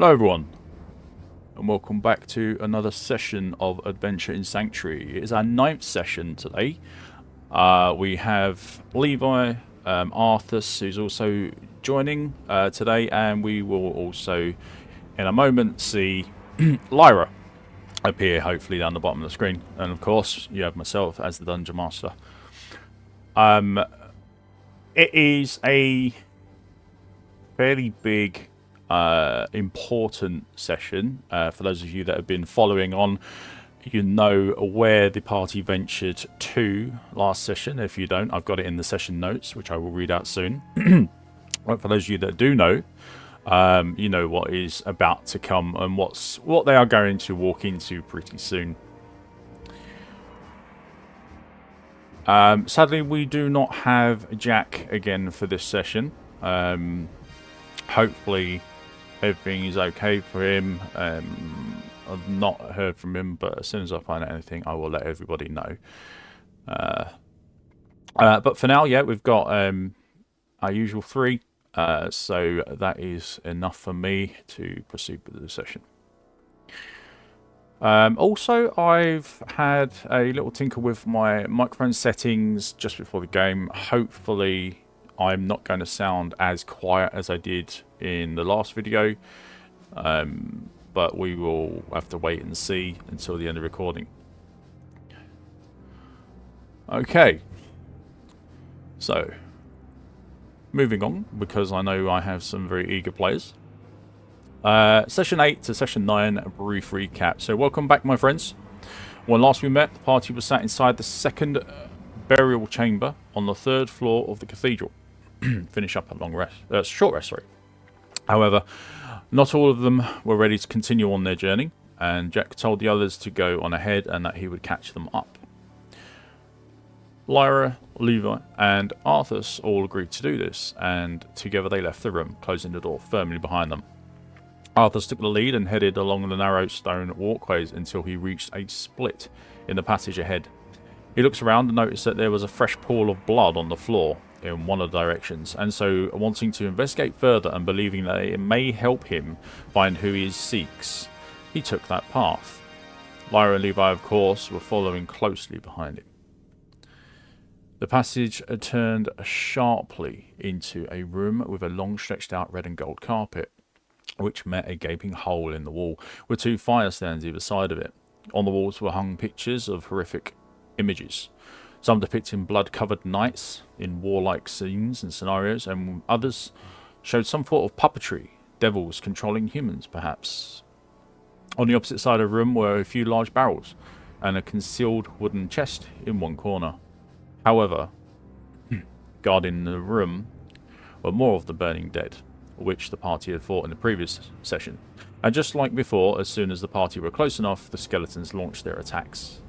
Hello everyone, and welcome back to another session of Adventure in Sanctuary. It is our 9th session today. We have Levi, Arthas, who's also joining today, and we will also, in a moment, see Lyra appear, hopefully, down the bottom of the screen. And of course, you have myself as the Dungeon Master. It is a fairly big important session. For those of you that have been following on, you know where the party ventured to last session. If you don't, I've got it in the session notes, which I will read out soon. But for those of you that do know, you know what is about to come and what they are going to walk into pretty soon. Sadly, we do not have Jack again for this session. Hopefully everything is okay for him. I've not heard from him, but as soon as I find out anything, I will let everybody know. But for now, yeah, we've got our usual 3, so that is enough for me to proceed with the session. Also, I've had a little tinker with my microphone settings just before the game. Hopefully I'm not going to sound as quiet as I did in the last video, but we will have to wait and see until the end of recording. Okay, so moving on, because I know I have some very eager players. Session 8 to Session 9, a brief recap. So welcome back, my friends. When last we met, the party was sat inside the second burial chamber on the 3rd floor of the cathedral. Finish up a long rest, short rest, sorry. However, not all of them were ready to continue on their journey, and Jack told the others to go on ahead and that he would catch them up. Lyra, Levi, and Arthas all agreed to do this, and together they left the room, closing the door firmly behind them. Arthas took the lead and headed along the narrow stone walkways until he reached a split in the passage ahead. He looks around and noticed that there was a fresh pool of blood on the floor in one of the directions, and so wanting to investigate further and believing that it may help him find who he seeks, he took that path. Lyra and Levi, of course, were following closely behind him. The passage turned sharply into a room with a long stretched out red and gold carpet, which met a gaping hole in the wall with 2 fire stands either side of it. On the walls were hung pictures of horrific images, some depicting blood-covered knights in warlike scenes and scenarios, and others showed some sort of puppetry, devils controlling humans, perhaps. On the opposite side of the room were a few large barrels, and a concealed wooden chest in one corner. However, guarding the room were more of the burning dead, which the party had fought in the previous session. And just like before, as soon as the party were close enough, the skeletons launched their attacks.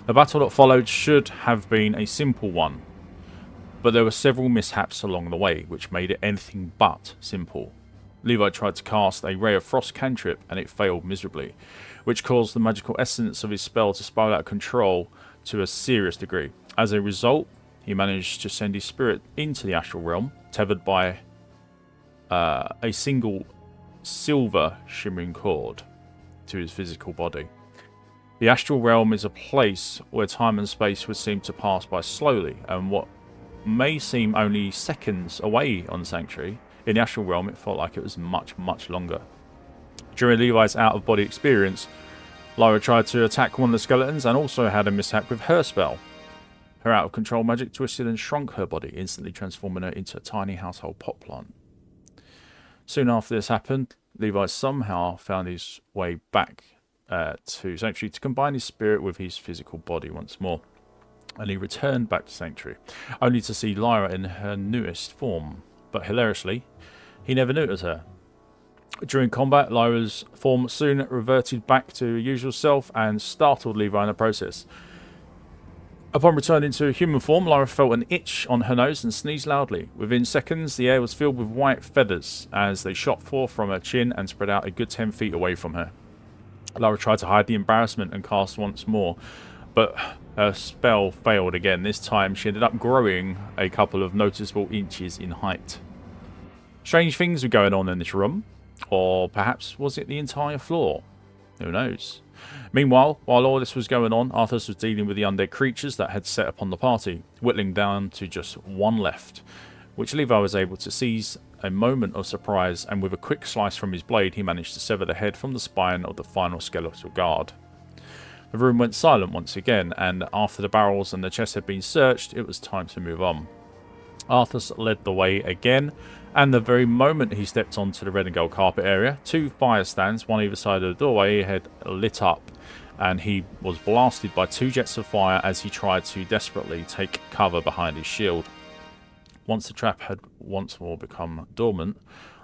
The battle that followed should have been a simple one, but there were several mishaps along the way, which made it anything but simple. Levi tried to cast a ray of frost cantrip, and it failed miserably, which caused the magical essence of his spell to spiral out of control to a serious degree. As a result, he managed to send his spirit into the astral realm, tethered by a single silver shimmering cord to his physical body. The astral realm is a place where time and space would seem to pass by slowly, and what may seem only seconds away on Sanctuary, in the astral realm it felt like it was much, much longer. During Levi's out-of-body experience, Lyra tried to attack one of the skeletons and also had a mishap with her spell. Her out-of-control magic twisted and shrunk her body, instantly transforming her into a tiny household pot plant. Soon after this happened, Levi somehow found his way back to Sanctuary to combine his spirit with his physical body once more, and he returned back to Sanctuary, only to see Lyra in her newest form, but hilariously, he never noticed her. During combat, Lyra's form soon reverted back to her usual self and startled Levi in the process. Upon returning to human form, Lyra felt an itch on her nose and sneezed loudly. Within seconds, the air was filled with white feathers as they shot forth from her chin and spread out a good 10 feet away from her. Lyra tried to hide the embarrassment and cast once more, but her spell failed again. This time she ended up growing a couple of noticeable inches in height. Strange things were going on in this room. Or perhaps was it the entire floor? Who knows? Meanwhile, while all this was going on, Arthas was dealing with the undead creatures that had set upon the party, whittling down to just one left, which Levi was able to seize a moment of surprise, and with a quick slice from his blade he managed to sever the head from the spine of the final skeletal guard. The room went silent once again, and after the barrels and the chest had been searched, it was time to move on. Arthas led the way again, and the very moment he stepped onto the red and gold carpet area, 2 fire stands, one either side of the doorway, had lit up, and he was blasted by 2 jets of fire as he tried to desperately take cover behind his shield. Once the trap had once more become dormant,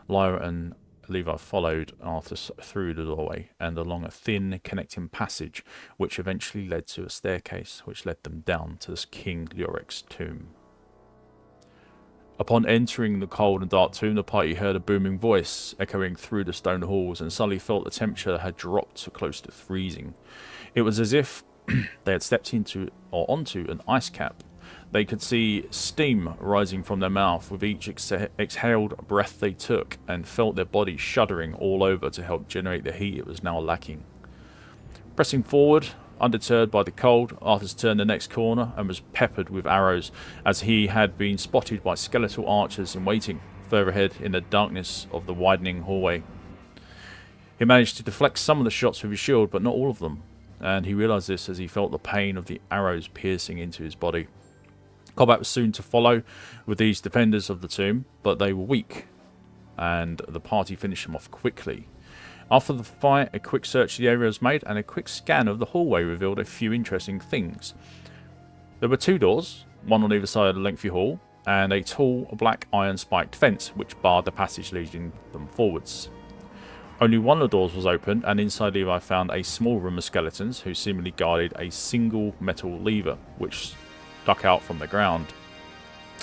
Lyra and Levi followed Arthas through the doorway and along a thin connecting passage, which eventually led to a staircase which led them down to King Leoric's tomb. Upon entering the cold and dark tomb, the party heard a booming voice echoing through the stone halls, and suddenly felt the temperature had dropped to close to freezing. It was as if they had stepped into or onto an ice cap. They could see steam rising from their mouth with each exhaled breath they took, and felt their bodies shuddering all over to help generate the heat it was now lacking. Pressing forward, undeterred by the cold, Arthas turned the next corner and was peppered with arrows, as he had been spotted by skeletal archers in waiting further ahead in the darkness of the widening hallway. He managed to deflect some of the shots with his shield, but not all of them, and he realised this as he felt the pain of the arrows piercing into his body. Combat was soon to follow with these defenders of the tomb, but they were weak, and the party finished them off quickly. After the fight, a quick search of the area was made, and a quick scan of the hallway revealed a few interesting things. There were 2 doors, one on either side of the lengthy hall, and a tall black iron spiked fence which barred the passage leading them forwards. Only one of the doors was open, and inside Levi found a small room of skeletons who seemingly guarded a single metal lever which stuck out from the ground.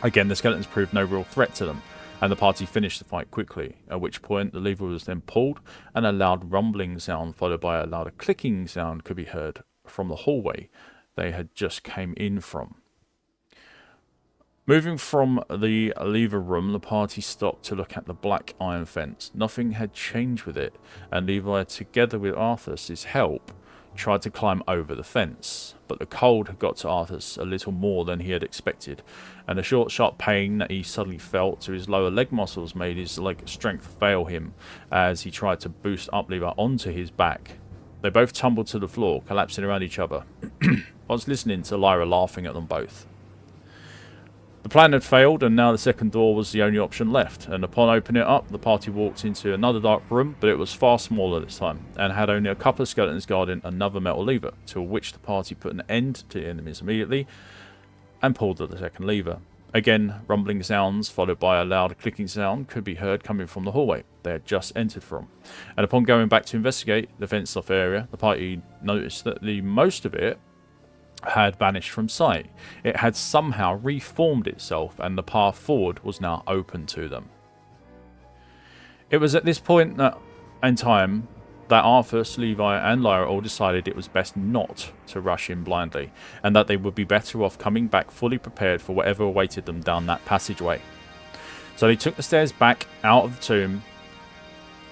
Again, the skeletons proved no real threat to them, and the party finished the fight quickly, at which point the lever was then pulled and a loud rumbling sound followed by a louder clicking sound could be heard from the hallway they had just came in from. Moving from the lever room, the party stopped to look at the black iron fence. Nothing had changed with it, and Levi, together with Arthas' help, tried to climb over the fence, but the cold had got to Arthas a little more than he had expected, and the short sharp pain that he suddenly felt to his lower leg muscles made his leg strength fail him as he tried to boost up Levi onto his back. They both tumbled to the floor, collapsing around each other. I was listening to Lyra laughing at them both. The plan had failed, and now the second door was the only option left, and upon opening it up, the party walked into another dark room, but it was far smaller this time, and had only a couple of skeletons guarding another metal lever, to which the party put an end to the enemies immediately, and pulled at the second lever. Again, rumbling sounds, followed by a loud clicking sound, could be heard coming from the hallway they had just entered from, and upon going back to investigate the fenced-off area, the party noticed that the most of it had vanished from sight. It had somehow reformed itself, and the path forward was now open to them. It was at this point in time that Arthas, Levi and Lyra all decided it was best not to rush in blindly, and that they would be better off coming back fully prepared for whatever awaited them down that passageway. So they took the stairs back out of the tomb,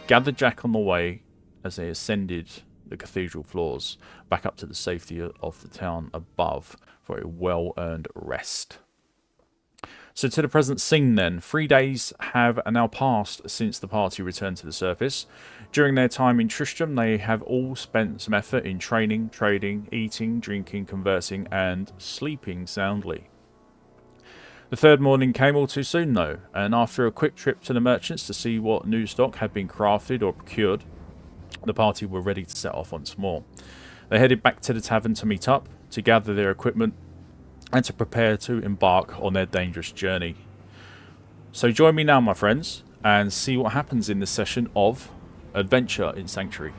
gathered Jack on the way as they ascended the cathedral floors, back up to the safety of the town above for a well-earned rest. So to the present scene then, 3 days have now passed since the party returned to the surface. During their time in Tristram, they have all spent some effort in training, trading, eating, drinking, conversing, and sleeping soundly. The third morning came all too soon though, and after a quick trip to the merchants to see what new stock had been crafted or procured, the party were ready to set off once more. They headed back to the tavern to meet up, to gather their equipment, and to prepare to embark on their dangerous journey. So join me now, my friends, and see what happens in this session of Adventure in Sanctuary.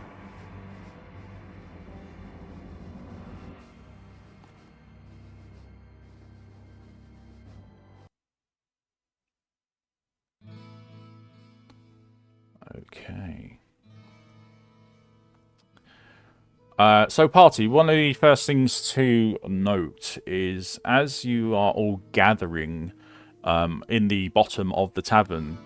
Okay. So party, one of the first things to note is as you are all gathering in the bottom of the tavern,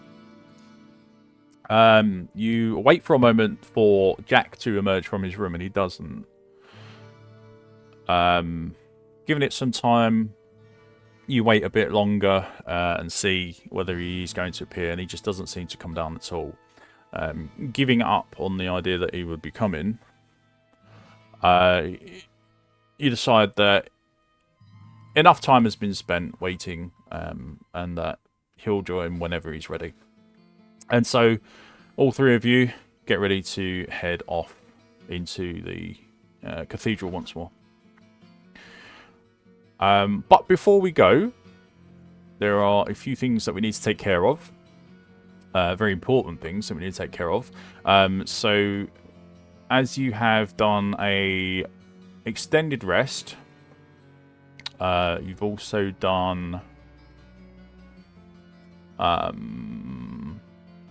You wait for a moment for Jack to emerge from his room, and he doesn't. Giving it some time, you wait a bit longer and see whether he's going to appear, and he just doesn't seem to come down at all. Giving up on the idea that he would be coming, you decide that enough time has been spent waiting, and that he'll join whenever he's ready. And so, all three of you get ready to head off into the cathedral once more. But before we go, there are a few things that we need to take care of. Very important things that we need to take care of. So, as you have done a extended rest, you've also done...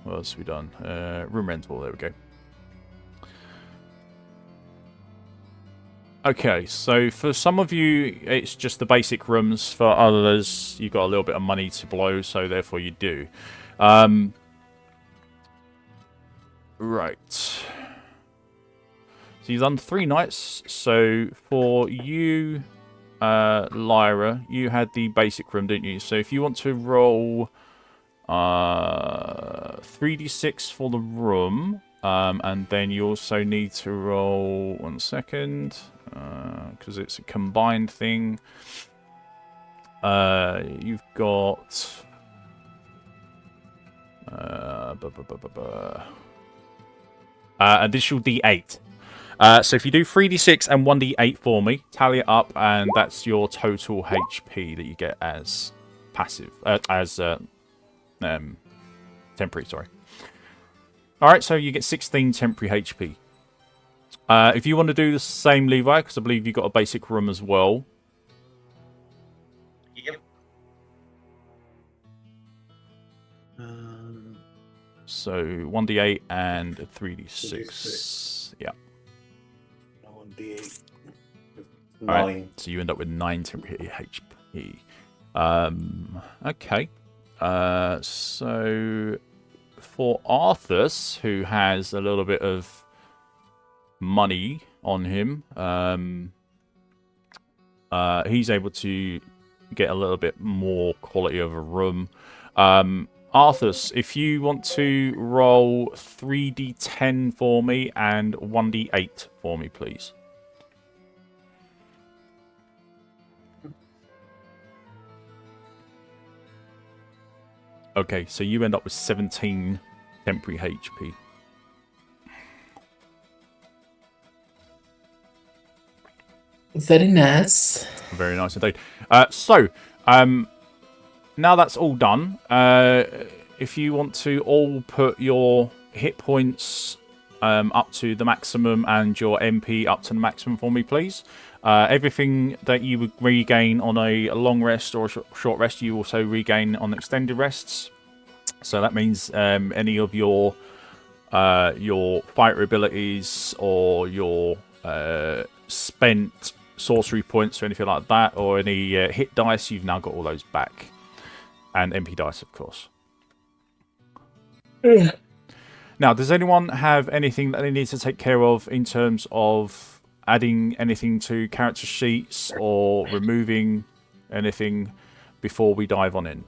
what else have we done? Room rental, there we go. Okay, so for some of you, it's just the basic rooms. For others, you've got a little bit of money to blow, so therefore you do. Right. So you've done 3 nights. So for you, Lyra, you had the basic room, didn't you? So if you want to roll 3d6 for the room, and then you also need to roll 1 second, because it's a combined thing. You've got additional d8. So if you do 3d6 and 1d8 for me, tally it up, and that's your total HP that you get as passive, temporary, sorry. Alright, so you get 16 temporary HP. If you want to do the same, Levi, because I believe you've got a basic room as well. Yep. So 1d8 and 3d6. Yeah. 1d8. Alright, so you end up with 9 temporary HP. Okay. So for Arthas, who has a little bit of money on him, he's able to get a little bit more quality of a room. Arthas, if you want to roll 3d10 for me and 1d8 for me, please. Okay, so you end up with 17 temporary HP. Very nice. Very nice indeed. So, now that's all done, if you want to all put your hit points up to the maximum and your MP up to the maximum for me, please. Everything that you would regain on a long rest or short rest, you also regain on extended rests. So that means any of your fighter abilities or your spent sorcery points or anything like that, or any hit dice, you've now got all those back. And MP dice, of course. Yeah. Now, does anyone have anything that they need to take care of in terms of adding anything to character sheets or removing anything before we dive on in?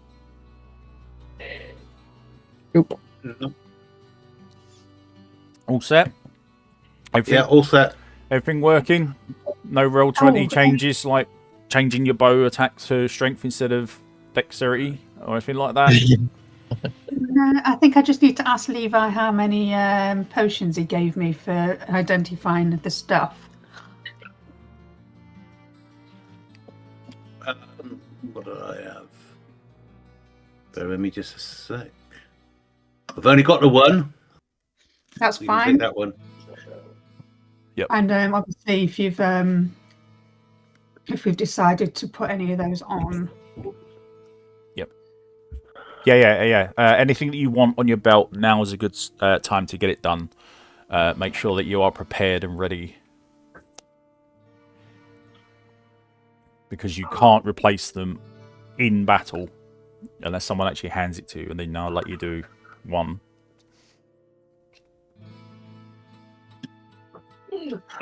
Nope. All set? Everything, Yeah, all set. everything working? No roll 20 changes, like changing your bow attack to strength instead of dexterity or anything like that? No, I think I just need to ask Levi how many potions he gave me for identifying the stuff. What do I have? Bear with me just a sec. I've only got the one. That's You can fine. take that one. Yep. And obviously, if we've decided to put any of those on. Yep. Yeah. Anything that you want on your belt, now is a good time to get it done. Make sure that you are prepared and ready. Because you can't replace them in battle unless someone actually hands it to you, and they now let you do one.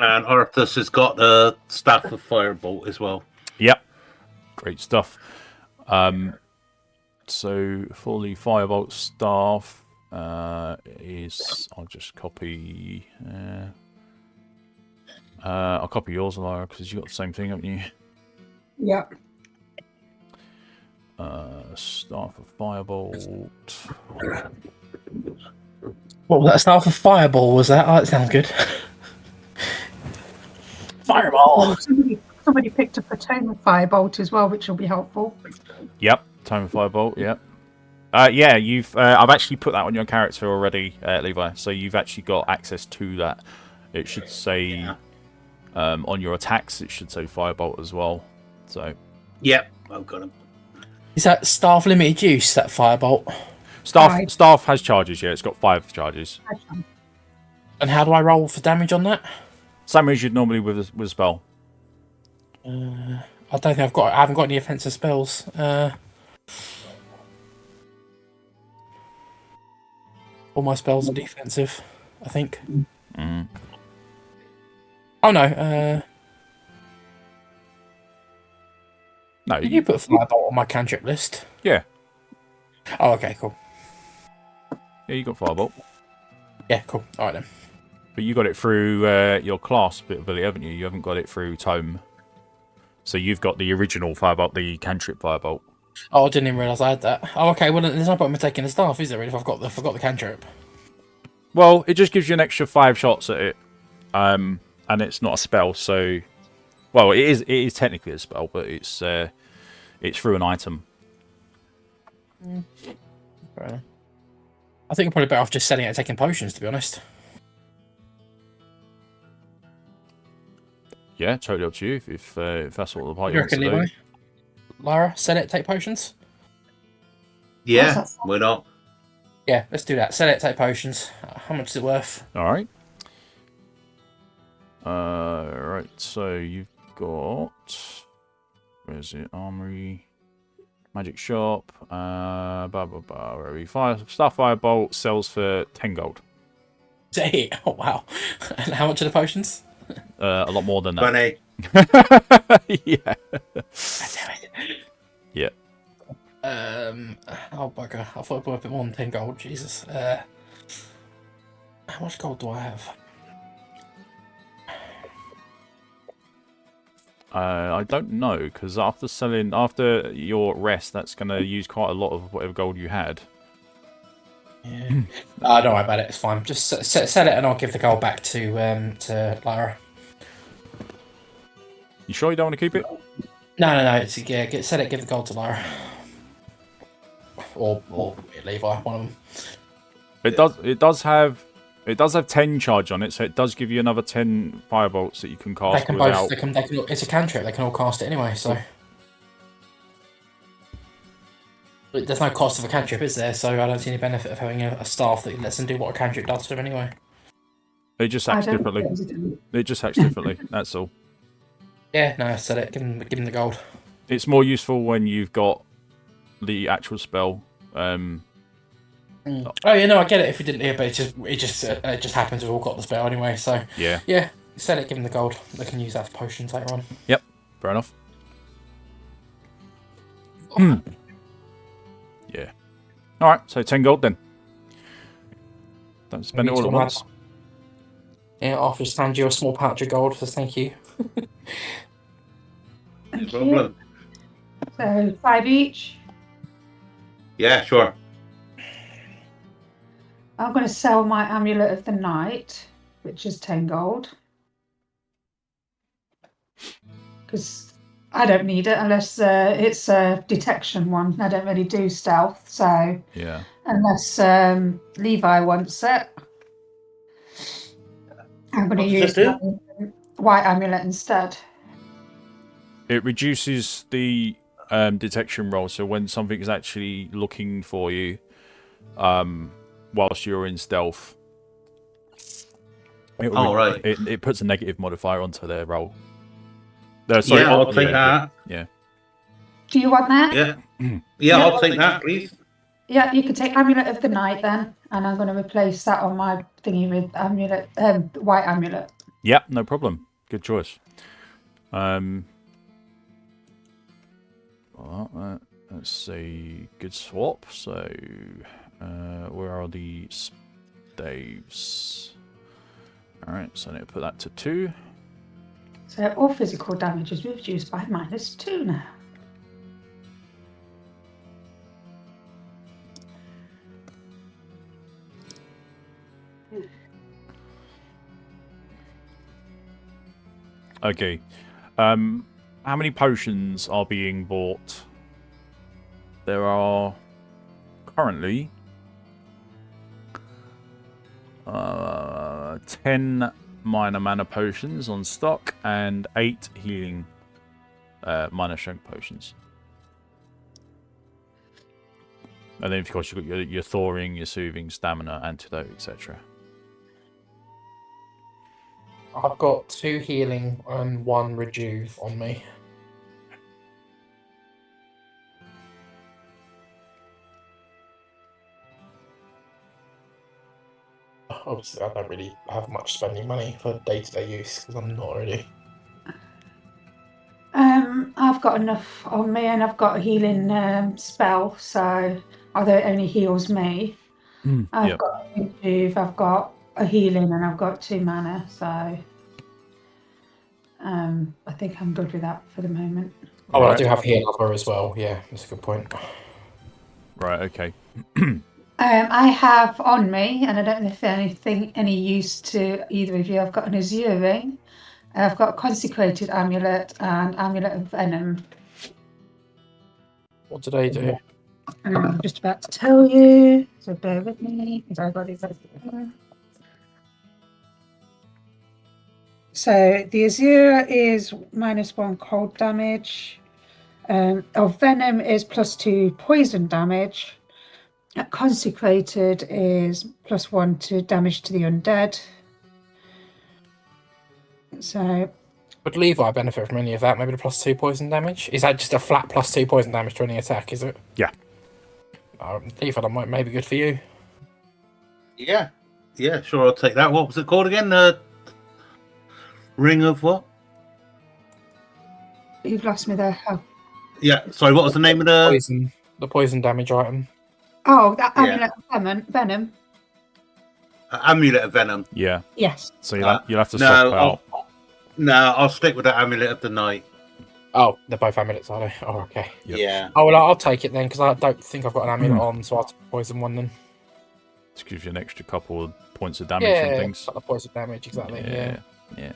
And Arthas has got the staff of firebolt as well. Yep. Great stuff. So for the firebolt staff is I'll just copy. I'll copy yours, Lyra, because you got the same thing, haven't you? Yep. Staff of firebolt. What was that? Staff of fireball? Was that? Oh, that sounds good. Fireball. Somebody picked up a tome of firebolt as well, which will be helpful. Yep, tome of firebolt. Yep. Yeah, you've. I've actually put that on your character already, Levi. So you've actually got access to that. It should say on your attacks. It should say firebolt as well. So. Yep, I've got him. Is that staff limited use? That firebolt. Staff has charges. Yeah, it's got 5 charges. And how do I roll for damage on that? Same as you'd normally with a spell. I don't think I haven't got any offensive spells. All my spells are defensive, I think. Mm. Oh no. No, Did you put firebolt on my cantrip list? Yeah. Oh, okay, cool. Yeah, you got firebolt. Yeah, cool. All right then. But you got it through your class bit of ability, haven't you? You haven't got it through tome. So you've got the original firebolt, the cantrip firebolt. Oh, I didn't even realise I had that. Oh, okay. Well, there's no point in taking the staff, is there? If I've got the cantrip. Well, it just gives you an extra 5 shots at it, and it's not a spell. So, well, it is technically a spell, but it's through an item. Fair enough. I think you're probably better off just selling it and taking potions, to be honest. Yeah, totally up to you if that's what the What party do you wants to reckon, do. Levi? Lyra, sell it, take potions? Yeah, why not? Yeah, let's do that. Sell it, take potions. How much is it worth? All right. Right. So you've got where's it? Armory, magic shop. Blah blah blah. Where are we? Staff firebolt sells for 10 gold. Hey, oh wow! And how much are the potions? Uh, A lot more than that. 20. Yeah. Yeah. Oh bugger! I thought it'd be a bit more than 10 gold. Jesus. How much gold do I have? I don't know, because after your rest, that's going to use quite a lot of whatever gold you had. Yeah. Don't worry about it. It's fine. Just sell it, and I'll give the gold back to Lyra. You sure you don't want to keep it? No. It's sell it. Give the gold to Lyra. Or Levi, one of them. It does have 10 charge on it, so it does give you another 10 firebolts that you can cast They can without. both. It's a cantrip. They can all cast it anyway. So there's no cost of a cantrip, is there? So I don't see any benefit of having a staff that lets them do what a cantrip does to them anyway. It just acts differently. It just acts differently. That's all. Yeah, no, sell it. Give them the gold. It's more useful when you've got the actual spell. Oh yeah, no, I get it. If we didn't hear, but it just happens we've all got the spell anyway. So Yeah. Sell it. Give them the gold. They can use that for potions later on. Yep. Fair enough. Yeah. All right. So 10 gold then. Don't spend it all at once. Yeah, I'll just hand you a small pouch of gold. So thank you. No problem. So 5 each. Yeah, sure. I'm going to sell my amulet of the night, which is 10 gold. Because I don't need it unless it's a detection one. I don't really do stealth, so Yeah. unless Levi wants it, I'm going to use my white amulet instead. It reduces the detection roll, so when something is actually looking for you, whilst you're in stealth, it puts a negative modifier onto their roll. Sorry, I'll take that. Yeah. Do you want that? Yeah, I'll take that, please. Yeah, you can take amulet of the night then, and I'm going to replace that on my thingy with amulet, white amulet. Yep, no problem. Good choice. Well, let's see. Good swap. So, where are the staves? Alright, so I need to put that to 2. So all physical damage is reduced by -2 now. Okay. How many potions are being bought? There are currently 10 minor mana potions on stock and 8 healing minor strength potions. And then, of course, you've got your thawing, your soothing, stamina, antidote, etc. I've got 2 healing and 1 rejuve on me. Obviously, I don't really have much spending money for day-to-day use because I'm not really. I've got enough on me, and I've got a healing spell. So although it only heals me, I've got a rejuve, I've got a healing, and I've got 2 mana. So I think I'm good with that for the moment. Oh, well, I do have heal other as well. Yeah, that's a good point. Right, okay. I have on me, and I don't know if anything any use to either of you. I've got an Azure ring, I've got a consecrated amulet, and amulet of venom. What do they do? And I'm just about to tell you, so bear with me, because I've got these over here. So the Azure is -1 cold damage. Of venom is +2 poison damage. Consecrated is +1 to damage to the undead. So Would Levi benefit from any of that? Maybe the +2 poison damage? Is that just a flat +2 poison damage to any attack, is it? Yeah. Levi, that might maybe good for you. Yeah. Yeah, sure, I'll take that. What was it called again? Ring of what? you've lost me there. Oh, Yeah, sorry, what was the name of The poison damage item. that Yeah. amulet of venom. Amulet of Venom? Yeah. Yes. So you'll have to swap out. I'll stick with the Amulet of the Night. Oh, they're both amulets, are they? Oh, okay. Yep. Yeah. Oh, well, I'll take it then, because I don't think I've got an amulet on, so I'll take the poison one then. This gives you an extra couple of points of damage and things. The poison damage, exactly. Yeah. Yeah.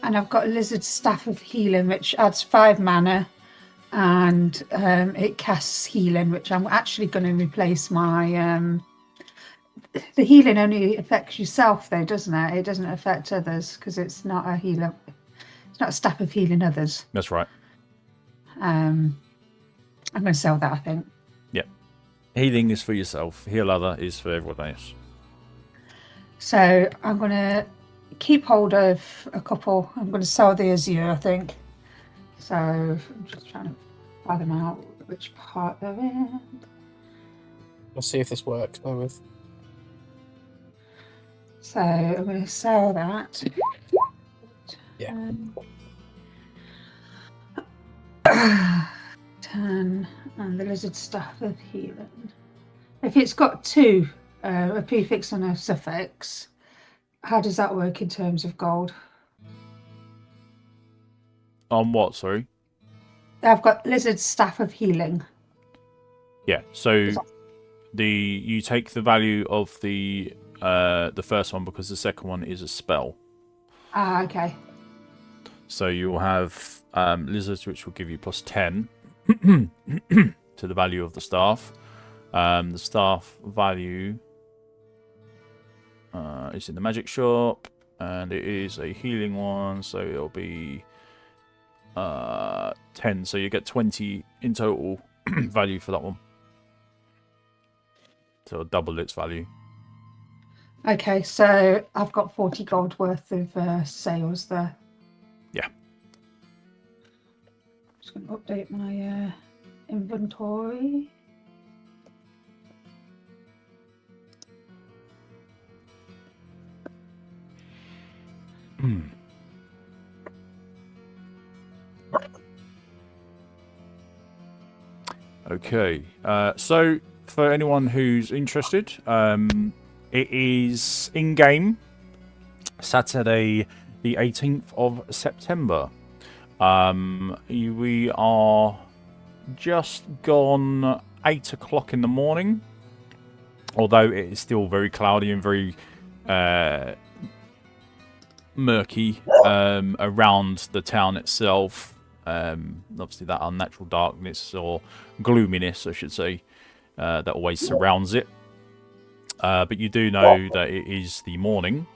And I've got a lizard staff of healing, which adds 5 mana, and it casts healing, which I'm actually going to replace my. The healing only affects yourself, though, doesn't it? It doesn't affect others because it's not a healer. It's not a staff of healing others. That's right. I'm going to sell that, I think. Yep. Healing is for yourself. Heal other is for everyone else. So I'm going to keep hold of a couple. I'm going to sell the Azure, I think. So I'm just trying to fathom out which part they're in. Let's see if this works. Bear with. So I'm going to sell that. Yeah. 10 and the lizard staff of healing. If it's got 2, a prefix and a suffix, how does that work in terms of gold? On what, sorry? I've got lizard staff of healing. Yeah, so you take the value of the first one because the second one is a spell. Ah, okay. So you'll have lizards, which will give you +10 to the value of the staff. The staff value is in the magic shop, and it is a healing one, so it'll be 10. So you get 20 in total value for that one. So it'll double its value. Okay, so I've got 40 gold worth of sales there. Yeah. Just going to update my inventory. Okay. So for anyone who's interested, it is in game Saturday, the 18th of September. We are just gone 8 o'clock in the morning, although it is still very cloudy and very murky around the town itself. Obviously that unnatural darkness, or gloominess I should say, that always surrounds it. But you do know that it is the morning.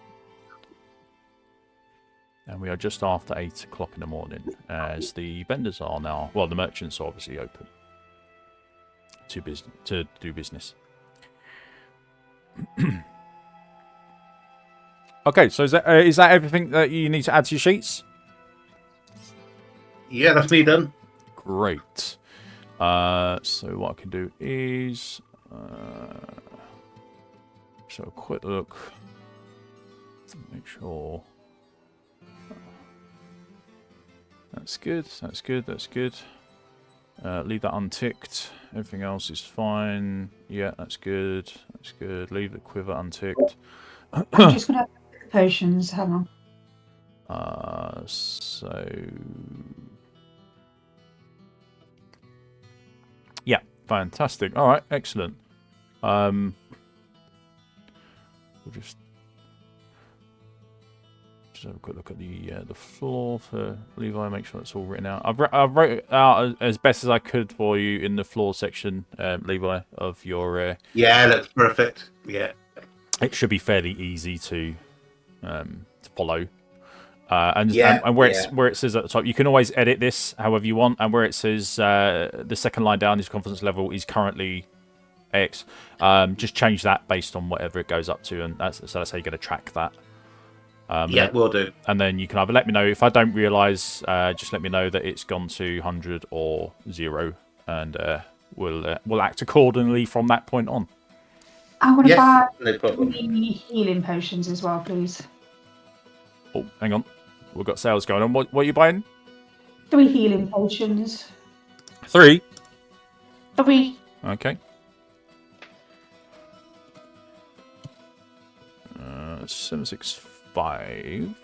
And we are just after 8 o'clock in the morning, as the vendors are now... Well, the merchants are obviously open to do business. Okay, so is that everything that you need to add to your sheets? Yeah, that's me done. Great. So what I can do is... so a quick look. Make sure... That's good, that's good, that's good. Leave that unticked. Everything else is fine. Yeah, that's good, that's good. Leave the quiver unticked. I'm just going to have the potions, hang on. So... Yeah, fantastic. Alright, excellent. We'll just have a quick look at the floor for Levi, make sure it's all written out. I wrote it out as best as I could for you in the floor section, Levi, of your... Yeah, that's perfect. Yeah. It should be fairly easy to follow. And where it says at the top, you can always edit this however you want, and where it says the second line down, his confidence level is currently X, just change that based on whatever it goes up to, and that's how you're going to track that. Yeah, will do. And then you can either let me know if I don't realise, just let me know that it's gone to 100 or 0, and we'll act accordingly from that point on. I want to buy no problem. 3 healing potions as well, please. Oh, hang on, we've got sales going on. What are you buying? 3 healing potions. 3. 3. Okay. 765.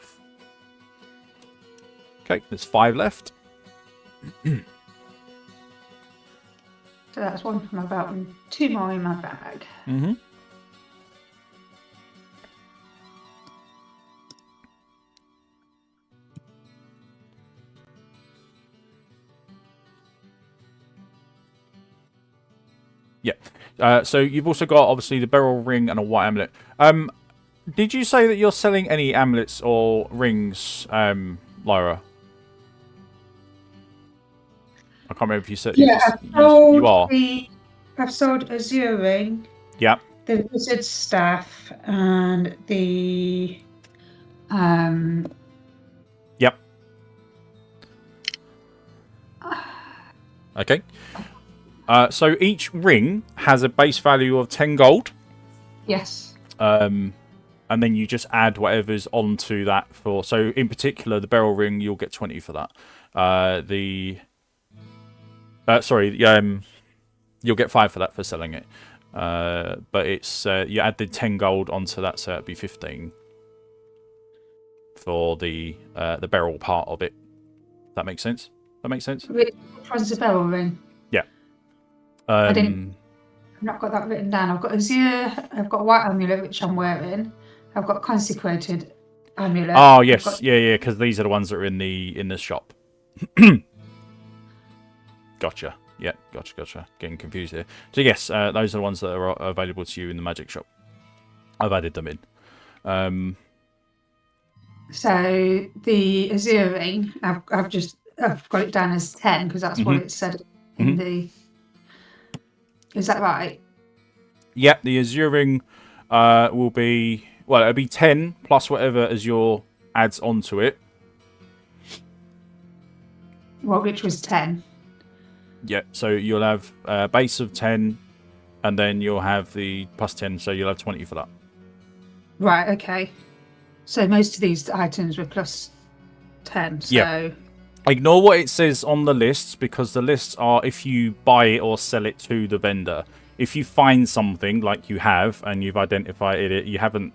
Okay, there's 5 left. So that's 1 from my belt and 2 more in my bag. Mm-hmm. Yeah. So you've also got, obviously, the beryl ring and a white amulet. Did you say that you're selling any amulets or rings, Lyra? I can't remember if you said... Yeah, you are. I've sold a Azure ring. Yeah. The wizard staff and the... Yep. Okay. So each ring has a base value of 10 gold. Yes. And then you just add whatever's onto that for... So in particular, the beryl ring, you'll get 20 for that. You'll get 5 for that for selling it. But it's you add the 10 gold onto that, so it'd be 15 for the beryl part of it. That makes sense? That makes sense? Which one's the beryl ring? Yeah. I've not got that written down. I've got Azure, I've got a white amulet, which I'm wearing. I've got consecrated amulet. Oh, yes. Yeah, because these are the ones that are in the shop. Gotcha. Yeah, gotcha. Getting confused here. So yes, those are the ones that are available to you in the magic shop. I've added them in. So the Azure ring, I've got it down as 10 because that's what it said in the... Is that right? Yeah, the Azure ring will be... Well, it'll be 10 plus whatever Azure adds onto it. Well, which was 10. Yeah, so you'll have a base of 10, and then you'll have the plus 10, so you'll have 20 for that. Right, okay. So most of these items were plus 10, so... Ignore what it says on the lists, because the lists are if you buy it or sell it to the vendor. If you find something like you have and you've identified it, you haven't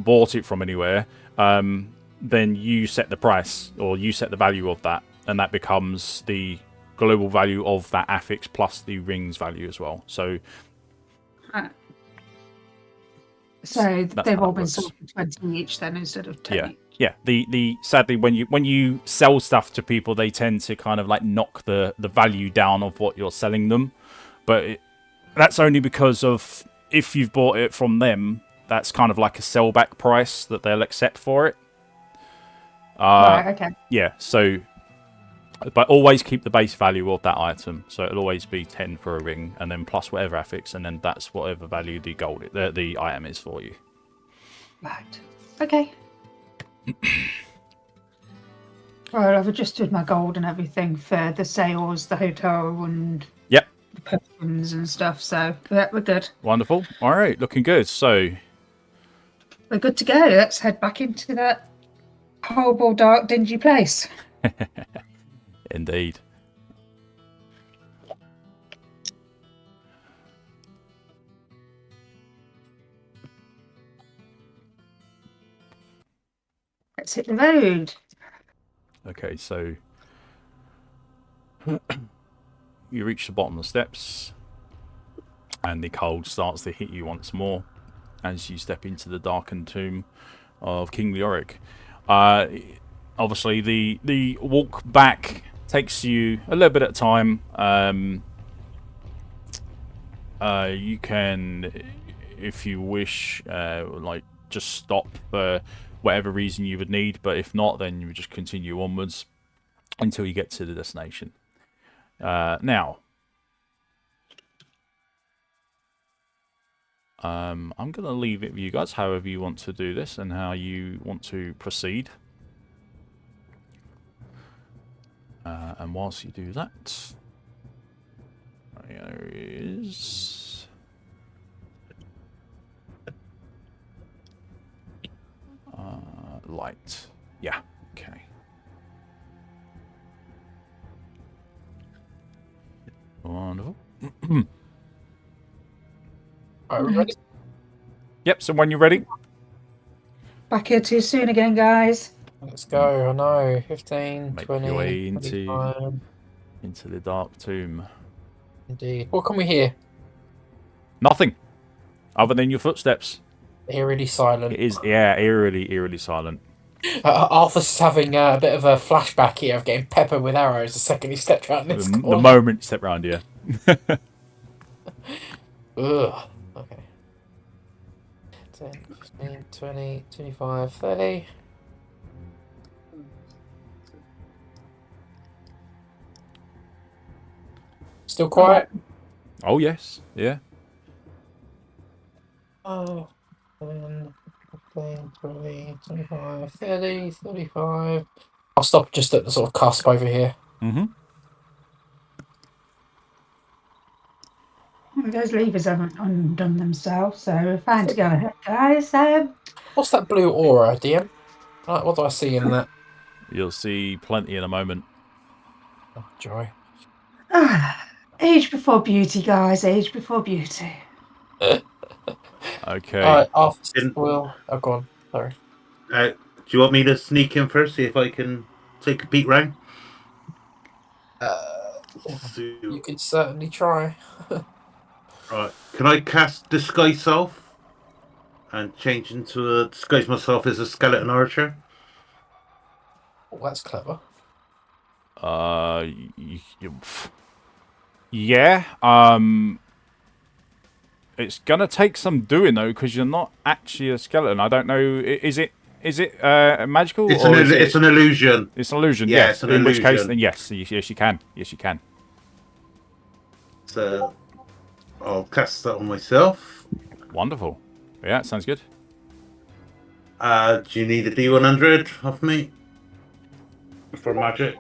bought it from anywhere, then you set the price or you set the value of that, and that becomes the global value of that affix plus the ring's value as well. So they've all been sold for 20 each then instead of 10 each. Yeah. The sadly when you sell stuff to people, they tend to kind of like knock the value down of what you're selling them, but that's only because of if you've bought it from them, that's kind of like a sellback price that they'll accept for it. Right, okay. Yeah, so but always keep the base value of that item. So it'll always be 10 for a ring, and then plus whatever affix, and then that's whatever value the the item is for you. Right. Okay. Well, I've adjusted my gold and everything for the sales, the hotel, and Yep, the potions and stuff. So yeah, we're good. wonderful. All right, looking good. So We're good to go. Let's head back into that horrible, dark, dingy place. indeed. Let's hit the road. Okay, so you reach the bottom of the steps, and the cold starts to hit you once more as you step into the darkened tomb of King Leoric. Obviously, the walk back takes you a little bit at a time. You can, if you wish, like just stop for whatever reason you would need, but if not, then you would just continue onwards until you get to the destination. Now, I'm going to leave it with you guys, however you want to do this and how you want to proceed. And whilst you do that, there is... light. Yeah, okay. Wonderful. Are we ready? Yep, so when you're ready. Back here too soon again, guys. Let's go. I know. 15, Make 20, your way 25. into the dark tomb. Indeed. What can we hear? Nothing. Other than your footsteps. Eerily silent. It is, yeah, eerily silent. Arthas is having a bit of a flashback here of getting peppered with arrows the second he stepped around this The corner. moment you step around here. Ugh. Okay. 10, 15, 20, 25, 30. Still quiet? Oh, yes. Yeah. Oh. 10, 15, 20, 25, 30, 35. I'll stop just at the sort of cusp over here. Mm-hmm. Those levers haven't undone themselves, so we're fine to go ahead, guys. What's that blue aura, DM? What do I see in that? You'll see plenty in a moment. Oh, joy. Age before beauty, guys. Age before beauty. Okay. Alright, Arthas will... Oh, go on. Sorry. Do you want me to sneak in first, see if I can take a peek round? You could certainly try. Right. Can I cast Disguise Self and disguise myself as a skeleton archer? Oh, that's clever. Yeah. It's gonna take some doing though, because you're not actually a skeleton. I don't know. Is it magical? It's an illusion. It's an illusion. Yeah, Yes. it's an In which case, illusion. then yes, yes, you can. Yes, you can. So I'll cast that on myself. Wonderful. Yeah, sounds good. Do you need a D100 off me for magic?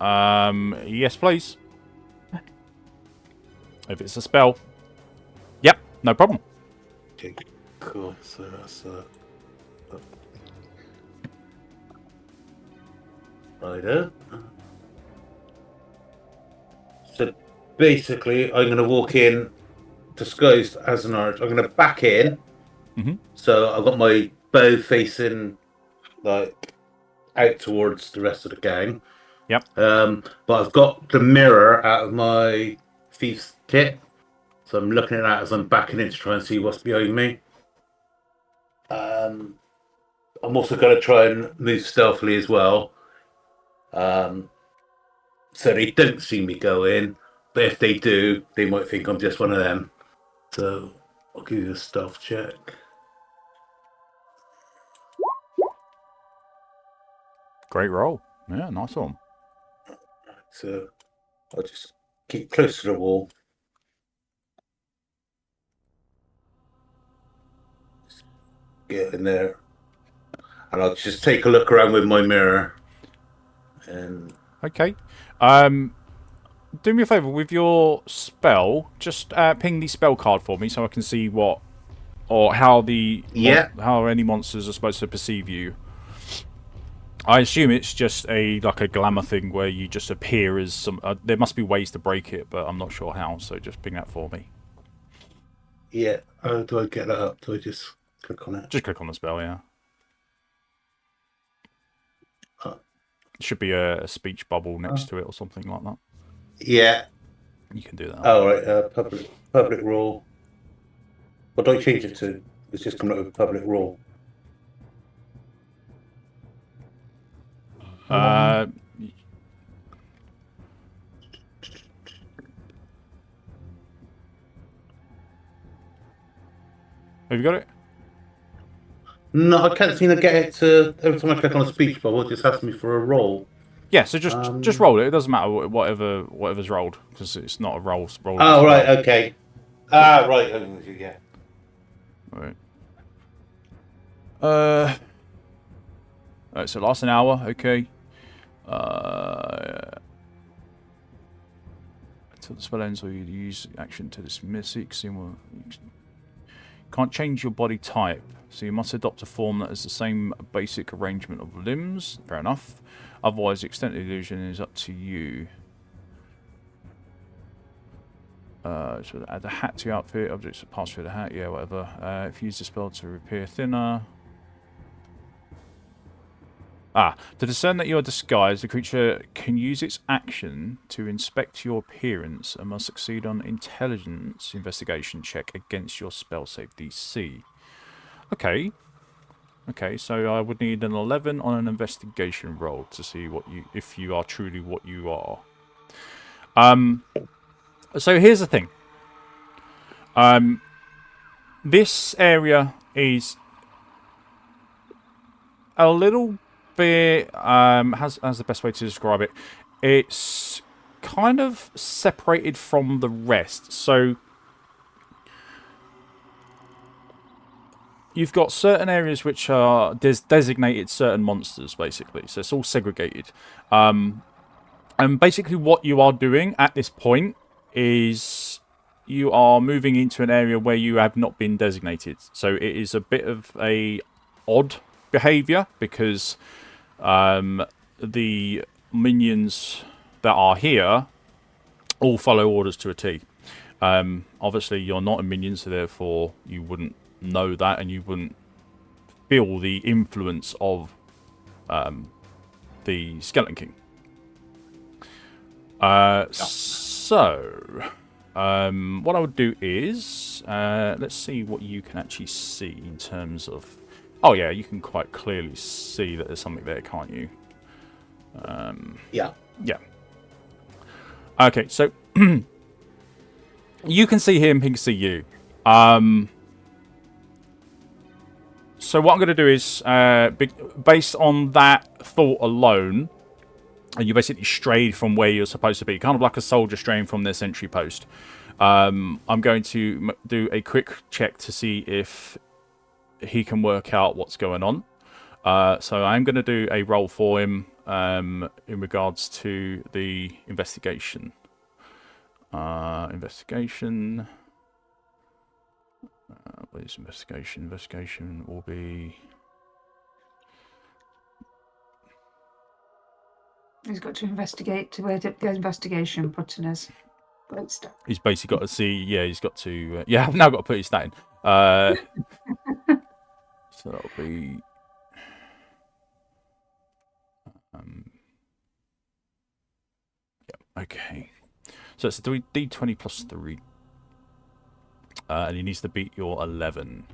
Yes, please. If it's a spell. Yep, no problem. Okay, cool. So that's Righto. So basically, I'm going to walk in disguised as an archer. I'm going to back in. So I've got my bow facing like out towards the rest of the gang. Yep. But I've got the mirror out of my thief's kit. So I'm looking at that as I'm backing in to try and see what's behind me. I'm also going to try and move stealthily as well. So they don't see me go in. But if they do, they might think I'm just one of them. So I'll give you a stealth check. Great roll. Yeah, nice one. So I'll just keep close to the wall. Just get in there. And I'll just take a look around with my mirror. And Okay. Do me a favour, with your spell, just ping the spell card for me so I can see what, or how how any monsters are supposed to perceive you. I assume it's just like a glamour thing where you just appear as some. There must be ways to break it, but I'm not sure how. So just ping that for me. Yeah. How do I get that up? Do I just click on it? Just click on the spell, yeah. Oh. Should be a speech bubble next to it or something like that. Yeah. You can do that. Oh, right. Public rule. What do I change it to? It's just coming up with a public rule. Have you got it? No, I can't seem to get it to. Every time I click on a speech bubble, it just asks me for a roll. Yeah, so just roll it. It doesn't matter whatever's rolled because it's not a roll. Oh, right. Okay. Ah, right. Yeah. All right. Alright, so last an hour, okay. Until the spell ends, or you use action to dismiss it. Can't change your body type, so you must adopt a form that has the same basic arrangement of limbs. Fair enough. Otherwise, the extent of the illusion is up to you. So add a hat to your outfit. Objects that pass through the hat, yeah, whatever. If you use the spell to appear thinner. To discern that you are disguised, the creature can use its action to inspect your appearance and must succeed on intelligence investigation check against your spell save DC. Okay. Okay, so I would need an 11 on an investigation roll to see if you are truly what you are. So here's the thing. This area is a little bit has the best way to describe it. It's kind of separated from the rest. So you've got certain areas which are designated certain monsters, basically. So it's all segregated. And basically what you are doing at this point is you are moving into an area where you have not been designated. So it is a bit of a odd behavior because the minions that are here all follow orders to a T. Obviously, you're not a minion, so therefore you wouldn't know that, and you wouldn't feel the influence of the Skeleton King. So, what I would do is, let's see what you can actually see in terms of... Oh yeah, you can quite clearly see that there's something there, can't you? Yeah. Yeah. Okay, so you can see him, he can see you. So what I'm going to do is, based on that thought alone, you basically strayed from where you're supposed to be, kind of like a soldier straying from their sentry post. I'm going to do a quick check to see if he can work out what's going on. So I'm going to do a roll for him in regards to the investigation. Investigation. What is investigation? Investigation will be... He's got to investigate to where the investigation putting us. He's basically got to see. Yeah, he's got to. Yeah, I've now got to put his stat in. So that'll be. Yeah, okay. So it's a D20 plus 3. And he needs to beat your 11.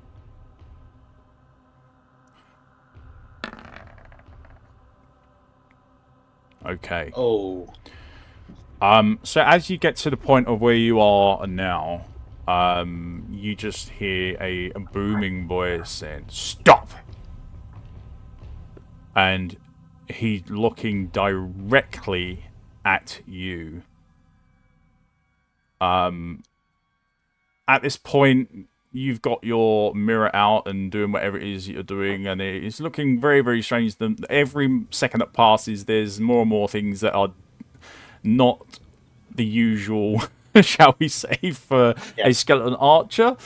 Okay. Oh. So as you get to the point of where you are now, you just hear a booming voice saying, "Stop!" And he's looking directly at you. At this point, you've got your mirror out and doing whatever it is you're doing, and it's looking very, very strange. Every second that passes, there's more and more things that are not the usual, shall we say, for a skeleton archer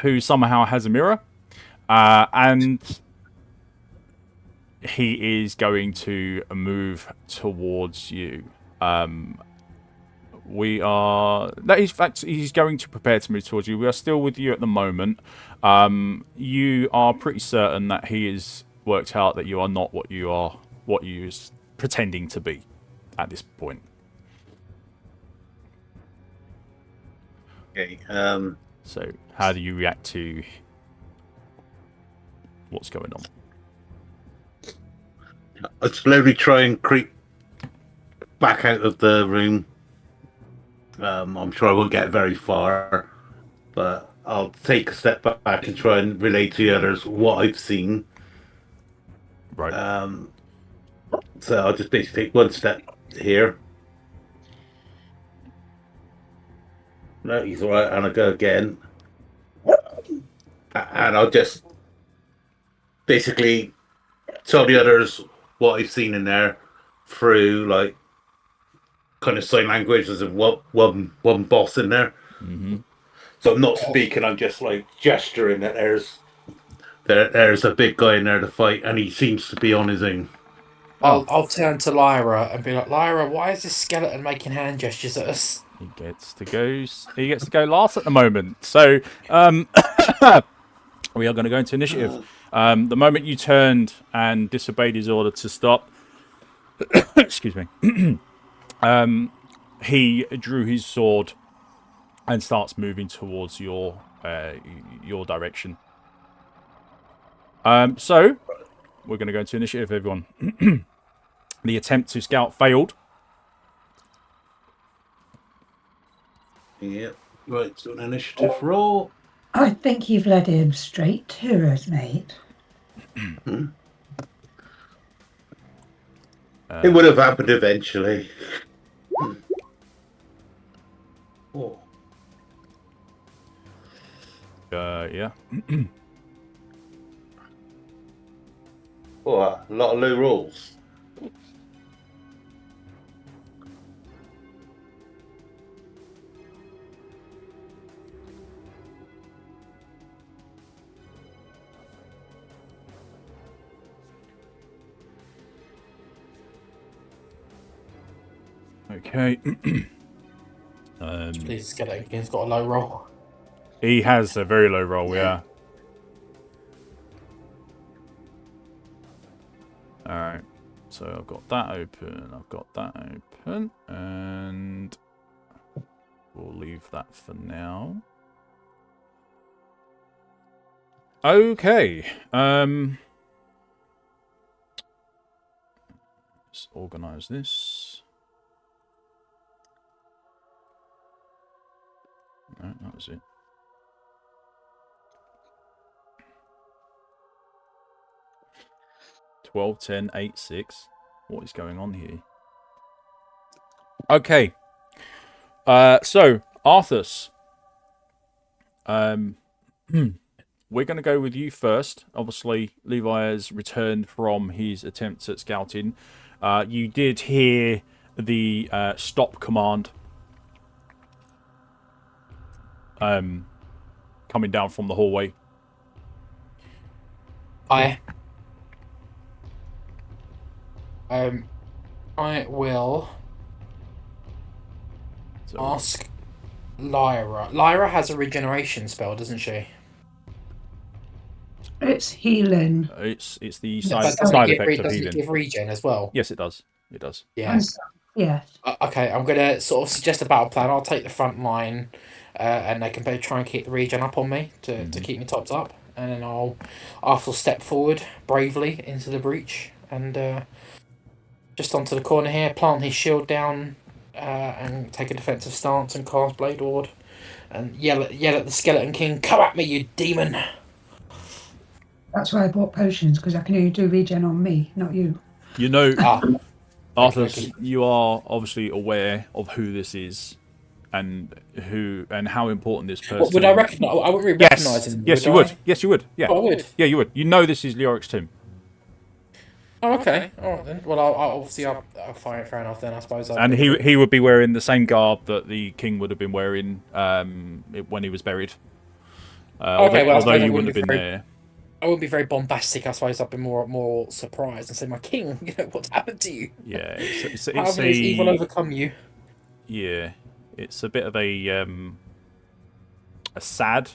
who somehow has a mirror. And he is going to move towards you. He's going to prepare to move towards you. We are still with you at the moment. You are pretty certain that he has worked out that you are not what you're pretending to be at this point. Okay. So, how do you react to what's going on? I slowly try and creep back out of the room. I'm sure I won't get very far, but I'll take a step back and try and relay to the others what I've seen. Right. So I'll just basically take one step here. No, he's all right, and I go again. And I'll just basically tell the others what I've seen in there through, like, kind of sign language. There's one boss in there. Mm-hmm. So I'm not speaking, I'm just, like, gesturing that there's a big guy in there to fight, and he seems to be on his own. I'll turn to Lyra and be like, Lyra, why is this skeleton making hand gestures at us? He gets to go last at the moment. So we are going to go into initiative. The moment you turned and disobeyed his order to stop, excuse me, he drew his sword and starts moving towards your direction. So we're going to go into initiative, everyone. The attempt to scout failed. Yep. Right, so an initiative roll. I think you've led him straight to us, mate. It would have happened eventually. Oh. Yeah. Oh, a lot of low rolls. Okay. Please, skeleton king's got a low roll. He has a very low roll, yeah. Alright. So I've got that open, and we'll leave that for now. Okay. Let's organize this. No, that was it. Twelve, 10, 8, 6. What is going on here? Okay. So Arthas. We're going to go with you first. Obviously, Levi has returned from his attempts at scouting. You did hear the stop command coming down from the hallway. I will So ask Lyra. Lyra has a regeneration spell, doesn't she? It's healing. it's the Yeah, side, But doesn't side it give, effect of doesn't it healing. give regen as well? Yes, it does. It does. Yeah. Yeah. Okay, I'm gonna sort of suggest a battle plan. I'll take the front line, and they can both try and keep the regen up on me to keep me topped up, and then I'll step forward bravely into the breach and just onto the corner here, plant his shield down, and take a defensive stance and cast Blade Ward, and yell at the Skeleton King, "Come at me, you demon!" That's why I bought potions, because I can only do regen on me, not you. You know, Ah, Arthas, okay. you are obviously aware of who this is and how important this person. What, would I recognise? I wouldn't really recognise him. Yes, you I? would. Yes, you would. Yeah. Oh, I would. Yeah, you would. You know this is Leoric's tomb. Oh, okay. All right then. Well, I'll find it fair enough then. I suppose. And he would be wearing the same garb that the king would have been wearing when he was buried. Okay, well, although I you wouldn't wouldn't have been there. I wouldn't be very bombastic. I suppose I'd be more surprised and say, "My king, you know what's happened to you? Yeah, How has evil overcome you?" Yeah, it's a bit of a sad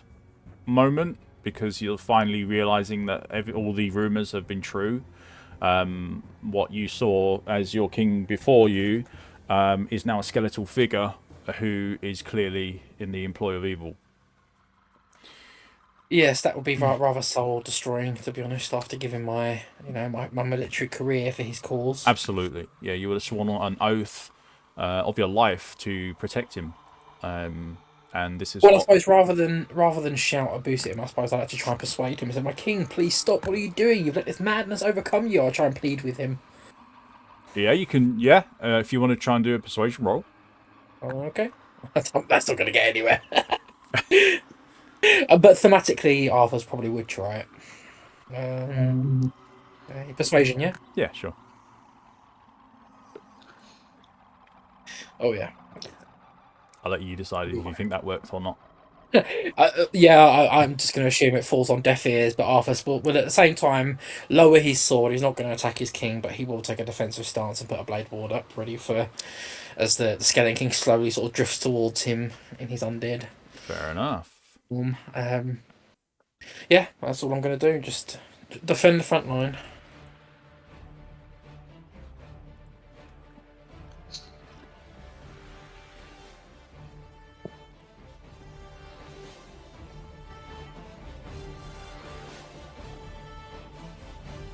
moment because you're finally realizing that all the rumors have been true. What you saw as your king before you is now a skeletal figure who is clearly in the employ of evil. Yes, that would be rather soul destroying, to be honest. After giving my military career for his cause. Absolutely, yeah. You would have sworn an oath of your life to protect him, and this is. Well, I suppose rather than shout abuse at him, I suppose I'd actually try and persuade him and say, "My king, please stop! What are you doing? You've let this madness overcome you." I'll try and plead with him. Yeah, you can. Yeah, if you want to try and do a persuasion roll. Oh, okay. That's not going to get anywhere. But thematically, Arthur's probably would try it. Persuasion, yeah? Yeah, sure. Oh, yeah. I'll let you decide if you think that works or not. I'm just going to assume it falls on deaf ears, but Arthur will at the same time lower his sword. He's not going to attack his king, but he will take a defensive stance and put a blade ward up, ready for as the Skeleton King slowly sort of drifts towards him in his undead. Fair enough. Yeah, that's all I'm going to do. Just defend the front line.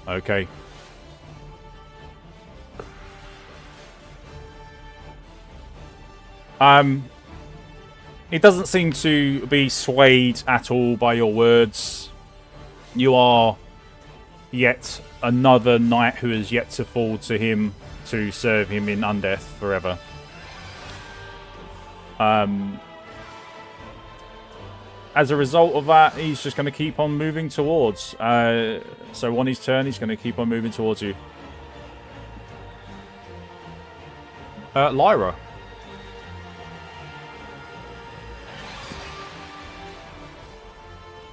Okay. It doesn't seem to be swayed at all by your words. You are yet another knight who is yet to fall to him to serve him in undeath forever. As a result of that, he's just going to keep on moving towards. So on his turn, he's going to keep on moving towards you. Lyra.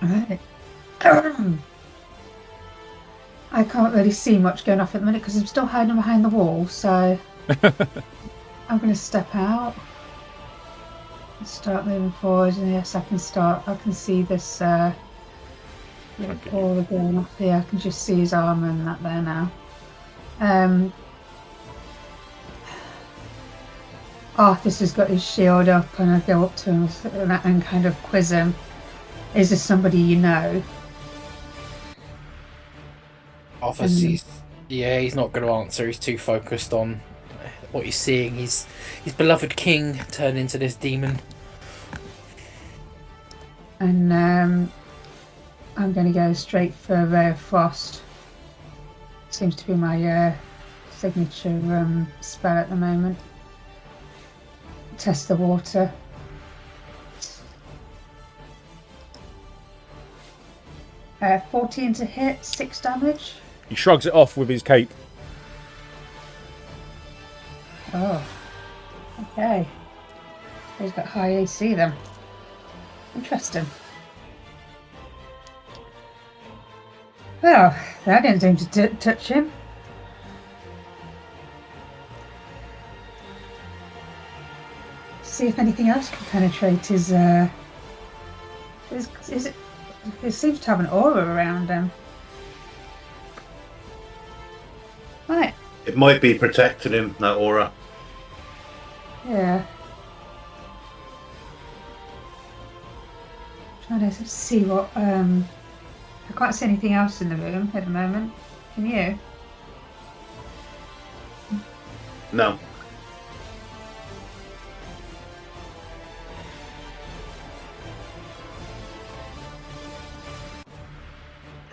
Right. I can't really see much going off at the minute because I'm still hiding behind the wall, so I'm going to step out and start moving forward. And yes, I can see this little ball going off here. I can just see his arm and that there now. Arthas has got his shield up, and I go up to him and kind of quiz him. Is this somebody you know? Arthas, he's not going to answer. He's too focused on what he's seeing. His beloved king turn into this demon. And I'm going to go straight for Ray of Frost. Seems to be my signature spell at the moment. Test the water. Uh, 14 to hit, 6 damage. He shrugs it off with his cape. Oh, okay. He's got high AC then. Interesting. Well, that didn't seem to touch him. see if anything else can penetrate his. Is it? It seems to have an aura around him. Right. It might be protecting him, that aura. Yeah. Trying to see what. I can't see anything else in the room at the moment. Can you? No.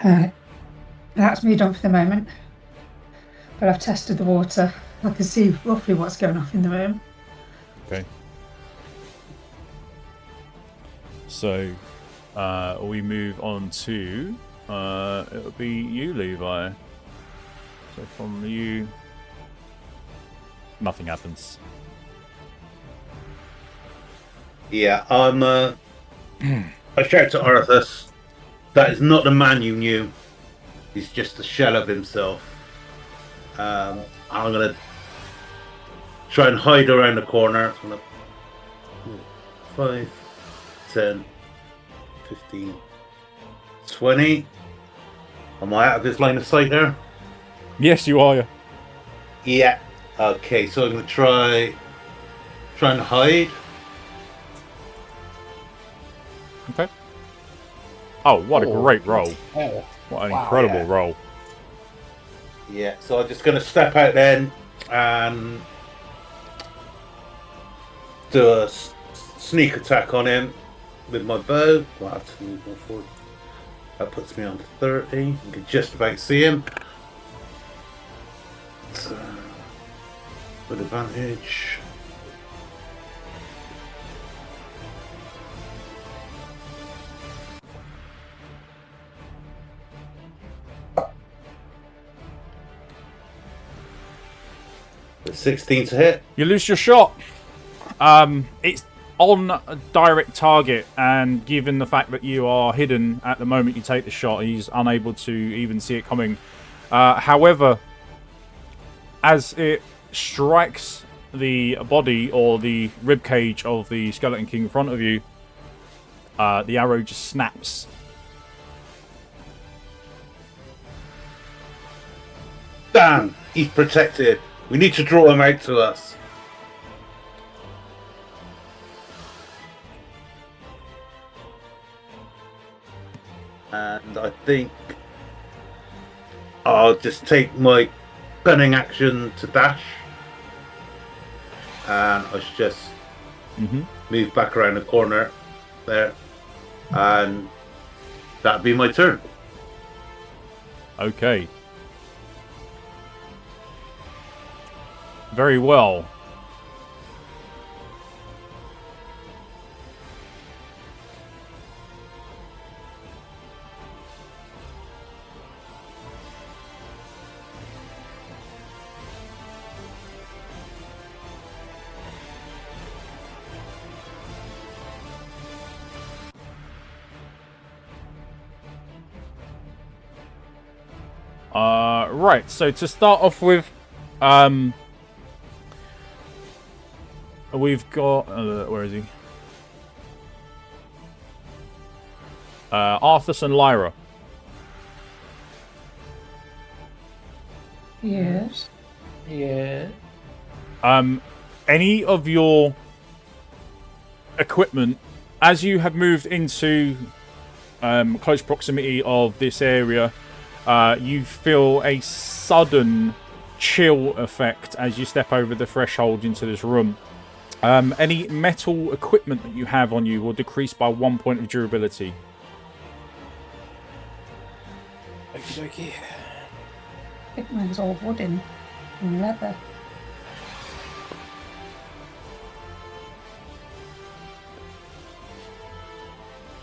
Alright. That's me done for the moment. But I've tested the water. I can see roughly what's going on in the room. Okay. So, we move on to it'll be you, Levi. So from you, nothing happens. Yeah, I'm. I shout to Arthas. That is not the man you knew. He's just a shell of himself. I'm gonna try and hide around the corner. I'm gonna 5, 10, 15, 20. Am I out of his line of sight there? Yes, you are. Yeah. Okay, so I'm gonna try and hide. Okay. Oh, what a great roll. Oh, What an wow, incredible yeah. roll. Yeah, so I'm just going to step out then and do a sneak attack on him with my bow. Well, I have to move more forward. That puts me on 30. You can just about see him. So, with advantage. The 16 to hit. You lose your shot. It's on a direct target, and given the fact that you are hidden at the moment you take the shot, he's unable to even see it coming. However, as it strikes the body or the rib cage of the Skeleton King in front of you, the arrow just snaps. Damn, he's protected. We need to draw him out to us. And I think I'll just take my gunning action to dash. And I should just move back around the corner there. And that'd be my turn. Okay. Very well. Right, so to start off with, we've got... where is he? Arthas and Lyra. Yes. yeah. Any of your equipment, as you have moved into close proximity of this area, you feel a sudden chill effect as you step over the threshold into this room. Any metal equipment that you have on you will decrease by 1 point of durability. Okie dokie. I think mine's all wooden and leather.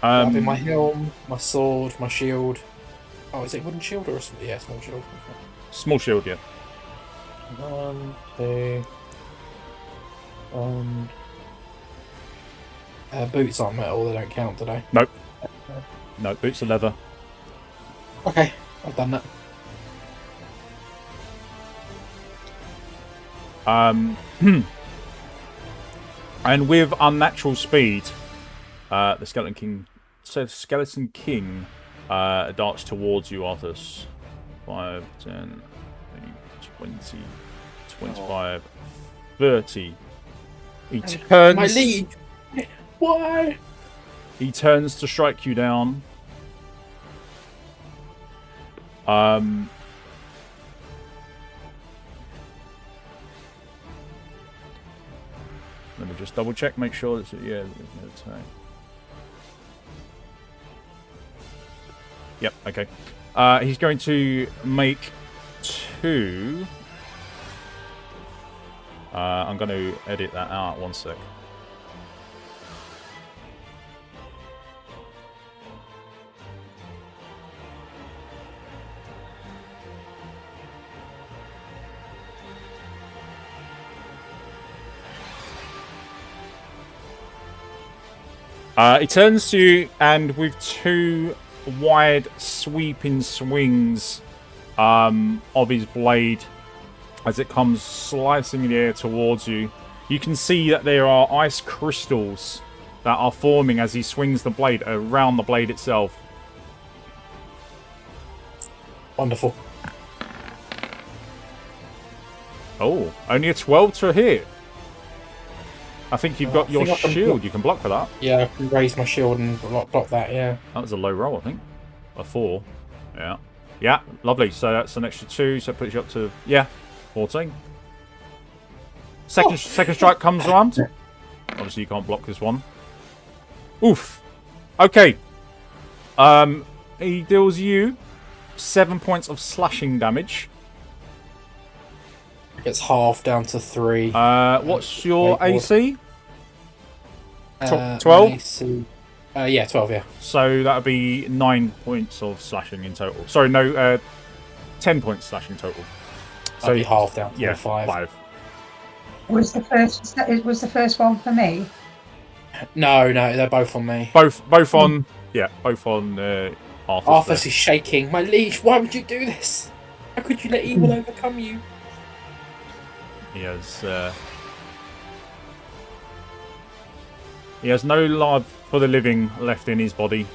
That'll be my helm, my sword, my shield. Oh, is it wooden shield or a yeah, small shield? Small shield, yeah. 1, 2. Boots aren't metal, they don't count today. Nope. No, boots are leather. Okay, I've done that. And with unnatural speed, the Skeleton King darts towards you, Arthas. 5, 10, 20, 25, 30. He turns. My lead. Why? He turns to strike you down. Let me just double check, make sure that's yeah. Okay. Yep. Okay. He's going to make 2. I'm going to edit that out. 1 sec. He turns to you, and with 2 wide sweeping swings of his blade, as it comes slicing in the air towards you, you can see that there are ice crystals that are forming as he swings the blade around the blade itself. Wonderful. Oh, only a 12 to hit. I think you've got your I can shield. block. You can block for that. Yeah, I can raise my shield and block that, yeah. That was a low roll, I think. A 4. Yeah. Yeah, lovely. So that's an extra 2, so it puts you up to, 14. Second strike comes around. Obviously, you can't block this one. Oof. Okay. He deals you 7 points of slashing damage. It's half down to 3. What's your AC? 12? AC, yeah, 12, yeah. So that would be 9 points of slashing in total. Sorry, no, 10 points slashing total. So That'd be half down to yeah, 5. 5. Was the first one for me? No, they're both on me. Both on, both on Arthas. Arthas is shaking. My liege, why would you do this? How could you let evil overcome you? He has no love for the living left in his body,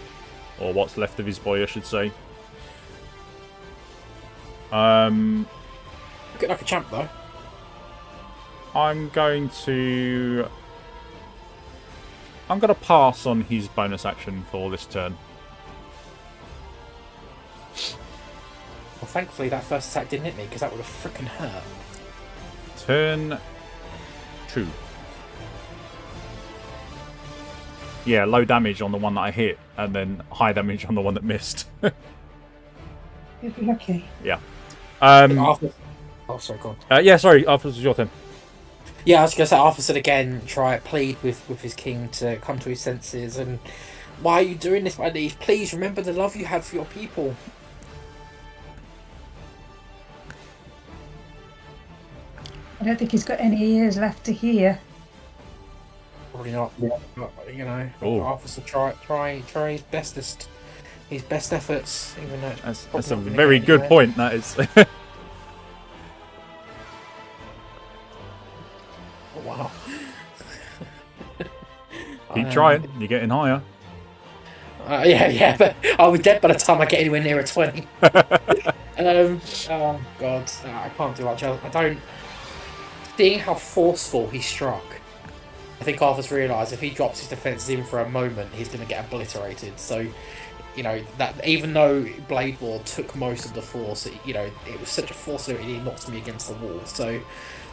or what's left of his body, I should say. Look like a champ, though. I'm going to pass on his bonus action for this turn. Well, thankfully that first attack didn't hit me, because that would have freaking hurt. Turn 2. Yeah, low damage on the one that I hit, and then high damage on the one that missed. You'd be lucky. Yeah. Arthas... Oh, sorry, go on. Yeah, sorry, Arthas, it's your turn. Yeah, I was going to say, Arthur said again, plead with his king to come to his senses, and why are you doing this, my liege? Please remember the love you have for your people. I don't think he's got any ears left to hear. Probably not. You know, Ooh. Arthur will try his bestest, his best efforts, even though That's a very good point, that is. Oh, wow. Keep trying, you're getting higher. Yeah, but I'll be dead by the time I get anywhere near a 20. Oh god, I can't do much else. I don't. Seeing how forceful he struck, I think Arthur's realised if he drops his defences in for a moment, he's going to get obliterated. So, you know, that even though Blade Ward took most of the force, it was such a force that he knocked me against the wall. So,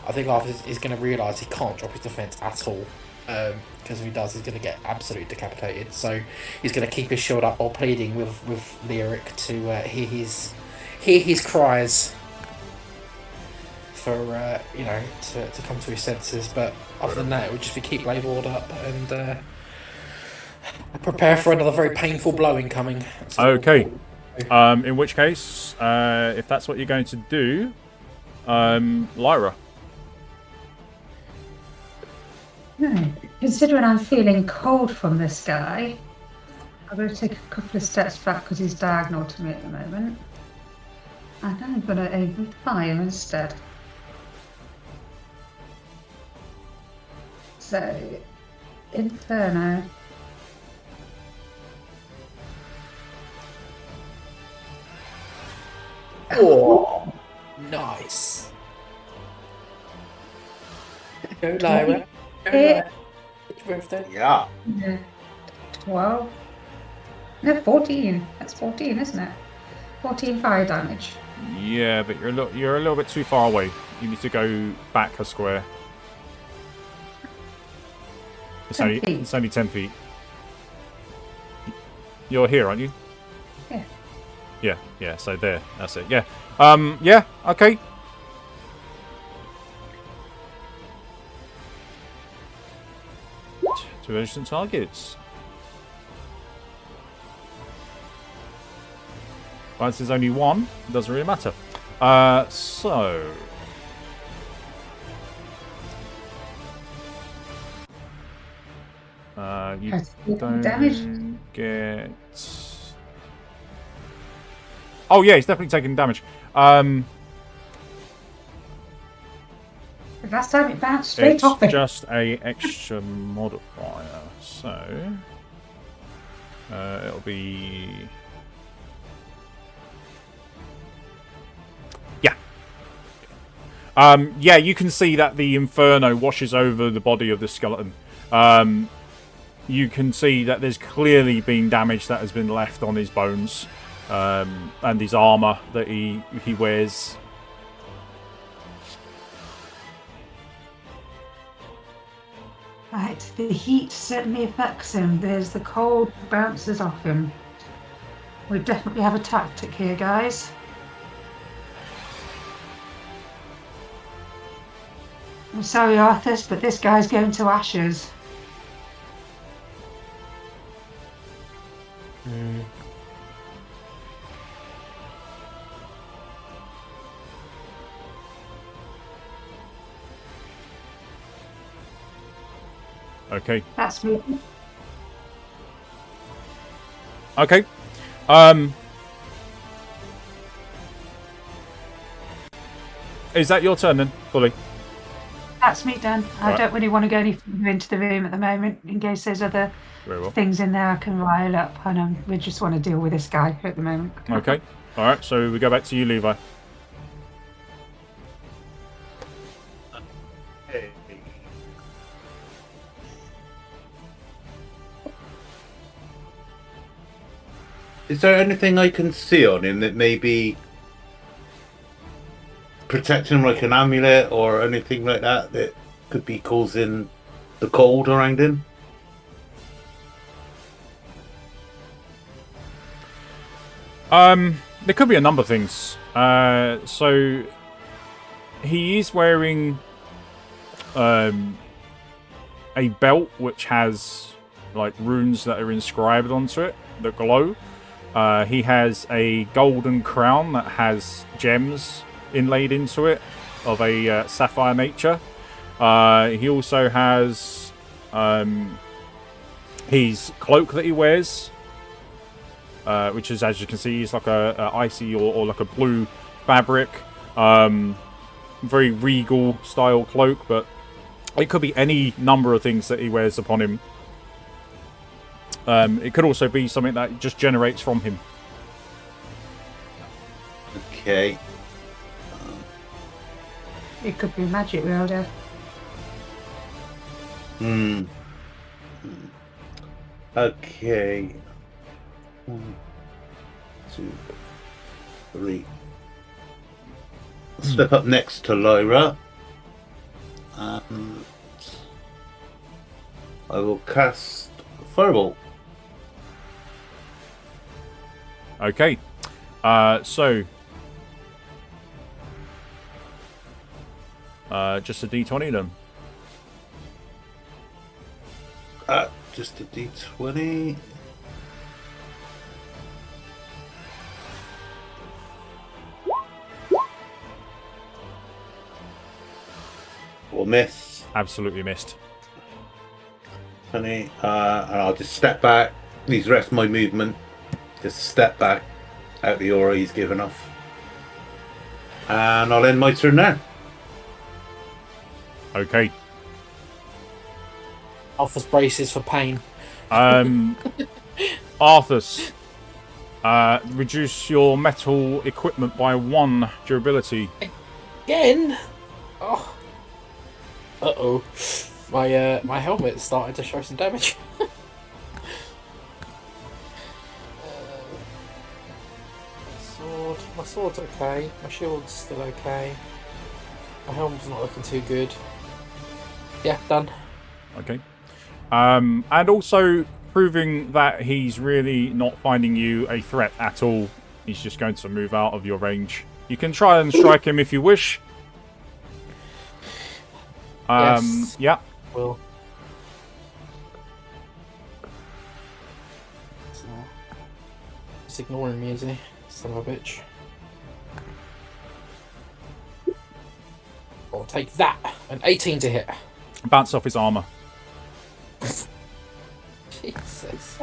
I think Arthur is going to realise he can't drop his defence at all. Because if he does, he's going to get absolutely decapitated. So he's going to keep his shield up while pleading with Leoric to hear his cries for to come to his senses. But other than that, it would just be keep Blade Ward up and prepare for another very painful blow incoming. Okay. In which case, if that's what you're going to do, Lyra. Considering I'm feeling cold from this guy, I'm going to take a couple of steps back because he's diagonal to me at the moment. And I'm going to aim with fire instead. So, Inferno. Oh, nice. Go Lyra. Go Lyra. It's birthday. Yeah. 12. No, 14. That's 14, isn't it? 14 fire damage. Yeah, but you're a little bit too far away. You need to go back a square. It's 10 only feet. it's only 10 feet. You're here, aren't you? Yeah. Yeah. So there. That's it. Yeah. Yeah. Okay. Two adjacent targets. Once there's only one, it doesn't really matter. So. You don't Damage. get. Oh yeah, he's definitely taking damage. Last time it bounced straight off It's it. just a extra modifier, so it'll be yeah, you can see that the Inferno washes over the body of the skeleton. You can see that there's clearly been damage that has been left on his bones and his armor that he wears. Right, the heat certainly affects him. There's the cold bounces off him. We definitely have a tactic here, guys. I'm sorry, Arthas, but this guy's going to ashes. Okay. That's me. Okay. Is that your turn then, Bully? That's me done. I Right. don't really want to go any further into the room at the moment in case there's other Very well. things in there I can rile up, and we just want to deal with this guy at the moment. Okay. All right. So we go back to you, Levi. Hey. Is there anything I can see on him that may be protecting him, like an amulet or anything like that, that could be causing the cold around him? There could be a number of things. So he is wearing a belt which has like runes that are inscribed onto it that glow. He has a golden crown that has gems inlaid into it of a sapphire nature. He also has his cloak that he wears, which is, as you can see, is like a icy or like a blue fabric. Very regal style cloak, but it could be any number of things that he wears upon him. It could also be something that just generates from him. Okay. It could be a magic wielder. Okay. 1, 2, 3. Step up next to Lyra. And I will cast Fireball. Okay. So just a D20 then. Just a D20. Will miss. Absolutely missed. 20. And I'll just step back. Use the rest of my movement. Just step back out the aura he's given off. And I'll end my turn there. Okay. Arthas braces for pain. Arthas, reduce your metal equipment by 1 durability. Again? Oh. Uh-oh. My helmet started to show some damage. My sword's okay. My shield's still okay. My helmet's not looking too good. Yeah, done. Okay. And also proving that he's really not finding you a threat at all. He's just going to move out of your range. You can try and strike him if you wish. Yes. Yeah. Will. He's ignoring me, isn't he? Son of a bitch. I'll take that. An 18 to hit. Bounce off his armor. Jesus.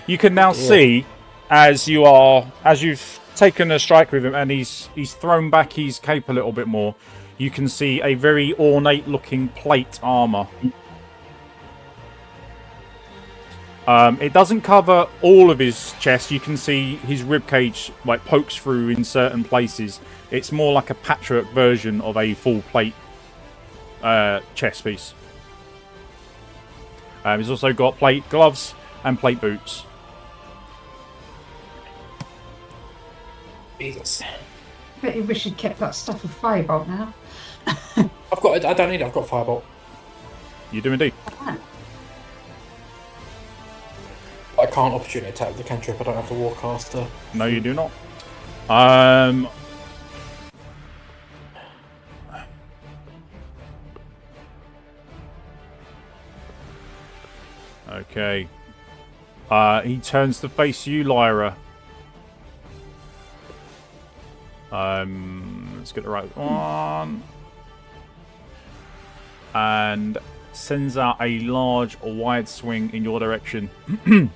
You can now see as you've taken a strike with him and he's thrown back his cape a little bit more, you can see a very ornate looking plate armor. It doesn't cover all of his chest. You can see his ribcage like pokes through in certain places. It's more like a patchwork version of a full plate chest piece. He's also got plate gloves and plate boots. Jesus. Bet you wish you'd kept that stuff of firebolt now. I don't need it. I've got firebolt. You do indeed. I can't opportunity attack the cantrip. I don't have the warcaster. No, you do not. Okay. He turns to face you, Lyra. Let's get the right one. And sends out a large, wide swing in your direction. You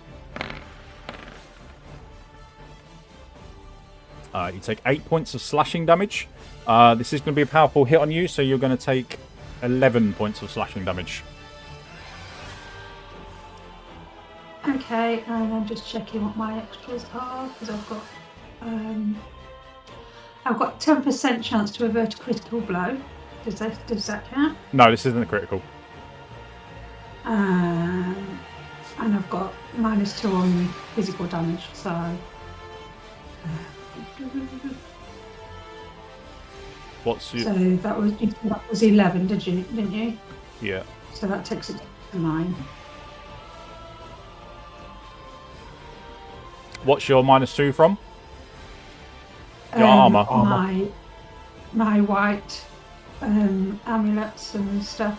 take 8 points of slashing damage. This is going to be a powerful hit on you, so you're going to take 11 points of slashing damage. Okay, and I'm just checking what my extras are because I've got 10% chance to avert a critical blow. Does that count? No, this isn't a critical. And I've got -2 on physical damage, so. What's your... So that was 11, didn't you? Yeah. So that takes it to 9. What's your -2 from? Your armor. My white amulets and stuff.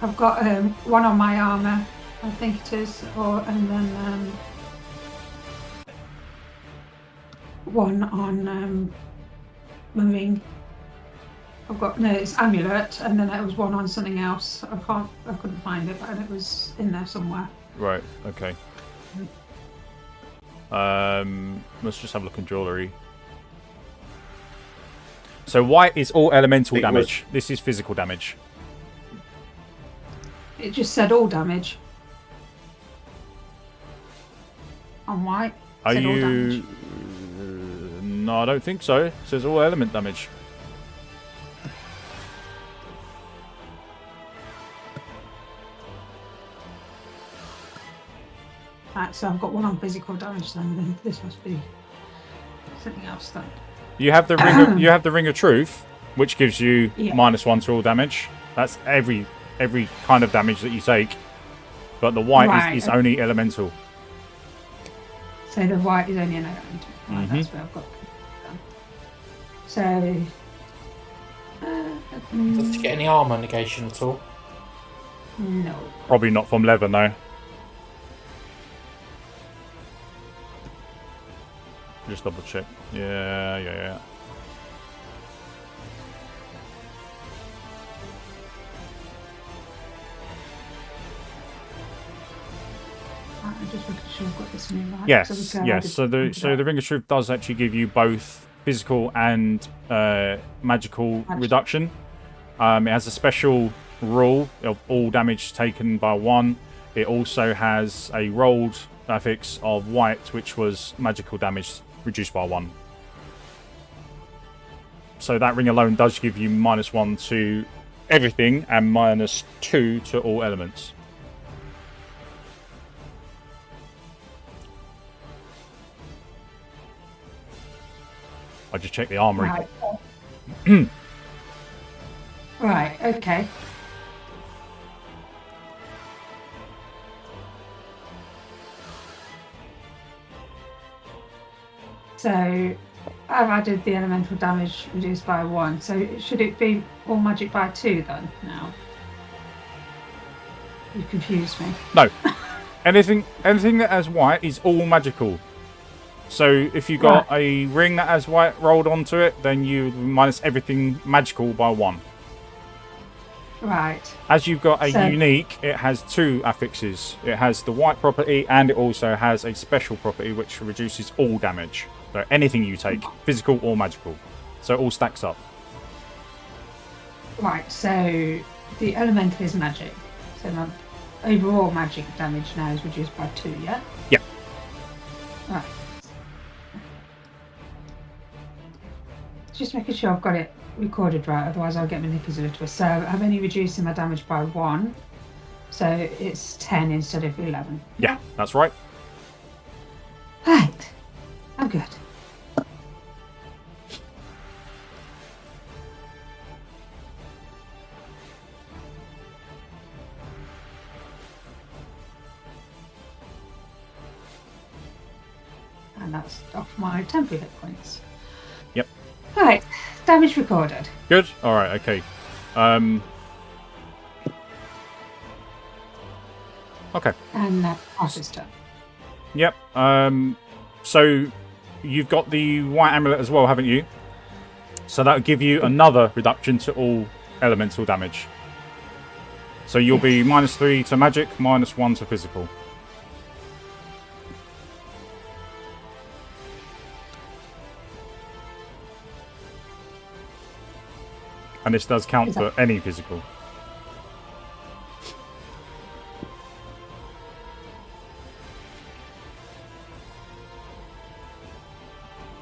I've got 1 on my armor, I think it is, and then 1 on my ring. It's amulet, and then it was 1 on something else. I couldn't find it, but it was in there somewhere. Right. Okay. Let's just have a look in jewellery. So white is all elemental damage. This is physical damage. It just said all damage. On white. Are you... No, I don't think so. It says all element damage. Right, so I've got 1 on physical damage then this must be something else then. You have the ring of truth, which gives you -1 to all damage. That's every kind of damage that you take. But the white is only elemental. So the white is only an elemental. Right, that's where I've got. So. Does it get any armor negation at all? No. Probably not from leather, no. Just double check. Yeah. I'm just making sure I've got this new right. Yes. So the ring of truth does actually give you both physical and magical reduction. It has a special rule of all damage taken by 1. It also has a rolled affix of Wan't, which was magical damage reduced by 1. So that ring alone does give you -1 to everything and -2 to all elements. I just checked the armory. Right. Right, okay. So I've added the elemental damage reduced by 1. So should it be all magic by 2 then now? You confused me. No. Anything that has white is all magical. So if you got a ring that has white rolled onto it, then you minus everything magical by 1. Right. As you've got a unique, it has 2 affixes. It has the white property and it also has a special property which reduces all damage. So anything you take, physical or magical. So it all stacks up. Right, so the elemental is magic. So my overall magic damage now is reduced by 2, yeah? Yeah. Right. Just making sure I've got it recorded right, otherwise I'll get my knickers a little twist. So I'm only reducing my damage by 1. So it's 10 instead of 11. Yeah, that's right. Right. I'm good. And that's off my temporary hit points. Yep. Right. Damage recorded. Good. All right. Okay. Okay. And that part is done. Yep. So you've got the white amulet as well, haven't you? So that would give you another reduction to all elemental damage. So you'll be -3 to magic, -1 to physical. And this does count for any physical.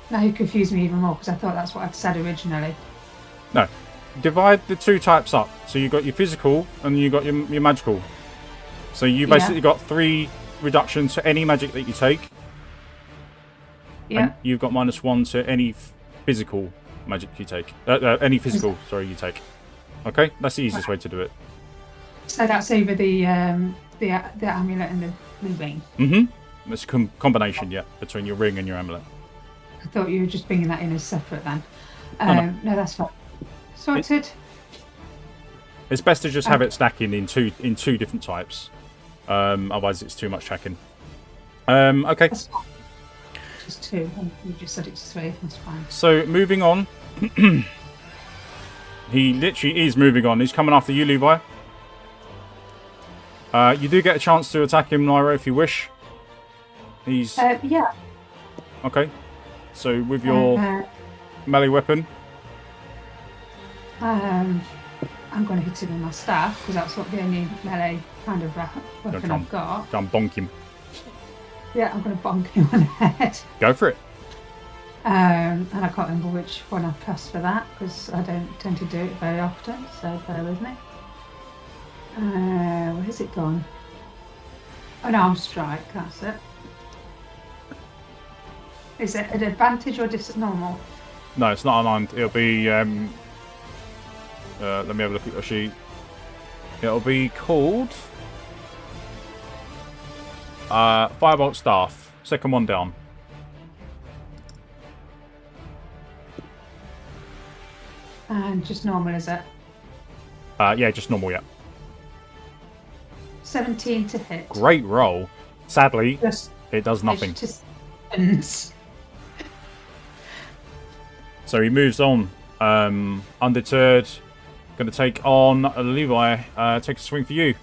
Now you confused me even more because I thought that's what I'd said originally. No. Divide the 2 types up. So you've got your physical and you've got your magical. So you basically got 3 reductions to any magic that you take. Yeah. And you've got -1 to any physical magic you take. Any physical, sorry, you take. Okay? That's the easiest way to do it. So that's over the amulet and the ring. Mm-hmm. It's a combination, yeah, between your ring and your amulet. I thought you were just bringing that in as separate then. No. No, that's fine. Sorted. It's best to just have it stacking in two different types. Otherwise, it's too much tracking. Okay. That's fine. Just 2. You just said it's 3. That's fine. So moving on. He literally is moving on. He's coming after you, Levi. You do get a chance to attack him, Lyra, if you wish. He's yeah. okay. So with your melee weapon. I'm going to hit him with my staff because that's what the only melee kind of weapon I've got. Go and bonk him. Yeah, I'm going to bonk him on the head. Go for it. And I can't remember which one I pressed for that because I don't tend to do it very often, so bear with me. Where's it gone? Oh, no, strike, that's it. Is it an advantage or just normal? No, it's not unarmed. It'll be let me have a look at your sheet. It'll be called Firebolt Staff. Second one down. And just normal, is it? Yeah, just normal, yeah. 17 to hit. Great roll. Sadly, Just it does nothing. So he moves on. Undeterred. Going to take on Levi. Take a swing for you.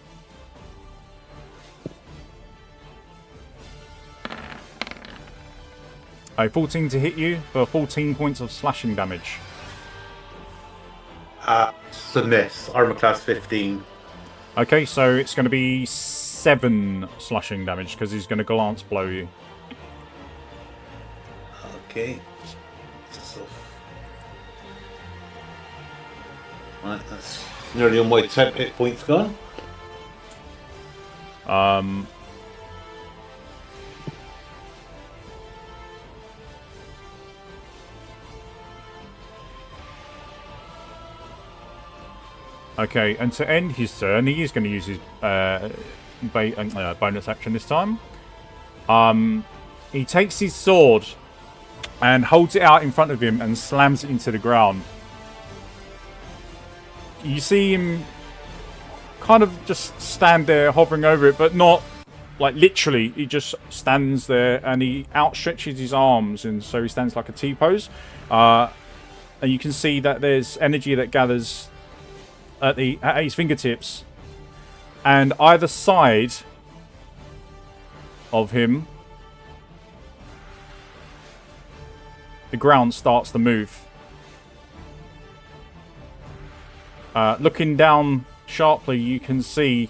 A 14 to hit you for 14 points of slashing damage. It's a miss. Armor class 15. Okay, so it's going to be 7 slashing damage because he's going to glance blow you. Okay. Right, that's nearly all my temp hit points gone. Okay, and to end his turn, he is going to use his bonus action this time. He takes his sword and holds it out in front of him and slams it into the ground. You see him kind of just stand there hovering over it, but not like literally. He just stands there and he outstretches his arms, and so he stands like a T-pose. And you can see that there's energy that gathers at his fingertips, and either side of him, the ground starts to move. Looking down sharply, you can see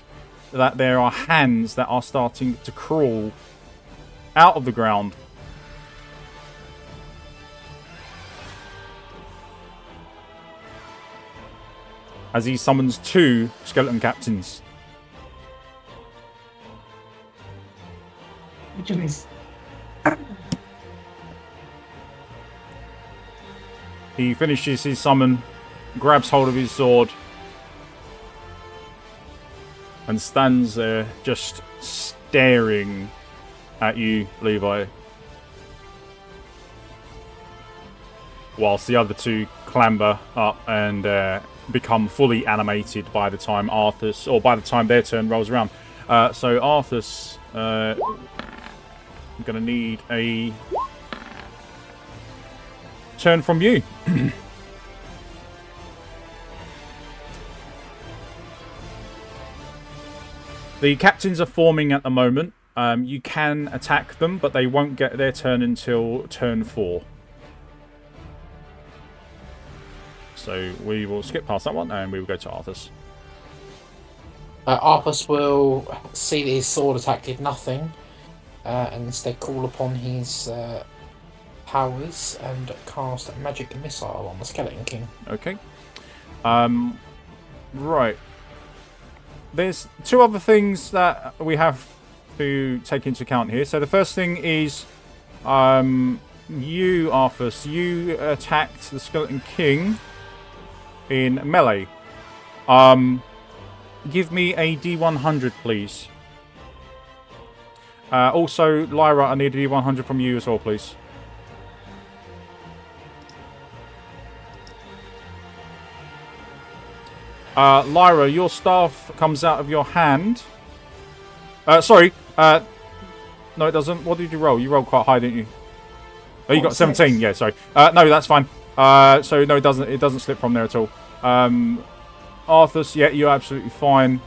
that there are hands that are starting to crawl out of the ground. As he summons 2 skeleton captains. Which is He finishes his summon, grabs hold of his sword, and stands there just staring at you, Levi. Whilst the other 2 clamber up and become fully animated by the time Arthas, or by the time their turn rolls around. So Arthas, I'm going to need a turn from you. The captains are forming at the moment. You can attack them, but they won't get their turn until turn 4. So we will skip past that one and we will go to Arthas. Arthas will see that his sword attack did nothing, and instead call upon his powers and cast Magic Missile on the Skeleton King. Okay. Right. There's 2 other things that we have to take into account here. So the first thing is you, Arthas, you attacked the Skeleton King in melee. Give me a D100, please. Also, Lyra, I need a D100 from you as well, please. Lyra, your staff comes out of your hand. Sorry. No, it doesn't. What did you roll? You rolled quite high, didn't you? Oh, you got 17. Yeah, sorry. No, that's fine. So no, it doesn't. It doesn't slip from there at all. Arthas, yeah, you're absolutely fine.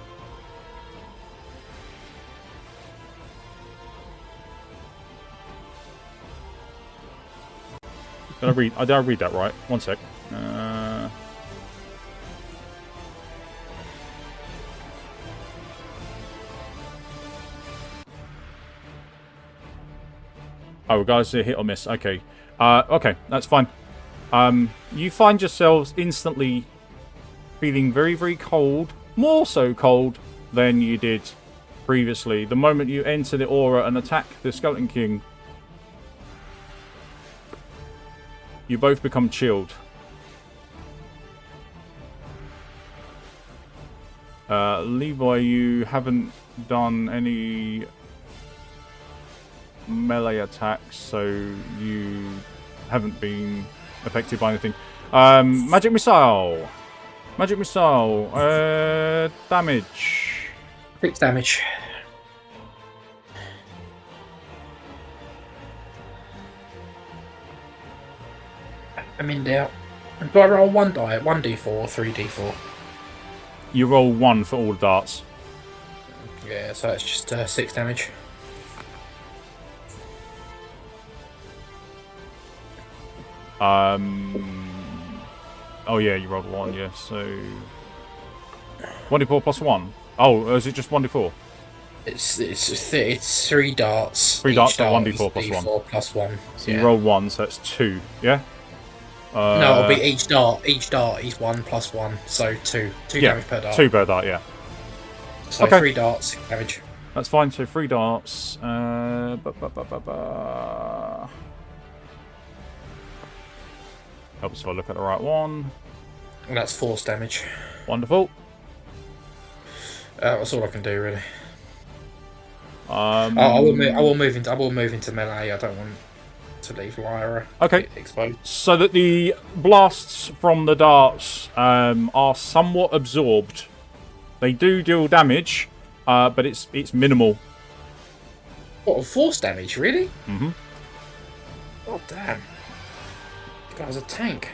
Did I read that right? One sec. Oh, guys, a hit or miss. Okay. Okay, that's fine. You find yourselves instantly feeling very, very cold. More so cold than you did previously. The moment you enter the aura and attack the Skeleton King, you both become chilled. Levi, you haven't done any melee attacks, so you haven't been affected by anything. Magic Missile. Magic Missile. Damage. 6 damage. I'm in doubt. Do I roll 1 die, 1d4 or 3d4? You roll 1 for all the darts. Yeah, so it's just 6 damage. Oh yeah, you rolled a 1, yeah, so 1d4 plus 1. Oh, is it just 1d4? It's 3 darts. 3 Each darts, so dart 1d4 is plus 1. D4 plus 1. So you roll 1, so that's 2, yeah? No, it'll be each dart. Each dart is 1 plus 1, so 2. 2 damage per dart. 2 per dart, yeah. So okay. 3 darts damage. That's fine, so 3 darts. Helps if I look at the right one. And that's force damage. Wonderful. That's all I can do, really. I will move into melee. I don't want to leave Lyra exposed. So that the blasts from the darts are somewhat absorbed. They do deal damage, but it's minimal. What, force damage, really? Mm-hmm. Oh, damn. This guy's a tank.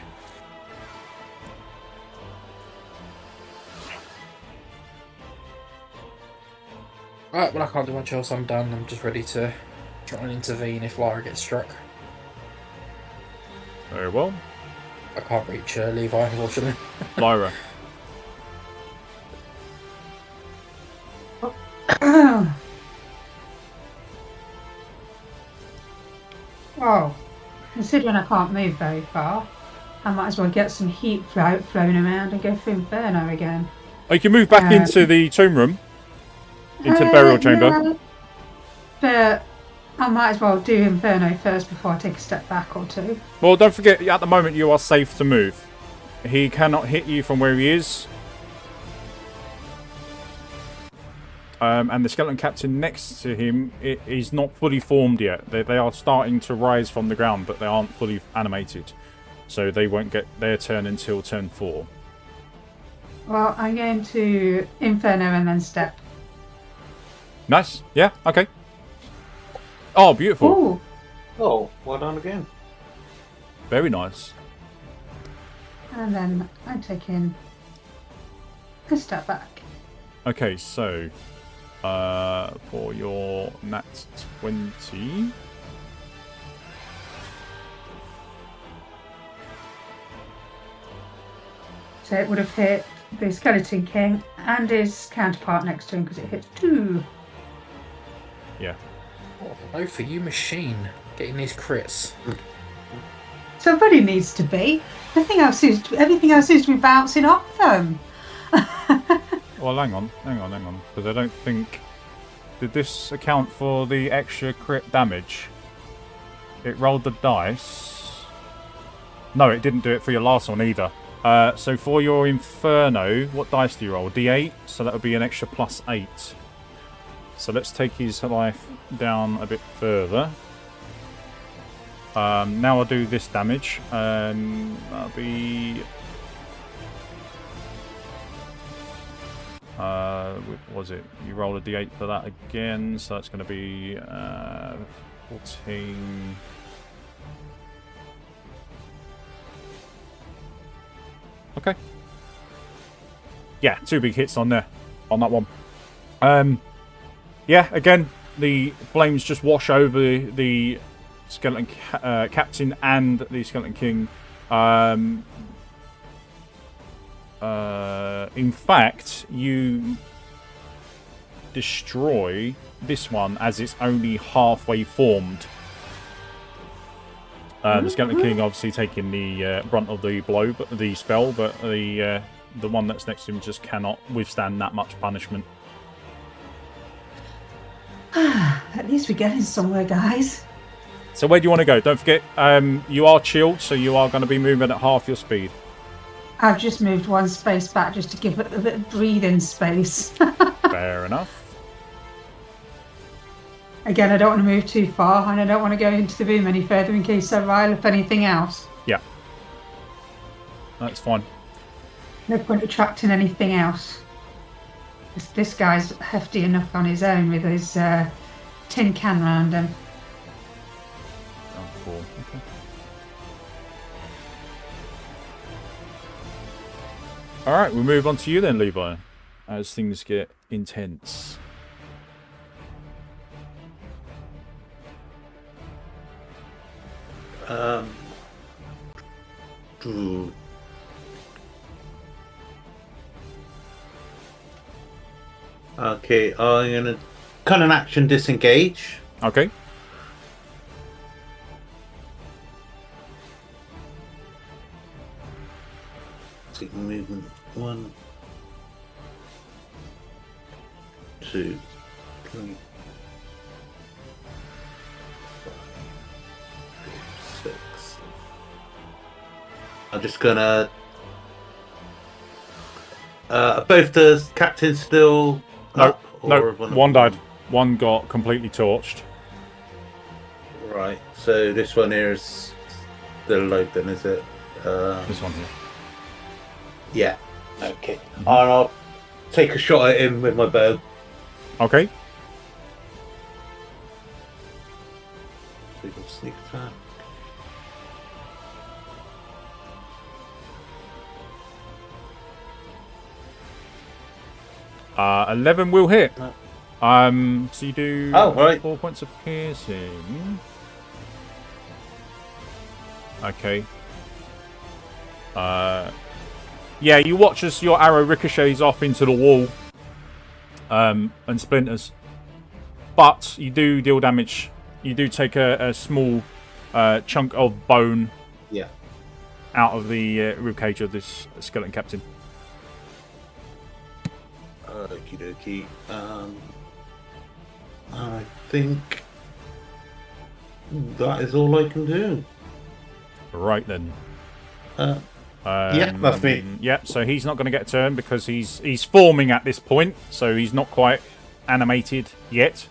Alright, well, I can't do much else. I'm done. I'm just ready to try and intervene if Lyra gets struck. Very well. I can't reach Levi, unfortunately. Lyra. Well, considering I can't move very far, I might as well get some heat flowing around and go through Inferno again. Oh, you can move back into the tomb room. Into the burial chamber. No, but I might as well do Inferno first before I take a step back or two. Well, don't forget, at the moment you are safe to move. He cannot hit you from where he is. And the skeleton captain next to him is not fully formed yet. They are starting to rise from the ground, but they aren't fully animated. So they won't get their turn until turn 4. Well, I'm going to Inferno and then step. Nice. Yeah, okay. Oh, beautiful. Ooh. Oh, well done again. Very nice. And then I'm taking a step back. Okay, so for your nat 20, so it would have hit the Skeleton King and his counterpart next to him because it hits 2. yeah. Oh, for you, machine. Getting these crits. Somebody needs to be. Everything else seems to be bouncing off them. Well, hang on, because I don't think... Did this account for the extra crit damage? It rolled the dice. No, it didn't do it for your last one either. So for your Inferno, what dice do you roll? D8, so that would be an extra plus 8. So let's take his life down a bit further. Now I'll do this damage. That'll be... what was it? You roll a d8 for that again, so that's going to be 14. Okay. Yeah, 2 big hits on there, on that one. Yeah, again, the flames just wash over the skeleton captain and the skeleton king. In fact, you destroy this one as it's only halfway formed. The skeleton king obviously taking the brunt of the blow, but the spell, but the one that's next to him just cannot withstand that much punishment. At least we're getting somewhere, guys. So where do you want to go? Don't forget, you are chilled, so you are going to be moving at half your speed. I've just moved 1 space back just to give it a bit of breathing space. Fair enough. Again, I don't want to move too far, and I don't want to go into the room any further in case I rile up anything else. Yeah. That's fine. No point attracting anything else. This guy's hefty enough on his own with his tin can round him. Oh, cool. Okay. Alright, we'll move on to you then, Levi, as things get intense. Ooh. Okay, I'm gonna cut an action disengage. Okay. Take movement 1, 2, 3, 5, 6. I'm just gonna. Both the captains still up? No, one died. One got completely torched. Right, so this one here is still alive then, is it? This one here. Yeah. Okay. And I'll take a shot at him with my bow. Okay. Sneak attack. Uh, 11 will hit. No. So you do right. 4 points of piercing. Okay. Yeah, you watch as your arrow ricochets off into the wall and splinters. But you do deal damage. You do take a small chunk of bone out of the ribcage of this skeleton captain. Okie dokie. I think that is all I can do. Right then. Yeah, that's me. Yep, so he's not going to get a turn because he's forming at this point, so he's not quite animated yet.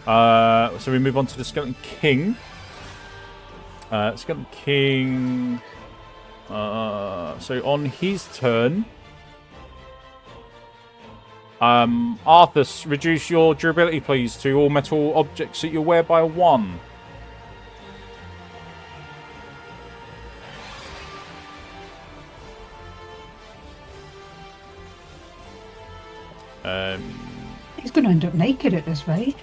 So we move on to the Skeleton King. Skeleton King... so on his turn... Arthas, reduce your durability, please, to all metal objects that you wear by 1. He's going to end up naked at this rate.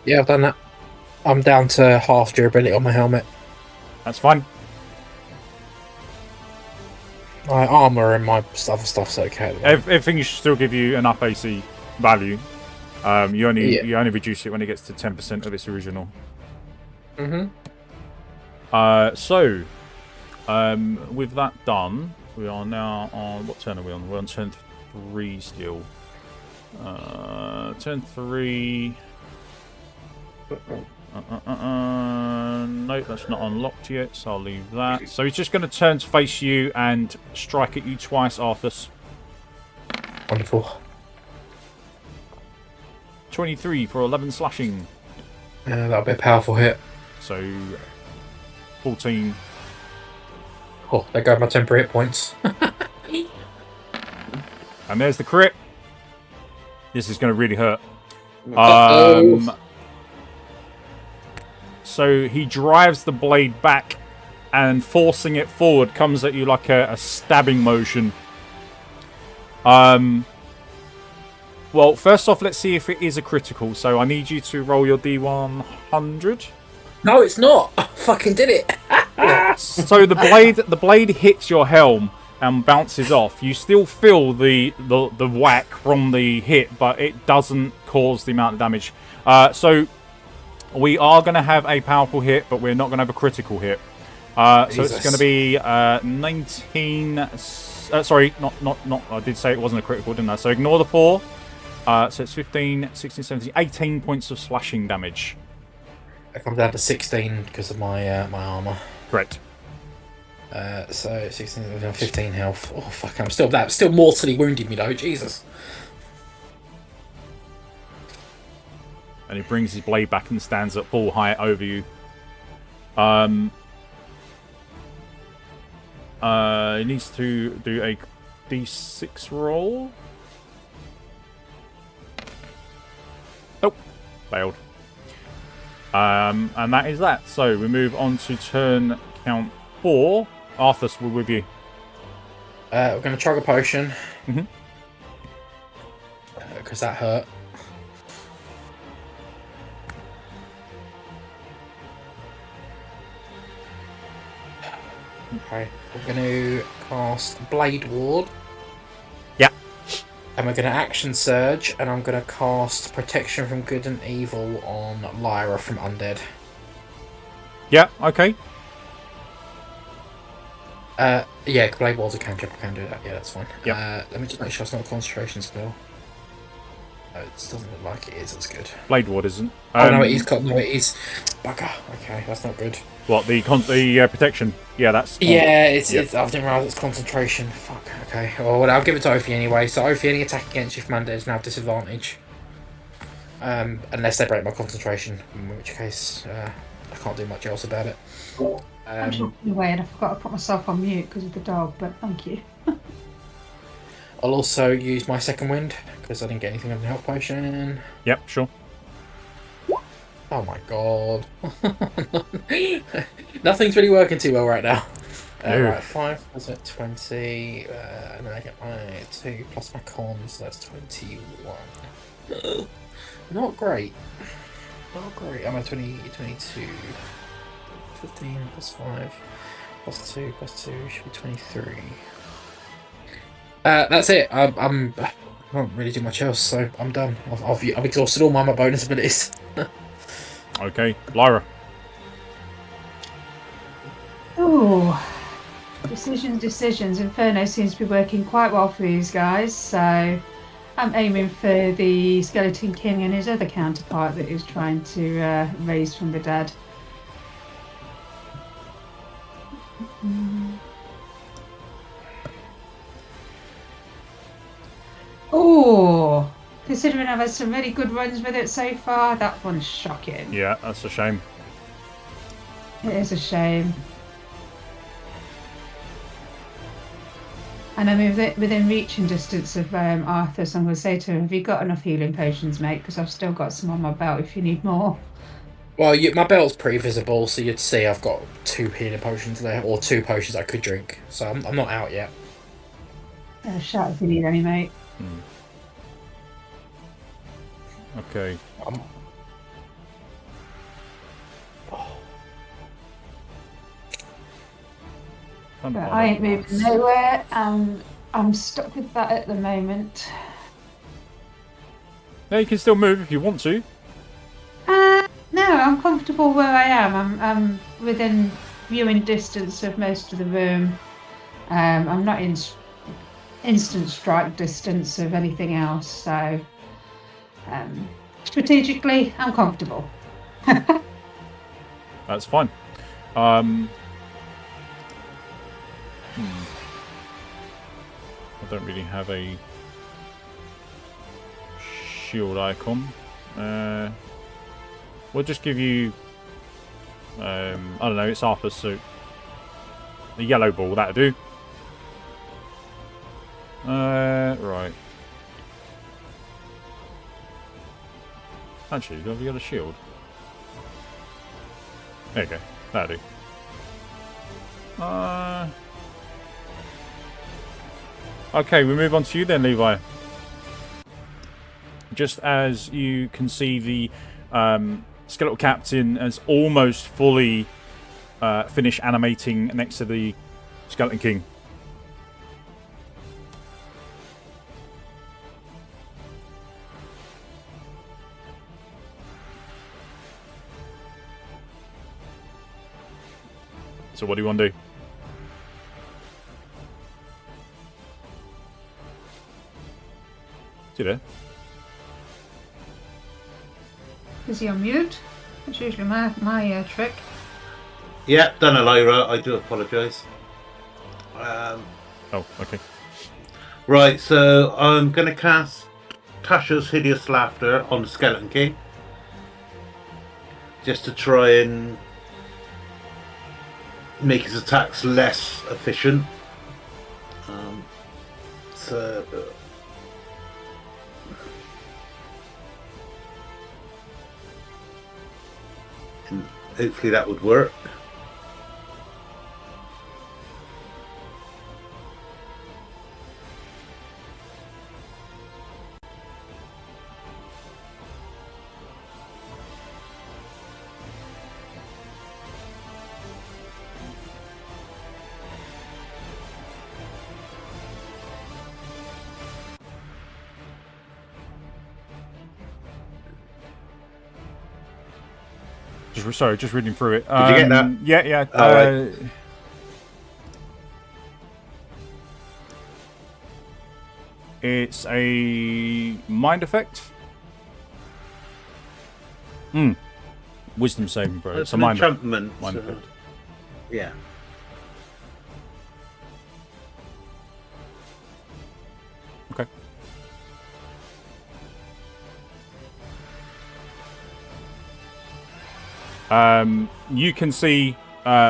Yeah, I've done that. I'm down to half durability on my helmet. That's fine. My armor and my other stuff's okay. Everything should still give you enough AC value. You only reduce it when it gets to 10% of its original. So, with that done, we are now on... What turn are we on? We're on turn 3 still. Turn 3... Nope, that's not unlocked yet, so I'll leave that. So he's just going to turn to face you and strike at you twice, Arthas. Wonderful. 23 for 11 slashing. Yeah, that'll be a powerful hit. So 14. Oh, there go my temporary hit points. And there's the crit. This is going to really hurt. So he drives the blade back and forcing it forward comes at you like a stabbing motion. Well, first off, let's see if it is a critical. So I need you to roll your D100. No, it's not. I fucking did it. So the blade hits your helm and bounces off. You still feel the whack from the hit, but it doesn't cause the amount of damage. So we are going to have a powerful hit, but we're not going to have a critical hit. So it's going to be 19... sorry, not. I did say it wasn't a critical, didn't I? So ignore the 4. So it's 15, 16, 17, 18 points of slashing damage. I come down to 16 because of my my armor. Correct. So 16, 15 health. Oh fuck! I'm still mortally wounding me though. Jesus. And he brings his blade back and stands at full height over you. He needs to do a D6 roll. Nope. Failed. And that is that. So we move on to turn count 4. Arthas, we're with you. We're going to chug a potion. because that hurt. Okay, we're going to cast Blade Ward. Yeah. And we're going to action surge, and I'm going to cast Protection from Good and Evil on Lyra from Undead. Yeah, okay. Yeah, Blade Ward's a cantrip, I can do that. Yeah, that's fine. Yep. Let me just make sure it's not a concentration spell. It doesn't look like it is. That's good. Blade Ward isn't. Oh no, it is. No, it is. Bugger. Okay, that's not good. What, the protection? Yeah, that's... Yeah, it's. Yep. I didn't realise it's concentration. Fuck. Okay. Well, I'll give it to Ophi anyway. So Ophi, any attack against you from Undead is now disadvantage. Unless they break my concentration, in which case I can't do much else about it. I'm talking away and I forgot to put myself on mute because of the dog, but thank you. I'll also use my second wind because I didn't get anything on the health potion. Yep, sure. Oh my god. Nothing's really working too well right now. No. Right, 5 was at 20. And then I get my 2 plus my cons, so that's 21. Not great. Not great. I'm at 20, 22. 15 plus 5 plus 2 plus 2 should be 23. That's it. I can't really do much else, so I'm done. I've exhausted all my bonus abilities. Okay, Lyra. Oh, decisions. Inferno seems to be working quite well for these guys, so I'm aiming for the Skeleton King and his other counterpart that is trying to raise from the dead. Oh, considering I've had some really good runs with it so far, that one's shocking. Yeah, that's a shame. It is a shame. And I'm within reaching distance of Arthas, so I'm going to say to him, have you got enough healing potions, mate? Because I've still got some on my belt if you need more. Well, my belt's pretty visible, so you'd see I've got 2 healing potions there, or 2 potions I could drink. So I'm not out yet. Shout if you need any, mate. Okay. But I ain't moving nowhere, and I'm stuck with that at the moment. No, you can still move if you want to. No, I'm comfortable where I am. I'm within viewing distance of most of the room. I'm not in instant strike distance of anything else, so strategically, I'm comfortable. That's fine. I don't really have a shield icon. We'll just give you I don't know, it's Arthas, so a yellow ball, that'll do. Right. Actually, have you got a shield? There you go, that'll do. Okay, we move on to you then, Levi. Just as you can see, the skeletal captain has almost fully finished animating next to the skeleton king. So what do you want to do? Is he there? Is he on mute? That's usually my trick. Yeah, done it, Lyra. I do apologise. Oh, okay. Right, so I'm going to cast Tasha's Hideous Laughter on the Skeleton King. Just to try and make his attacks less efficient. And hopefully that would work. Just reading through it. Did you get that? Yeah. Right. It's a mind effect. Wisdom saving throw. It's a mind enchantment. effect. Yeah. Okay. You can see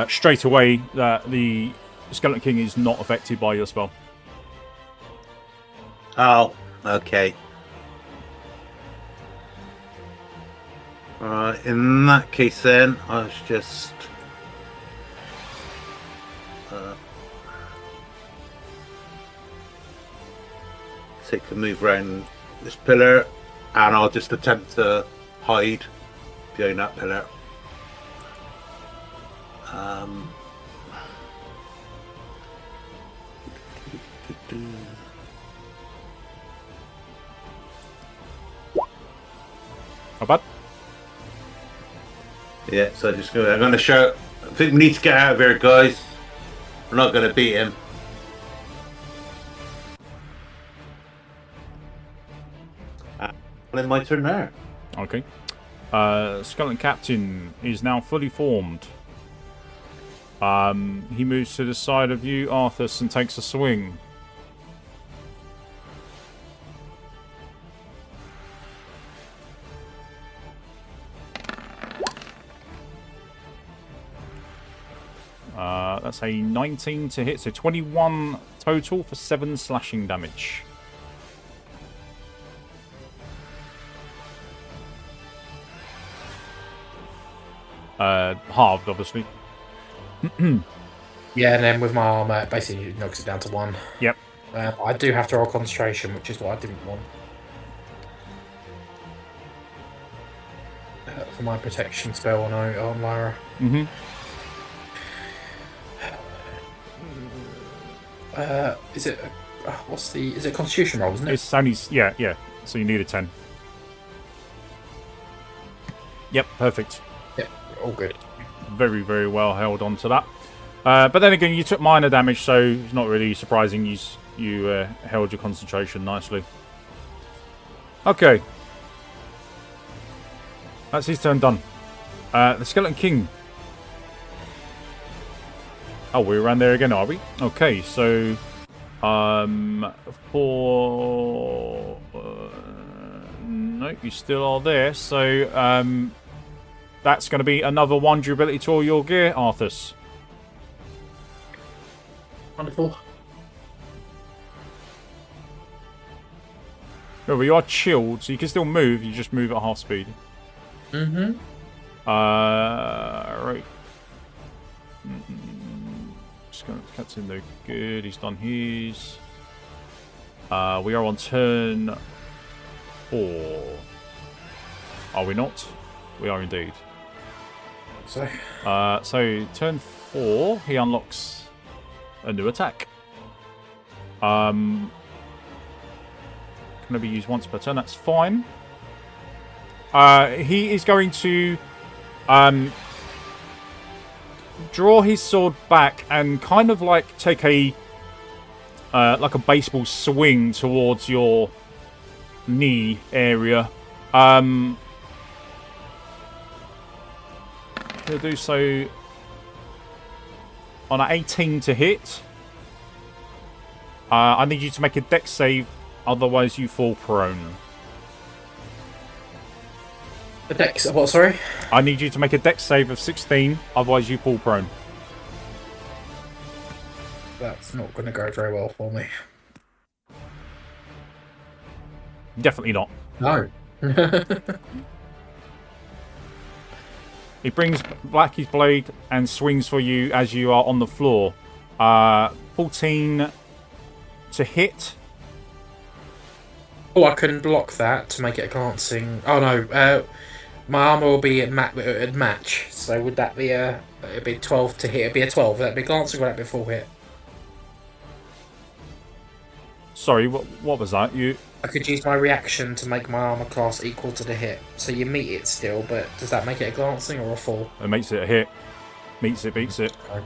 straight away that the Skeleton King is not affected by your spell. Oh, okay. Alright, in that case then, I was just... take the move around this pillar, and I'll just attempt to hide behind that pillar. How bad? Yeah, so I'm going to shout, I think we need to get out of here, guys. We're not going to beat him. And my turn there. Okay. Skeleton Captain is now fully formed. He moves to the side of you, Arthas, and takes a swing. That's a 19 to hit, so 21 total for 7 slashing damage. Halved, obviously. Yeah, and then with my armor, it basically knocks it down to 1. Yep. I do have to roll concentration, which is what I didn't want. For my protection spell on Lyra. Mm-hmm. Is it? Is it a Constitution roll? Isn't it? It's only yeah. So you need a 10. Yep, perfect. Yep, all good. Very, very well held on to that. But then again, you took minor damage, so it's not really surprising. You held your concentration nicely. Okay, that's his turn done. The Skeleton King. Oh, we're around there again, are we? Okay, so for no, you still are there. So that's going to be another 1 durability to all your gear, Arthas. Wonderful. Remember, you are chilled, so you can still move. You just move at half speed. Mm-hmm. Right. Captain, no good. He's done his. We are on turn 4. Are we not? We are indeed. So turn 4, he unlocks a new attack. Can only be used once per turn. That's fine. He is going to draw his sword back and kind of like take a like a baseball swing towards your knee area. He'll do so on an 18 to hit. I need you to make a dex save, otherwise you fall prone. the dex. What? Sorry. I need you to make a dex save of 16, otherwise you fall prone. That's not going to go very well for me. Definitely not. No. He brings back his blade and swings for you as you are on the floor. 14 to hit. Oh, I can block that to make it a glancing. Oh no, my armor will be at match. So would that be it'd be 12 to hit? It'd be a 12. Would that be glancing or would that be full hit? Sorry, what was that? I could use my reaction to make my armor class equal to the hit. So you meet it still, but does that make it a glancing or a fall? It makes it a hit. Meets it, beats it. Okay.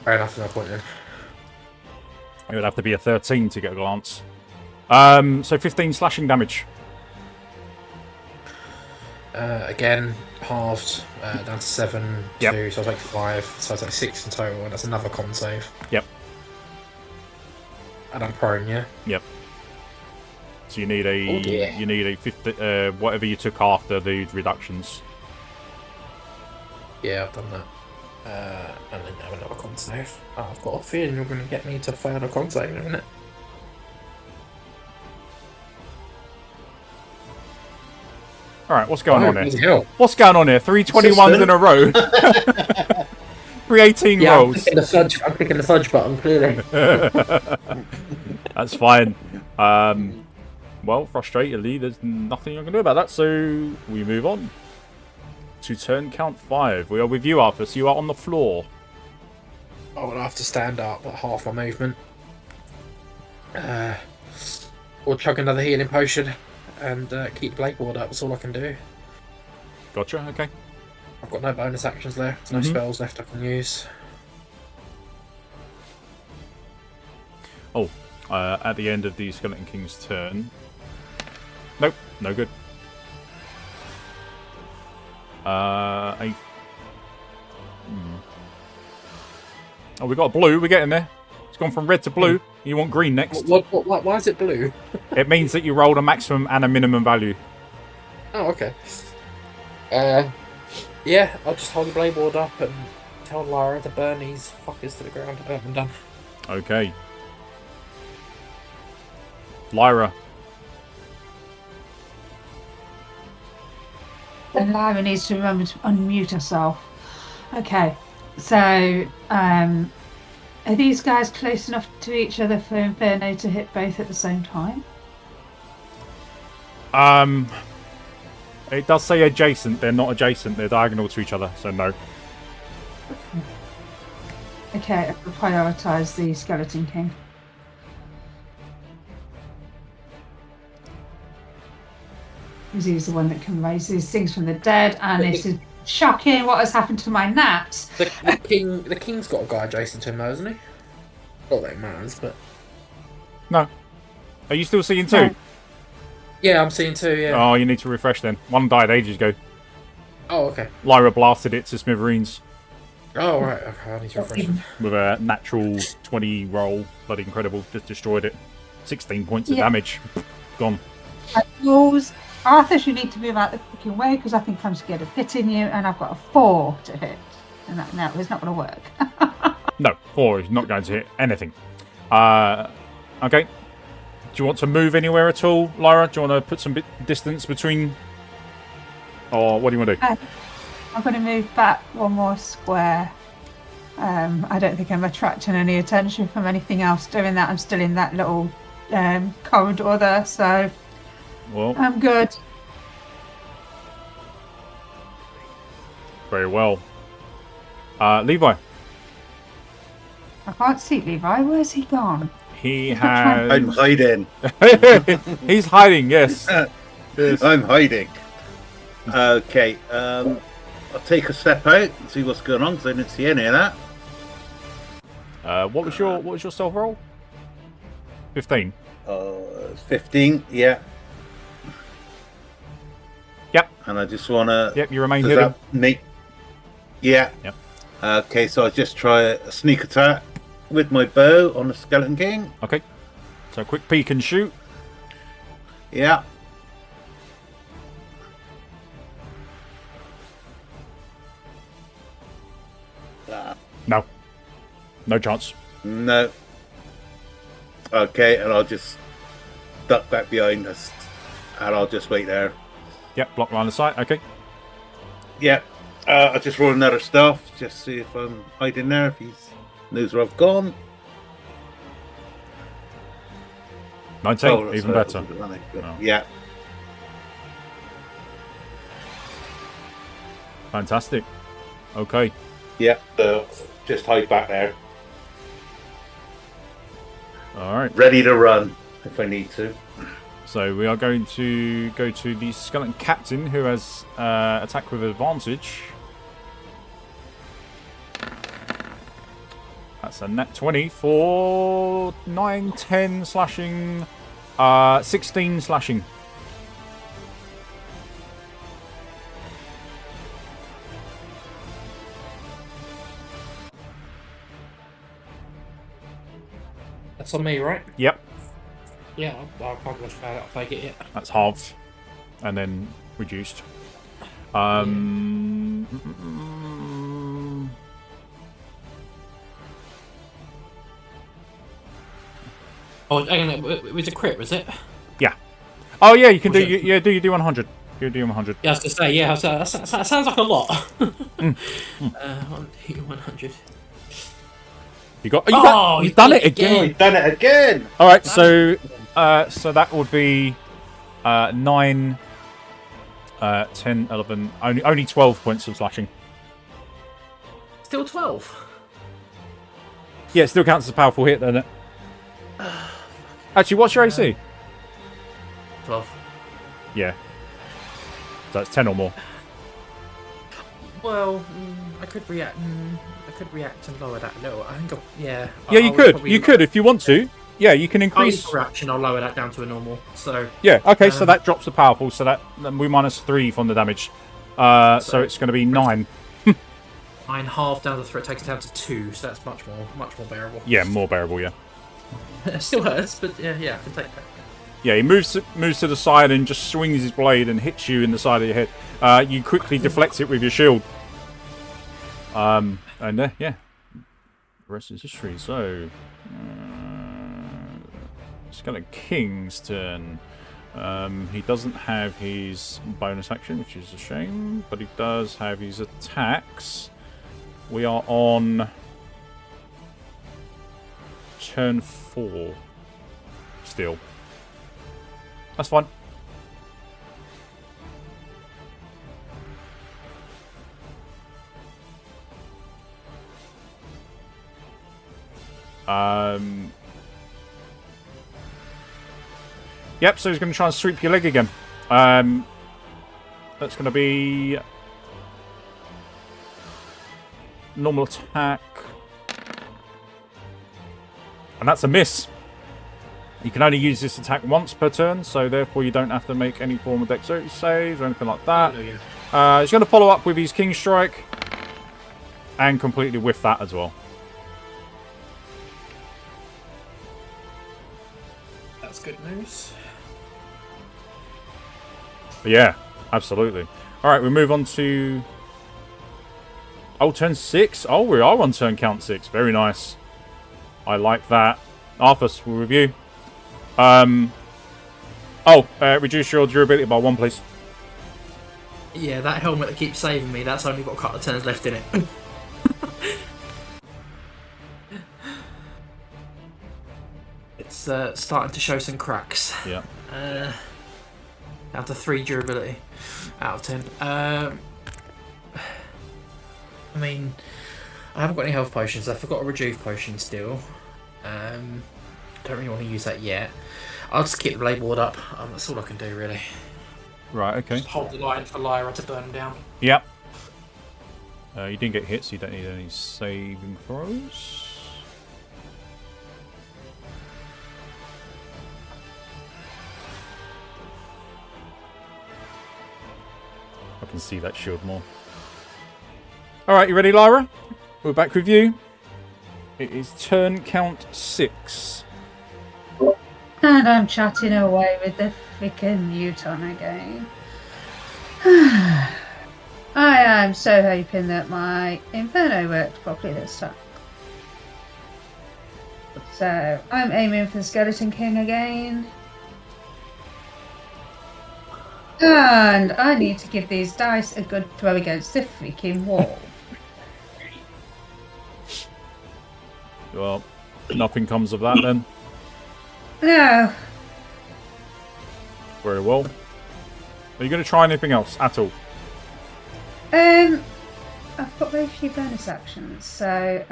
Fair enough, no point then. It would have to be a 13 to get a glance. So 15 slashing damage. Again, halved, down to 7, Yep. 2, so I was like 5, so I was like 6 in total, and that's another con save. Yep. And I'm prone, yeah? Yep. So you need a Oh dear. you need a 50, whatever you took after the reductions. Yeah, I've done that. And then have another con save. Oh, I've got a feeling you're going to get me to fail a con save in a minute. All right, what's going on bloody here? hell. What's going on here? 3 21s in a row. 3 18 Yeah, rolls. I'm clicking the fudge button, clearly. That's fine. Well, frustratedly, there's nothing I can do about that, so we move on to turn count 5. We are with you, Arthas. You are on the floor. I will have to stand up at half my movement. Or chug another healing potion and keep Blade Ward up. That's all I can do. Gotcha, okay. I've got no bonus actions left, no spells left I can use. Oh, at the end of the Skeleton King's turn. Nope, no good. Oh, we got a blue. We're getting there. It's gone from red to blue. You want green next. Why is it blue? It means that you rolled a maximum and a minimum value. Oh, okay. Yeah, I'll just hold the Blade Ward up and tell Lyra to burn these fuckers to the ground. I'm done. Okay. Lyra. And Lyra needs to remember to unmute herself. Okay, so are these guys close enough to each other for Inferno to hit both at the same time? It does say adjacent. They're not adjacent. They're diagonal to each other, so no. Okay, I'll prioritise the Skeleton King. Because he's the one that can raise these things from the dead, and this is shocking what has happened to my naps. The king's got a guy adjacent to him, though, hasn't he? Not that it matters, but No. Are you still seeing 2? No. yeah, I'm seeing 2. Yeah. Oh, you need to refresh then. One died ages ago. Oh, okay. Lyra blasted it to smithereens Oh, right. Okay, I need to refresh it. with a natural 20 roll. Bloody incredible. Just destroyed it. 16 points of Yeah. damage. Gone. Rules. Arthas, you need to move out the fucking way because I think I'm scared of hitting you, and I've got a 4 to hit. And that now is not going to work. No, 4 is not going to hit anything. Okay. Do you want to move anywhere at all, Lyra? Do you want to put some distance between... Or what do you want to do? I'm going to move back one more square. I don't think I'm attracting any attention from anything else doing that. I'm still in that little corridor there, so Well, I'm good. very well. Levi. I can't see Levi. Where's he gone? He I'm has... hiding. He's hiding, yes. Yes. I'm hiding. Okay, I'll take a step out and see what's going on because I didn't see any of that. What was your self roll? 15. 15, yeah. Yep. And I just want to... Yep, you remain Does hidden. that make... Yeah. Yep. Okay, so I just try a sneak attack with my bow on the Skeleton King. Okay. So quick peek and shoot. Yeah. No. No chance. No. Okay, and I'll just duck back behind us, and I'll just wait there. Yep, block line of sight. Okay. Yeah. I'll just roll another stealth, just see if I'm hiding there, if he knows where I've gone. 19, Oh, even better. Oh. Yeah. Fantastic. Okay. Yeah. So just hide back there. All right. Ready to run if I need to. So we are going to go to the skeleton captain, who has attack with advantage. That's a nat 20 for 9, 10 slashing, 16 slashing. That's on me, right? Yep, Yeah, I'll take it, yeah. that's halved, and then reduced. Oh, hang on, it was a crit, was it? Yeah. Oh yeah, you can do. Was it- Yeah, do you do 100? You do 100. Yeah, I was going to say, yeah, that sounds like a lot. 100. You got. Oh, you've done it again. We've done it again. All right, so that would be 9, 10, 11, only 12 points of slashing. Still 12. Yeah, it still counts as a powerful hit, doesn't it? Actually, what's your AC? 12. Yeah. So that's 10 or more. Well, I could react. I could react and lower that a little. I think. Yeah. Yeah, you could. You could if you want to. Yeah, you can increase. Reaction. I'll lower that down to a normal. So. Yeah. Okay. So that drops the powerful. So that we minus 3 from the damage. So it's going to be 9. 9 half down to 3. It takes it down to 2. So that's much more bearable. Yeah, more bearable. Yeah. It still hurts, but yeah, I can take that. Yeah, he moves to the side and just swings his blade and hits you in the side of your head. You quickly deflect it with your shield. And yeah, the rest is history. So, Skeleton King's turn. He doesn't have his bonus action, which is a shame, but he does have his attacks. We are on turn 4 still. That's fine. Yep, so he's going to try and sweep your leg again. That's going to be normal attack. And that's a miss. You can only use this attack once per turn, so therefore you don't have to make any form of dexterity saves or anything like that. He's going to follow up with his King Strike and completely whiff that as well. That's good news. But yeah, absolutely. Alright, we move on to... Oh, turn 6? Oh, we are on turn count 6. Very nice. I like that. Arthas, we'll review. Reduce your durability by 1, please. Yeah, that helmet that keeps saving me, that's only got a couple of turns left in it. It's starting to show some cracks. Yeah. Down to 3 durability out of 10. I mean, I haven't got any health potions. I forgot a rejuve potion still. Don't really want to use that yet. I'll just keep the blade ward up. That's all I can do, really. Right, okay. Just hold the line for Lyra to burn them down. Yep. You didn't get hit, so you don't need any saving throws. I can see that shield more. Alright, you ready, Lyra? We're back with you. It is turn count 6. And I'm chatting away with the frickin' Newton again. I am so hoping that my Inferno worked properly this time. So, I'm aiming for the Skeleton King again. And I need to give these dice a good throw against the freaking wall. Well, nothing comes of that then. No. Very well. Are you going to try anything else at all? I've got very few bonus actions, so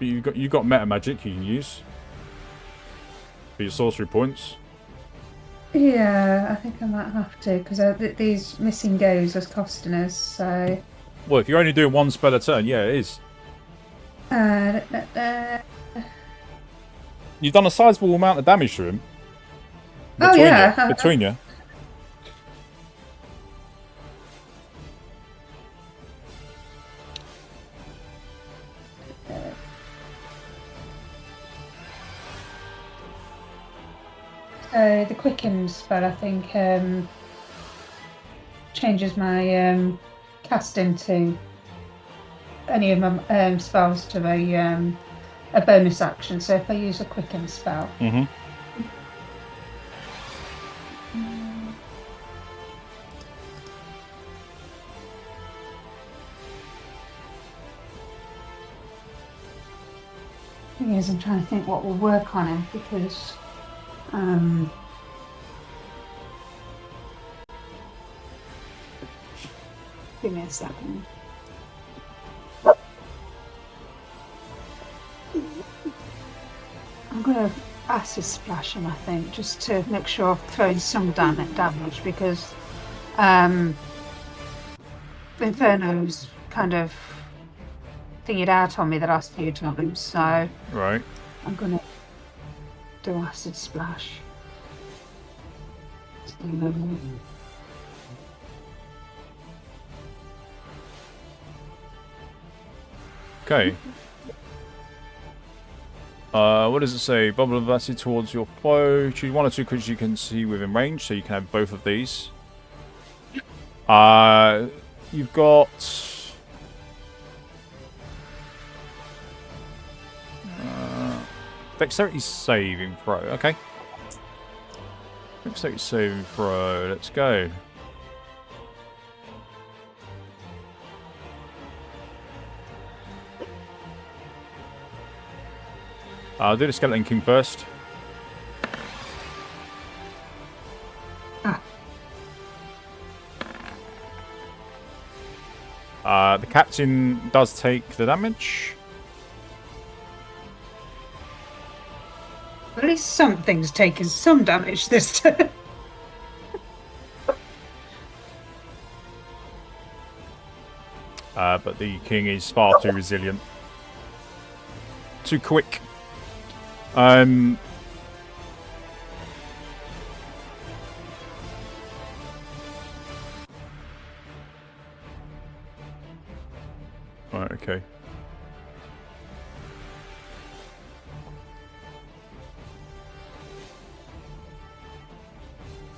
But you've got meta magic you can use for your sorcery points. Yeah, I think I might have to because these missing goes are costing us. So. Well, if you're only doing one spell a turn, yeah, it is. You've done a sizable amount of damage to him. Between you. So the quicken spell, I think, changes my casting to any of my spells to a bonus action. So if I use a quicken spell. Mm-hmm. Thing is, I'm trying to think what will work on him because give me a second. I'm going to acid splash him, I think, just to make sure I've thrown some damage because Inferno's kind of thingied out on me the last few times, so Right. I'm going to do acid splash. Okay. What does it say? Bubble of acid towards your foe. Choose one or two creatures you can see within range, so you can have both of these. You've got... Dexterity saving throw. Okay. Dexterity saving throw. Let's go. I'll do the Skeleton King first. The captain does take the damage. At least something's taken some damage this turn. But the king is far too resilient. Too quick. Right, okay.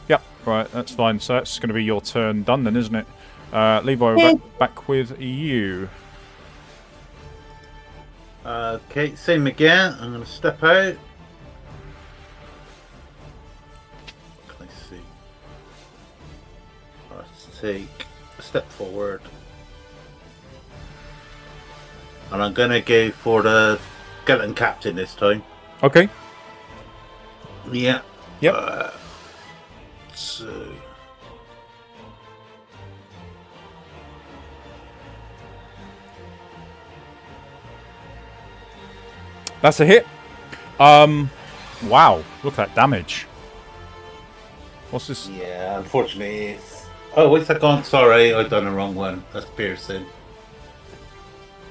Yep, right, that's fine. So that's going to be your turn done then, isn't it? Levi, we're back with you. Okay, same again. I'm going to step out. What can I see? Let's take a step forward. And I'm going to go for the skeleton captain this time. Okay. Yeah. Yep. So... That's a hit. Wow, look at that damage. What's this? Yeah, unfortunately it's... Oh, what's that gone? Sorry, I've done the wrong one. That's piercing.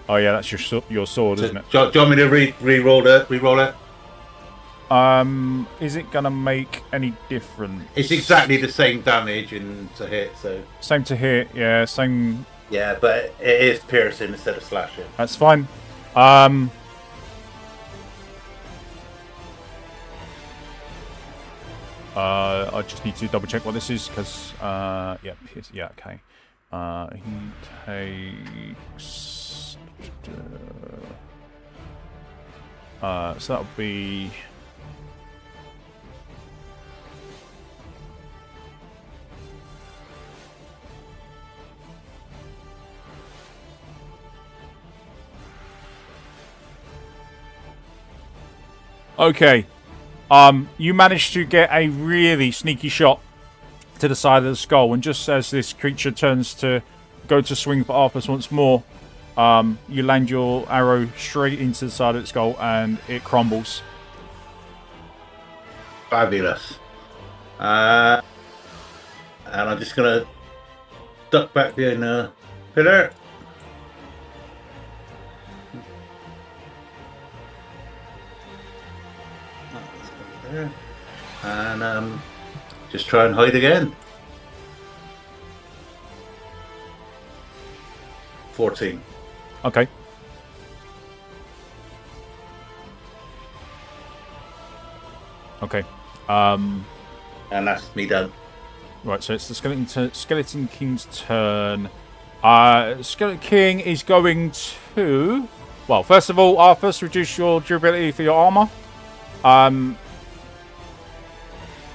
Oh yeah, that's your sword, isn't it? Do you want me to re-roll it? Is it gonna make any difference? It's exactly the same damage and to hit, so... Same to hit, yeah, same... Yeah, but it is piercing instead of slashing. That's fine. I just need to double check what this is because yeah, okay. He takes so that'll be okay. You managed to get a really sneaky shot to the side of the skull, and just as this creature turns to go to swing for Arthas once more, You land your arrow straight into the side of its skull, and it crumbles. Fabulous. And I'm just gonna duck back behind the pillar. And just try and hide again. 14. Okay. Okay. And that's me done. Right, so it's the Skeleton King's turn. Skeleton King is going to... Well, first of all, Arthas, reduce your durability for your armor.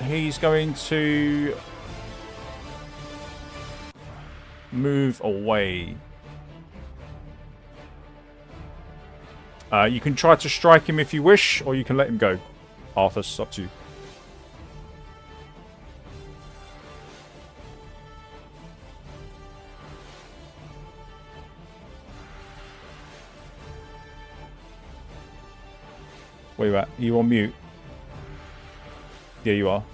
He's going to move away. You can try to strike him if you wish, or you can let him go. Arthas, up to you. Where you at? Are you on mute? Yeah, you are.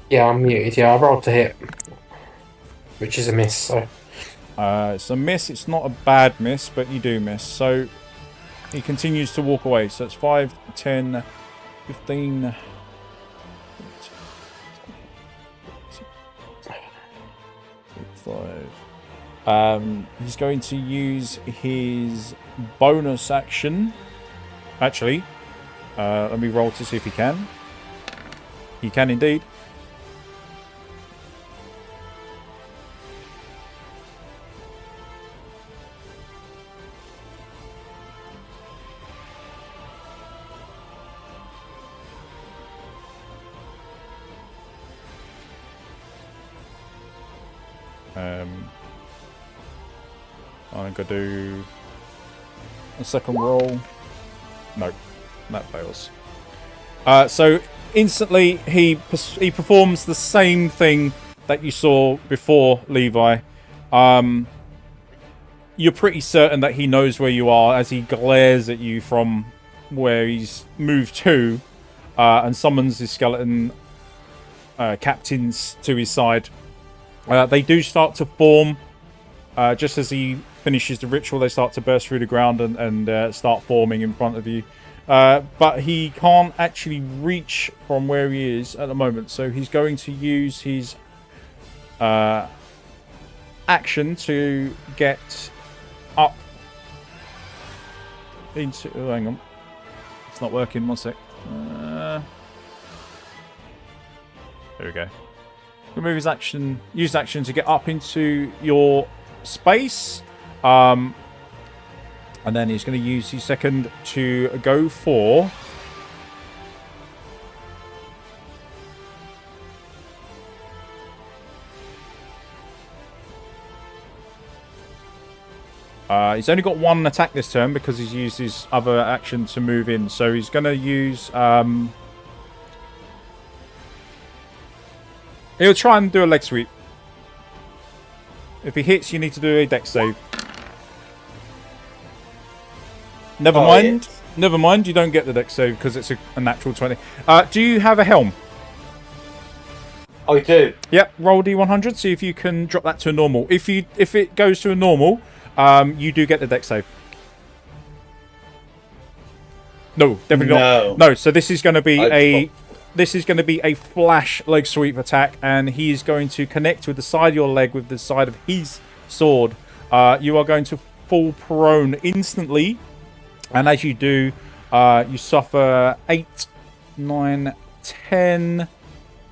Yeah, I'm muted. Yeah, I rolled to hit, which is a miss. So it's a miss. It's not a bad miss, but you do miss. So he continues to walk away. So it's 5, 10, 15... 5. He's going to use his bonus action. Actually, let me roll to see if he can. He can indeed. I'm going to do a second roll. No, that fails. So instantly he performs the same thing that you saw before, Levi. You're pretty certain that he knows where you are as he glares at you from where he's moved to, and summons his skeleton captains to his side. They do start to form. Just as he finishes the ritual, they start to burst through the ground and start forming in front of you. But he can't actually reach from where he is at the moment, so he's going to use his action to get up into... Oh, hang on. It's not working. One sec. There we go. Remove his action. Use action to get up into your space. And then he's going to use his second to go for... he's only got one attack this turn because he's used his other action to move in. So he's going to use... he'll try and do a leg sweep. If he hits, you need to do a dex save. Never mind. Yes. Never mind. You don't get the dex save because it's a natural 20. Do you have a helm? I do. Yep. Roll D100. See if you can drop that to a normal. If it goes to a normal, you do get the dex save. No, definitely not. No. So this is going to be This is going to be a flash leg sweep attack, and he is going to connect with the side of your leg with the side of his sword. You are going to fall prone instantly, and as you do, you suffer 8, 9, 10.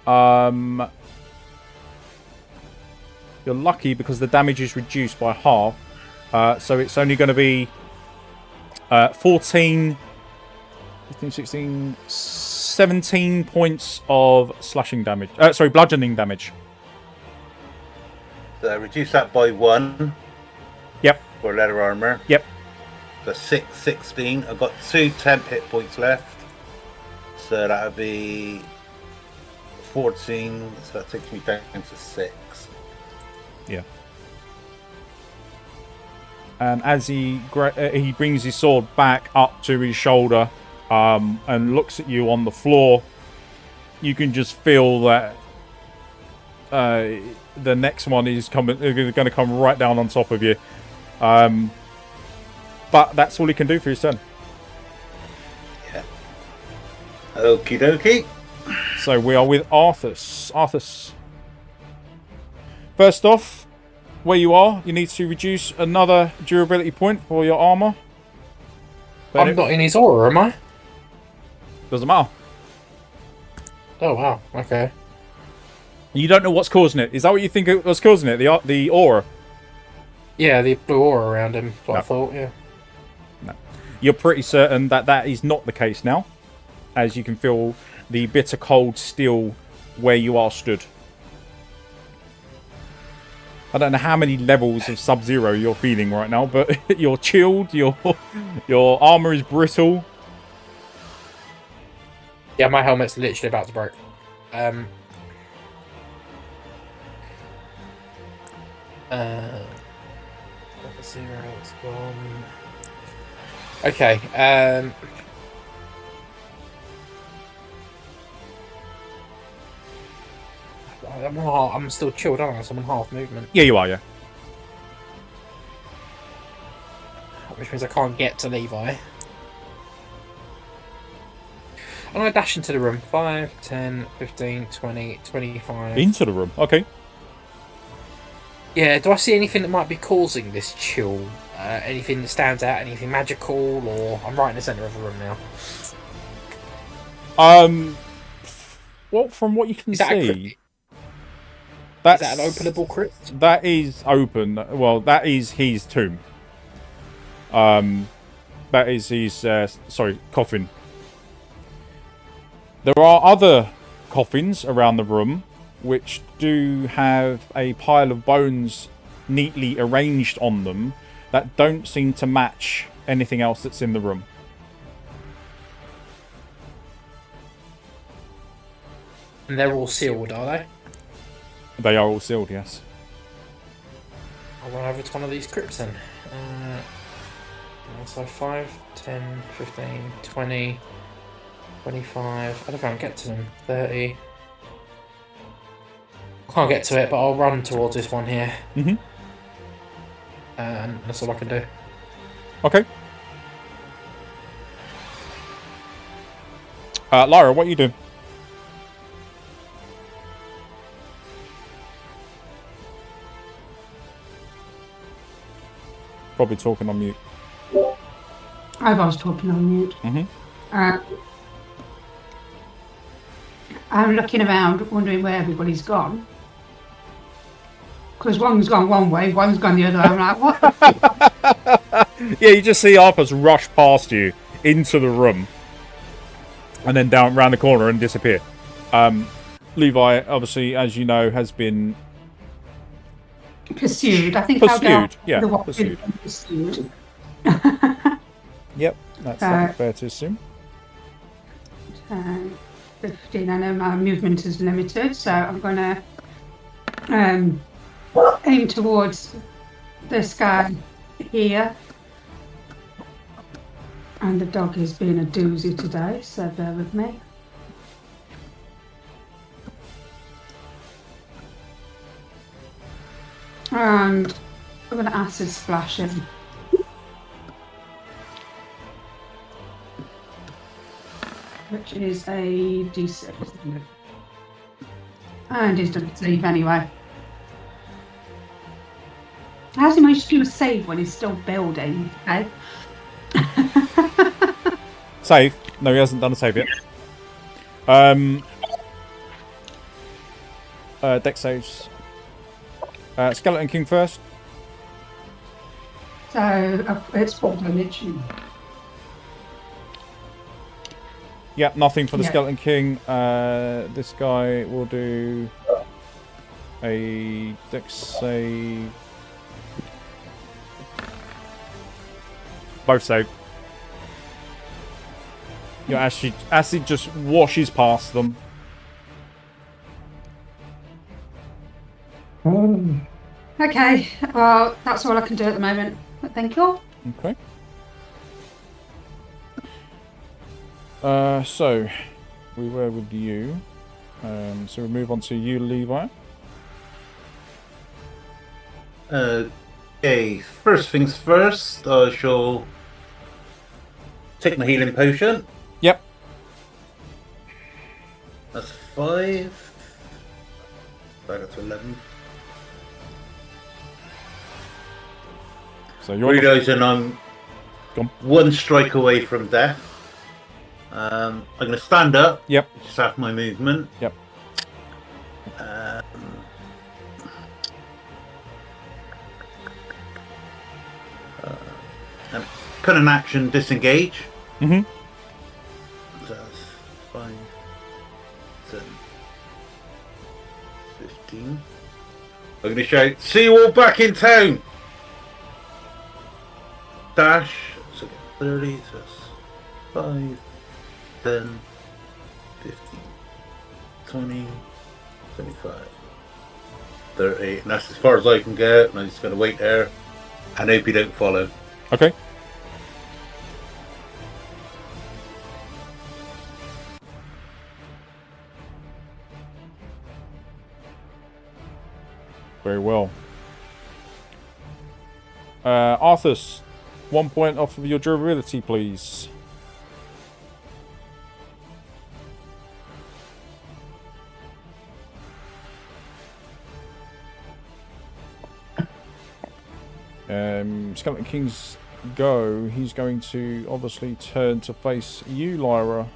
You're lucky because the damage is reduced by half, so it's only going to be 14, 15, 16, 17 points of slashing damage. Sorry, bludgeoning damage. So reduce that by 1. Yep. For leather armor. Yep. The 6, 16. I've got 2 temp hit points left. So that would be 14. So that takes me down to 6. Yeah. And as he brings his sword back up to his shoulder and looks at you on the floor, you can just feel that the next one is going to come right down on top of you. But that's all he can do for his turn. Yeah. Okie dokie. So we are with Arthas. Arthas. First off, where you are, you need to reduce another durability point for your armor. But I'm not in his aura, am I? Doesn't matter. Oh, wow. Okay. You don't know what's causing it. Is that what you think was causing it? The aura? Yeah, the blue aura around him. What No. I thought, yeah. No. You're pretty certain that that is not the case now, as you can feel the bitter cold steel where you are stood. I don't know how many levels of Sub-Zero you're feeling right now, but you're chilled, your armor is brittle. Yeah, my helmet's literally about to break. Zero, it's gone. Okay, I'm still chilled, aren't I? So I'm on half movement. Yeah, you are, yeah. Which means I can't get to Levi. I'm going to dash into the room. 5, 10, 15, 20, 25. Into the room, okay. Yeah, do I see anything that might be causing this chill? Anything that stands out? Anything magical? Or I'm right in the centre of the room now. Well, from what you can see... Is that an openable crypt? That is open. Well, that is his tomb. That is his, coffin. There are other coffins around the room, which do have a pile of bones neatly arranged on them that don't seem to match anything else that's in the room. And they're all sealed, are they? They are all sealed, yes. I'll run over to one of these crypts then. So 5, 10, 15, 20, 25. I don't know if I can get to them. 30. I can't get to it, but I'll run towards this one here. Mm-hmm. And that's all I can do. Okay. Lyra, what are you doing? Probably talking on mute. I was talking on mute. Mm-hmm. I'm looking around, wondering where everybody's gone. Because one's gone one way, one's gone the other. I'm like, what the fuck? Yeah, you just see Arthas rush past you into the room. And then down around the corner and disappear. Levi, obviously, as you know, has been... Pursued. I think Pursued, yeah, the pursued. Pursued. Yep, that's fair to assume. 15. I know my movement is limited, so I'm going to aim towards this guy here. And the dog is being a doozy today, so bear with me. And I'm going to acid splash him. Which is a D6. And he's done a save anyway. How's he managed to do a save when he's still building? Okay. Save? No, he hasn't done a save yet. Dex saves. Skeleton King first. So it's 4 damage. Yeah, nothing for the Yeah. Skeleton King. This guy will do a Dex save. Both save. Your acid just washes past them. Okay, well, that's all I can do at the moment. But thank you. Okay. So we were with you. So we move on to you, Levi. Okay, first things first, I shall take my healing potion. Yep. That's 5. Back up to 11. So you're Realising I'm Gone. 1 strike away from death. I'm going to stand up. Yep. Just half my movement. Yep. And cut an action, disengage. Mm-hmm. So that's 5, 7, 15. I'm going to shout, "See you all back in town!" Dash. So 30, so that's 5, 10, 15, 20, 25, 30. And that's as far as I can get. And I'm just going to wait there and hope you don't follow. Okay. Very well. Arthas, 1 point off of your durability, please. Skeleton King's go. He's going to obviously turn to face you, Lyra.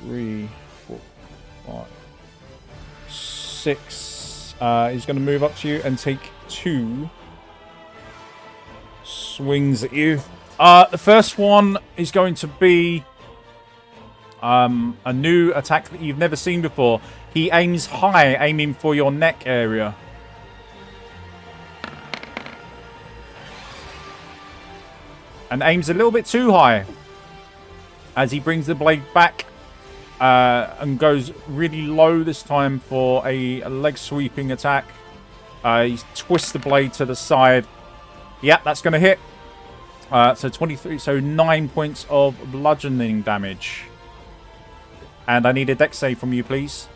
3, 4, 5, 6. He's going to move up to you and take 2 swings at you. The first one is going to be a new attack that you've never seen before. He aims high, aiming for your neck area. And aims a little bit too high as he brings the blade back and goes really low this time for a leg sweeping attack. He twists the blade to the side. Yeah, that's going to hit. So 23, so 9 points of bludgeoning damage. And I need a dex save from you, please.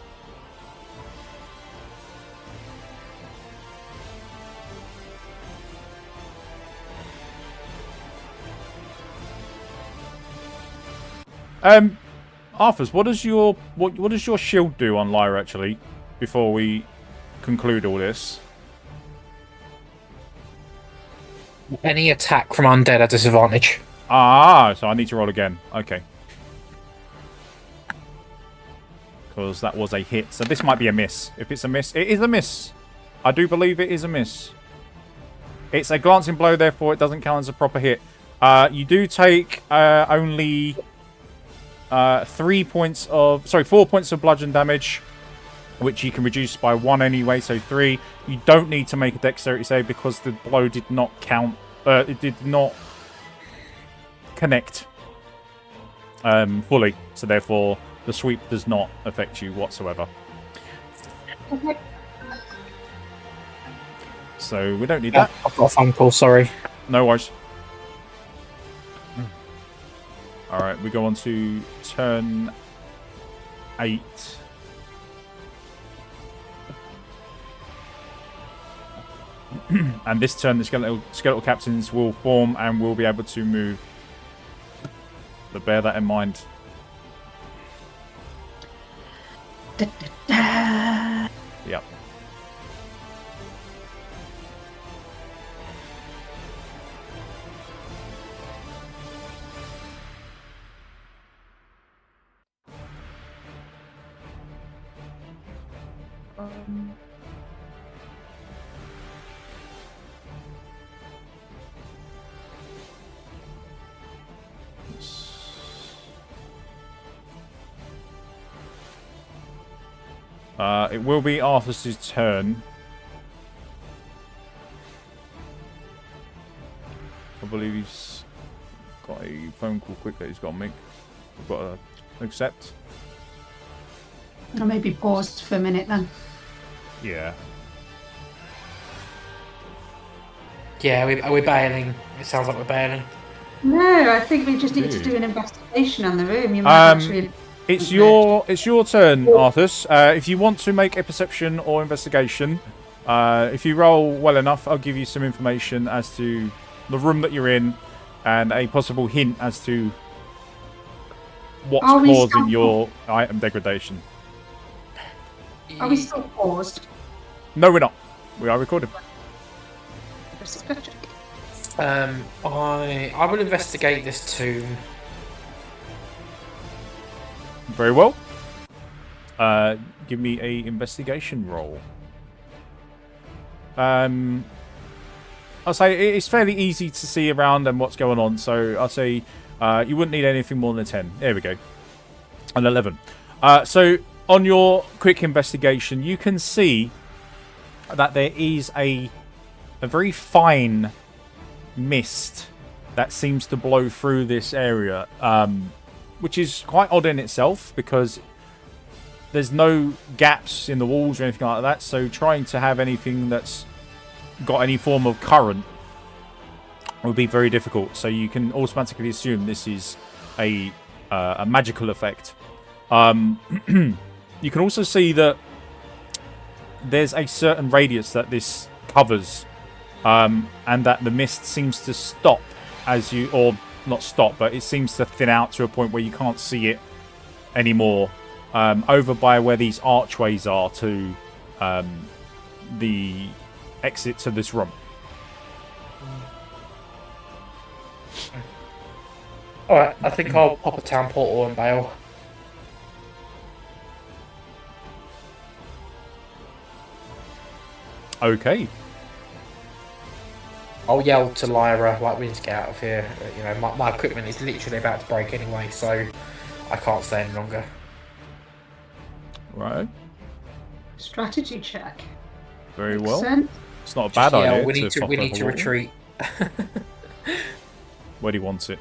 Arthas, what does your shield do on Lyra actually? Before we conclude all this. Any attack from undead at disadvantage. Ah, so I need to roll again. Okay. Because that was a hit. So this might be a miss. If it's a miss, it is a miss. I do believe it is a miss. It's a glancing blow, therefore it doesn't count as a proper hit. You do take only 4 points of bludgeon damage, which you can reduce by 1 anyway, so 3. You don't need to make a dexterity save because the blow did not count. It did not connect fully, so therefore the sweep does not affect you whatsoever. So we don't need that. I've got a phone call, sorry. No worries. Alright, we go on to turn 8. And this turn, the skeletal captains will form and will be able to move. So bear that in mind. Yep. It will be Arthas' turn. I believe he's got a phone call quick that he's got to make. We've got to accept. I'll maybe pause for a minute then. Yeah. Yeah, are we bailing? It sounds like we're bailing. No, I think we just need to do an investigation on the room. You might actually. It's your turn, Arthas. If you want to make a perception or investigation, if you roll well enough, I'll give you some information as to the room that you're in and a possible hint as to what's causing your item degradation. Are we still paused? No, we're not. We are recording. I will investigate this tomb. Very well. Give me a investigation roll. I'll say it's fairly easy to see around and what's going on, so I'll say you wouldn't need anything more than a 10. There we go. An 11. So on your quick investigation, you can see that there is a very fine mist that seems to blow through this area, which is quite odd in itself because there's no gaps in the walls or anything like that, so trying to have anything that's got any form of current would be very difficult. So you can automatically assume this is a magical effect. You can also see that there's a certain radius that this covers, and that the mist seems to stop as you, or not stop, but it seems to thin out to a point where you can't see it anymore. Over by where these archways are to the exit to this room. Alright, I think I'll pop a town portal and bail. Okay. I'll yell to Lyra, like, we need to get out of here. You know, my equipment is literally about to break anyway, so I can't stay any longer. Right. Strategy check. Very well. Sense. It's not a bad idea. We need to retreat. Where do you want it?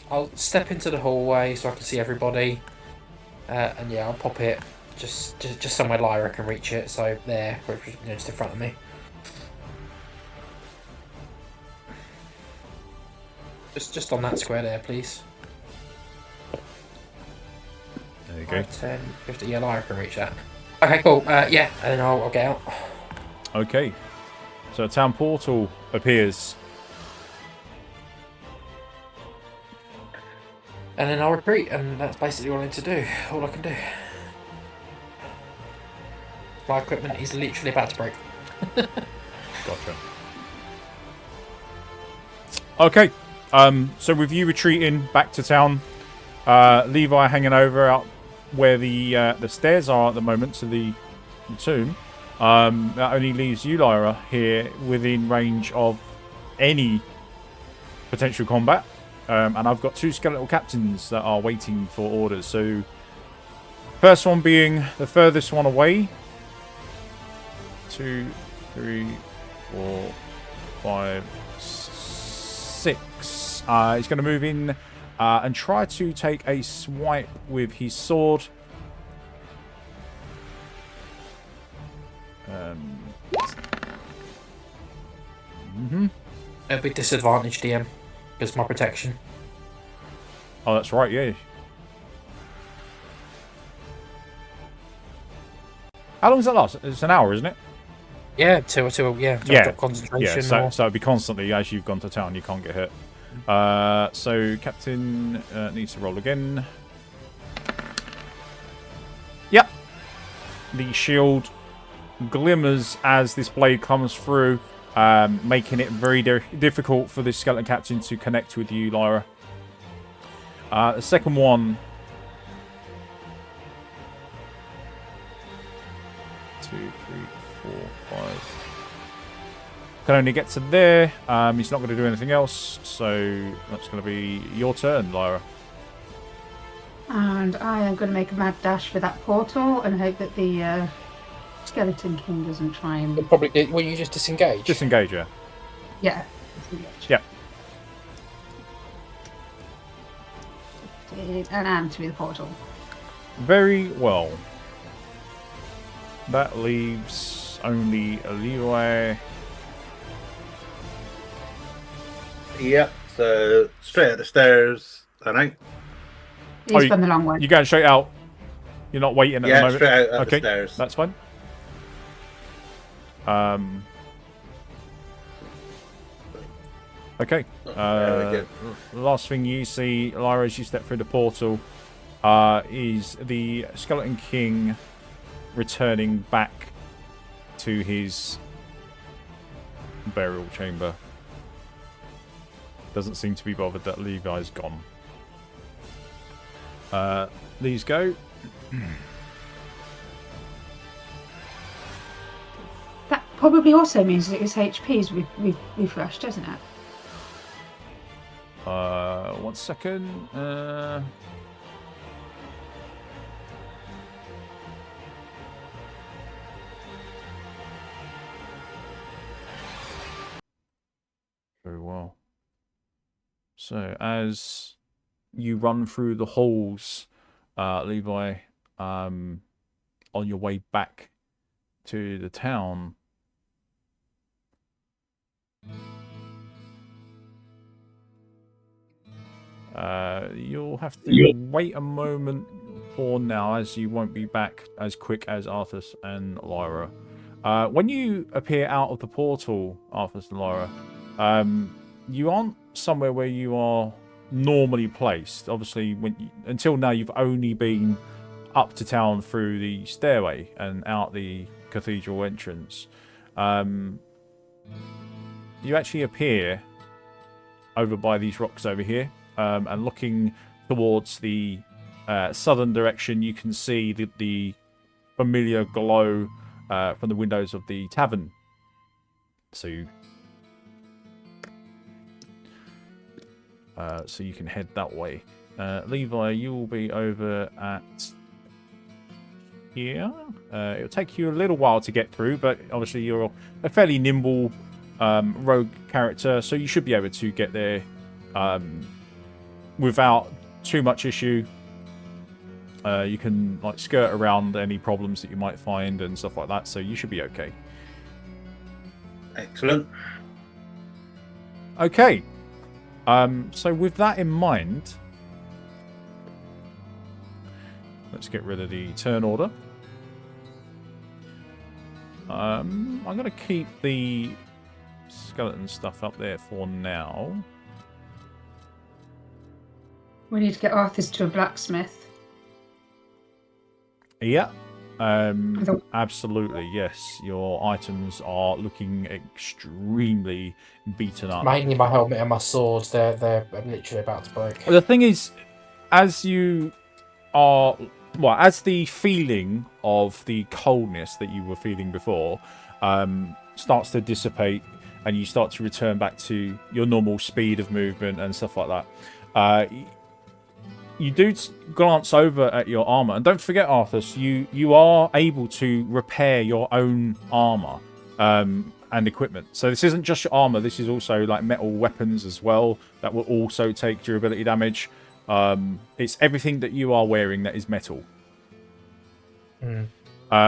I'll step into the hallway so I can see everybody, and yeah, I'll pop it just somewhere Lyra can reach it. So there, just in front of me. Just on that square there, please. There you go. 10, 50. Yeah, Lyra can reach that. Okay, cool. Yeah, and then I'll get out. Okay. So a town portal appears. And then I'll retreat, and that's basically all I need to do. All I can do. My equipment is literally about to break. Gotcha. Okay. So with you retreating back to town, Levi hanging over out where the stairs are at the moment to the tomb, that only leaves you, Lyra, here within range of any potential combat. And I've got 2 skeletal captains that are waiting for orders. So, first one being the furthest one away. 2, 3, 4, 5, 6. He's going to move in and try to take a swipe with his sword. It'll be disadvantage, DM, because my protection. Oh, that's right, yeah. How long does that last? It's an hour, isn't it? Yeah, till concentration. Yeah, so it'll be constantly as you've gone to town, you can't get hit. So Captain needs to roll again. Yep. The shield glimmers as this blade comes through, making it very difficult for this skeleton captain to connect with you, Lyra. The second one. 2, 3, 4, 5. Can only get to there. He's not going to do anything else, so that's going to be your turn, Lyra. And I am going to make a mad dash for that portal and hope that the Skeleton King doesn't try and... Will you just disengage? Disengage, yeah. Yeah. Disengage. Yep. And I'm through the portal. Very well. That leaves only Levi. Yeah, so straight up the stairs, I think. He's gone the long way. You're going straight out. You're not waiting at the moment. Straight out the stairs. That's fine. Okay. The last thing you see, Lyra, as you step through the portal, is the Skeleton King returning back to his burial chamber. Doesn't seem to be bothered that Levi's gone. These go. That probably also means that his HP's refreshed, doesn't it? 1 second. Very well. So as you run through the halls, Levi, on your way back to the town, you'll have to wait a moment for now, as you won't be back as quick as Arthas and Lyra. When you appear out of the portal, Arthas and Lyra, you aren't somewhere where you are normally placed. Obviously, until now, you've only been up to town through the stairway and out the cathedral entrance. You actually appear over by these rocks over here, and looking towards the southern direction, you can see the familiar glow from the windows of the tavern. So you can head that way. Levi, you will be over at here. It'll take you a little while to get through, but obviously you're a fairly nimble rogue character, so you should be able to get there without too much issue. You can like skirt around any problems that you might find and stuff like that, so you should be okay. Excellent. Okay. So with that in mind, let's get rid of the turn order. I'm going to keep the skeleton stuff up there for now. We need to get Arthas to a blacksmith. Yeah. Absolutely, yes. Your items are looking extremely beaten up. Mainly my helmet and my swords, they're literally about to break. The thing is, as you are... Well, as the feeling of the coldness that you were feeling before starts to dissipate and you start to return back to your normal speed of movement and stuff like that, you do glance over at your armor. And don't forget, Arthas, you are able to repair your own armor and equipment. So this isn't just your armor. This is also like metal weapons as well that will also take durability damage. It's everything that you are wearing that is metal.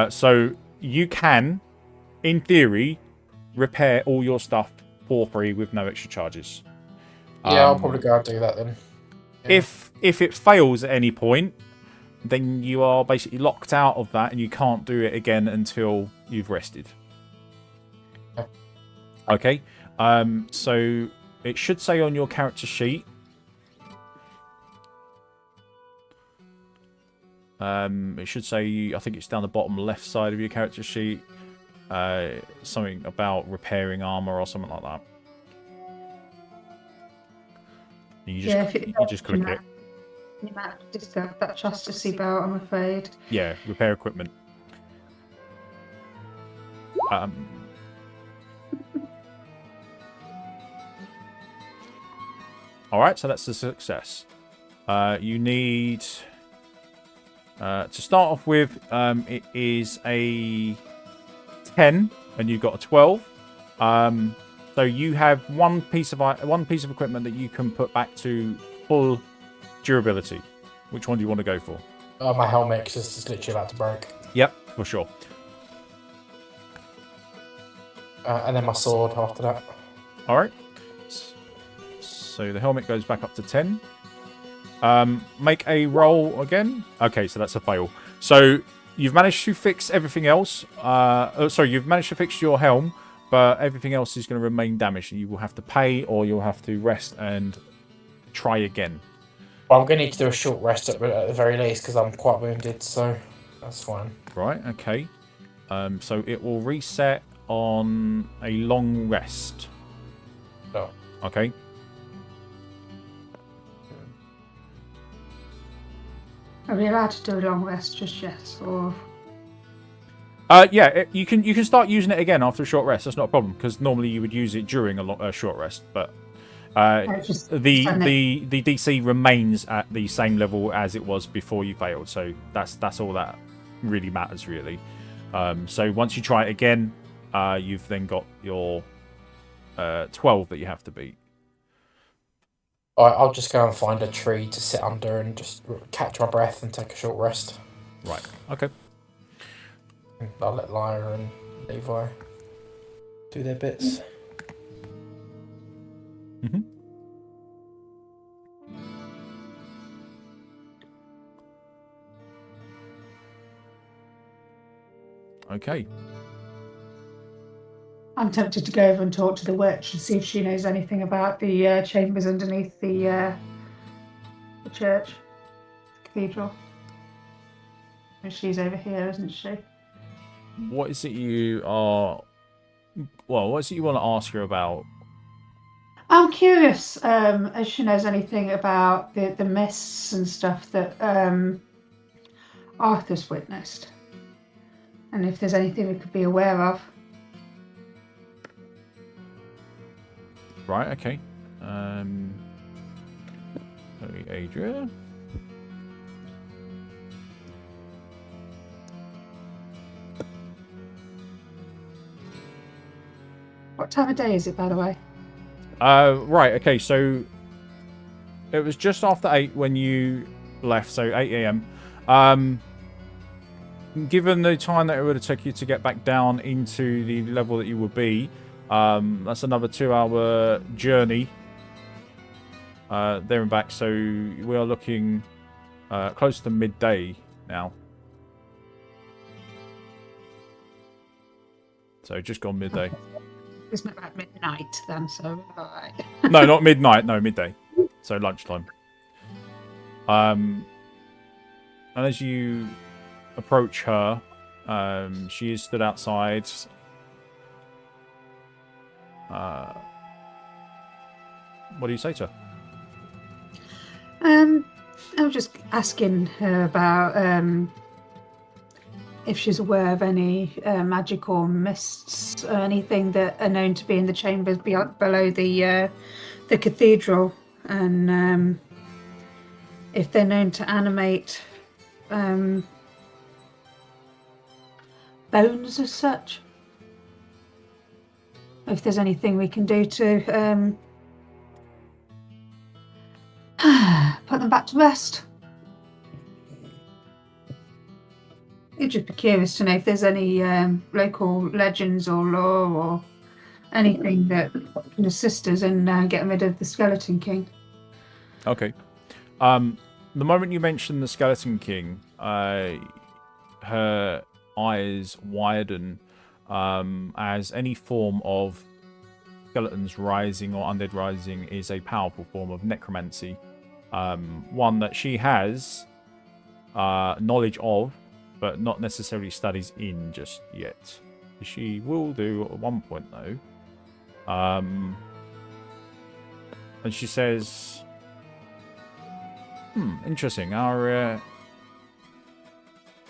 So you can, in theory, repair all your stuff for free with no extra charges. Yeah, I'll probably go and do that then. Yeah. If it fails at any point, then you are basically locked out of that and you can't do it again until you've rested. Yeah. Okay. So it should say on your character sheet. It should say, I think it's down the bottom left side of your character sheet, something about repairing armor or something like that. You just click it. You might just have that chastity belt, I'm afraid. Yeah, repair equipment. Alright, so that's a success. You need... to start off with, it is a 10, and you've got a 12. So you have one piece of equipment that you can put back to full durability. Which one do you want to go for? My helmet, because it's literally about to break. Yep, for sure. And then my sword after that. All right. So the helmet goes back up to 10. Make a roll again. Okay, so that's a fail. So you've managed to fix everything else. Sorry, you've managed to fix your helm, but everything else is going to remain damaged. You will have to pay, or you'll have to rest and try again. Well, I'm going to need to do a short rest at the very least because I'm quite wounded, so that's fine. Right, okay. So it will reset on a long rest. Oh. Okay. Are we allowed to do a long rest just yet, or? Yeah, you can start using it again after a short rest. That's not a problem because normally you would use it during a short rest, but the DC remains at the same level as it was before you failed. So that's all that really matters, really. So once you try it again, you've then got your 12 that you have to beat. I'll just go and find a tree to sit under and just catch my breath and take a short rest. Right. Okay. I'll let Lyra and Levi do their bits. Mm-hmm. Okay. I'm tempted to go over and talk to the witch and see if she knows anything about the chambers underneath the church, cathedral. She's over here, isn't she? What is it you are... Well, what is it you want to ask her about? I'm curious if she knows anything about the mists and stuff that Arthas witnessed. And if there's anything we could be aware of. Right, okay. Adria. What time of day is it, by the way? Right, okay, so it was just after 8 when you left, so 8 a.m. Given the time that it would have taken you to get back down into the level that you would be, that's another 2-hour journey there and back, so we are looking close to midday now. So just gone midday. It's not about midnight then, so alright. No, not midnight. No, midday. So lunchtime. And as you approach her, she is stood outside. What do you say to her? I was just asking her about if she's aware of any magical mists or anything that are known to be in the chambers below the cathedral, and if they're known to animate bones as such. If there's anything we can do to put them back to rest. You'd just be curious to know if there's any local legends or lore or anything that can assist us in getting rid of the Skeleton King. Okay. The moment you mention the Skeleton King, her eyes widen as any form of skeletons rising or undead rising is a powerful form of necromancy. One that she has knowledge of, but not necessarily studies in just yet. She will do at one point, though. And she says, interesting. The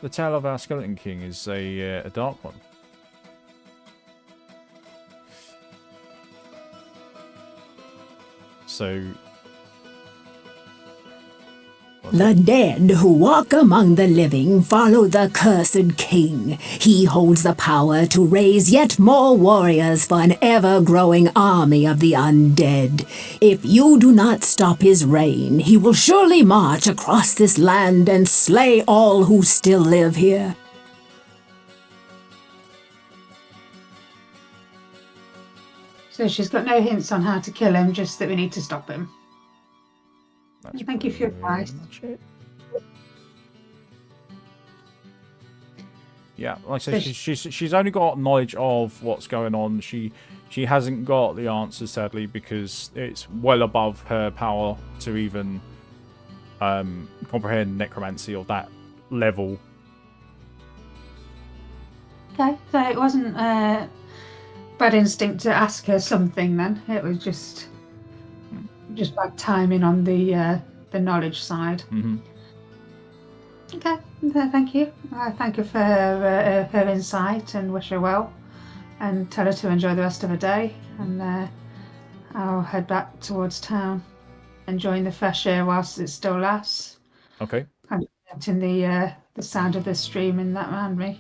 tale of our Skeleton King is a dark one. So... The dead who walk among the living follow the cursed king. He holds the power to raise yet more warriors for an ever-growing army of the undead. If you do not stop his reign, he will surely march across this land and slay all who still live here. So she's got no hints on how to kill him, just that we need to stop him. That's Thank you for your advice. much it. Yeah, like I said, she's only got knowledge of what's going on. She hasn't got the answers, sadly, because it's well above her power to even comprehend necromancy of that level. Okay, so it wasn't bad instinct to ask her something then. It was just bad timing on the knowledge side. Mm-hmm. Okay, thank you. Thank you for her insight and wish her well. And tell her to enjoy the rest of her day. And I'll head back towards town, enjoying the fresh air whilst it still lasts. Okay. And getting the sound of the stream that around me.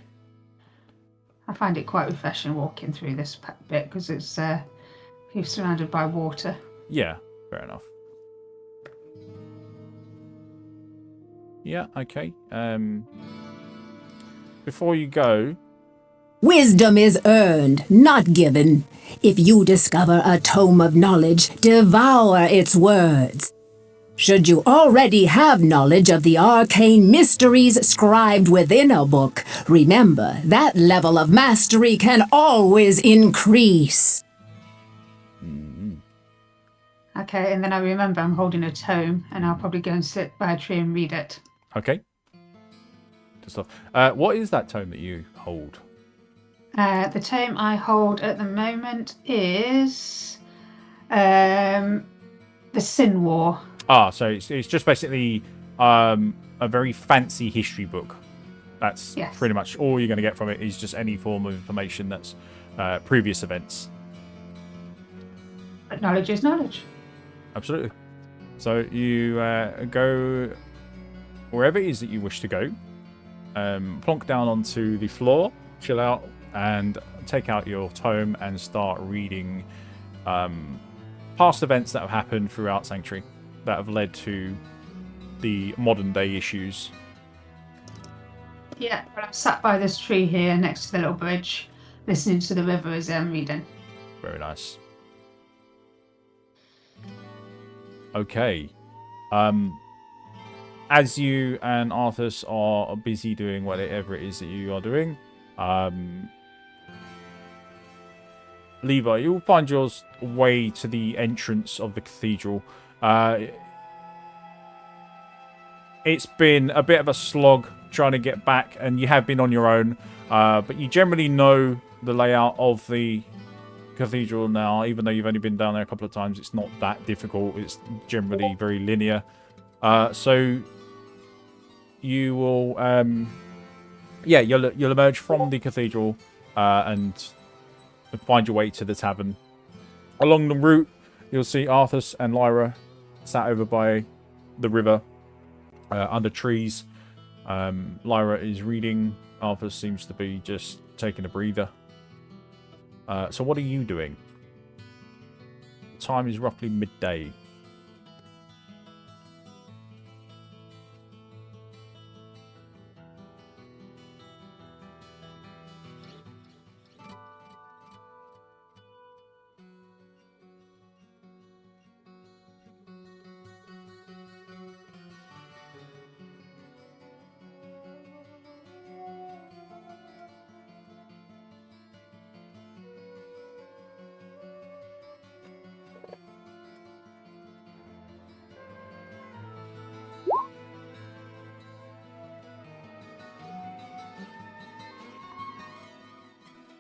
I find it quite refreshing walking through this bit because it's you're surrounded by water. Yeah, fair enough. Yeah, okay. Before you go... Wisdom is earned, not given. If you discover a tome of knowledge, devour its words. Should you already have knowledge of the arcane mysteries scribed within a book, remember that level of mastery can always increase. Okay, and then I remember I'm holding a tome, and I'll probably go and sit by a tree and read it. Okay. Good stuff. What is that tome that you hold? The tome I hold at the moment is the Sin War. Ah, so it's just basically a very fancy history book. That's pretty much all you're going to get from it is just any form of information that's previous events. But knowledge is knowledge. Absolutely. So you go wherever it is that you wish to go, plonk down onto the floor, chill out, and take out your tome and start reading past events that have happened throughout Sanctuary that have led to the modern day issues. Yeah, but I'm sat by this tree here next to the little bridge, listening to the river as I'm reading. Very nice. Okay. As you and Arthas are busy doing whatever it is that you are doing, Levi, you'll find your way to the entrance of the cathedral. It's been a bit of a slog trying to get back, and you have been on your own, but you generally know the layout of the cathedral now. Even though you've only been down there a couple of times, it's not that difficult. It's generally very linear. So you will, you'll emerge from the cathedral and find your way to the tavern. Along the route, you'll see Arthas and Lyra sat over by the river under trees. Lyra is reading. Arthas seems to be just taking a breather. So what are you doing? The time is roughly midday.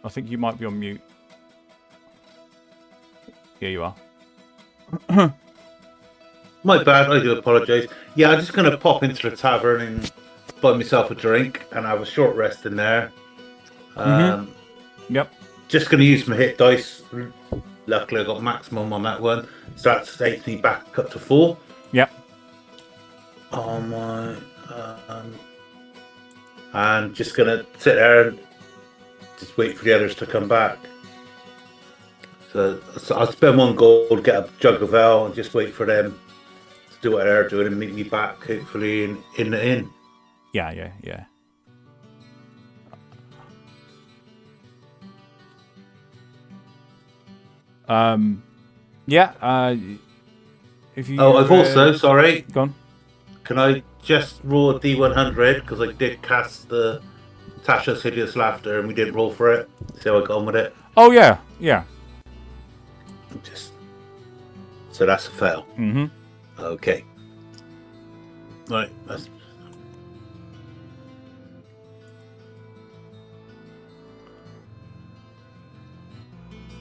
I think you might be on mute. Here you are. My bad, I do apologise. Yeah, I'm just going to pop into the tavern and buy myself a drink and have a short rest in there. Yep. Just going to use my hit dice. Luckily, I got maximum on that one. So that takes me back up to 4. Yep. On my... I'm just going to sit there and just wait for the others to come back. So I'll spend 1 gold, get a jug of ale, and just wait for them to do what they're doing and meet me back, hopefully, in the inn. Yeah. Yeah. If you. Oh, I've also sorry. Gone. Can I just roll a D100 because I did cast the Tasha's Hideous Laughter and we didn't roll for it. See how I got on with it. Oh yeah, yeah. So that's a fail. Mm-hmm. Okay. Right. That's...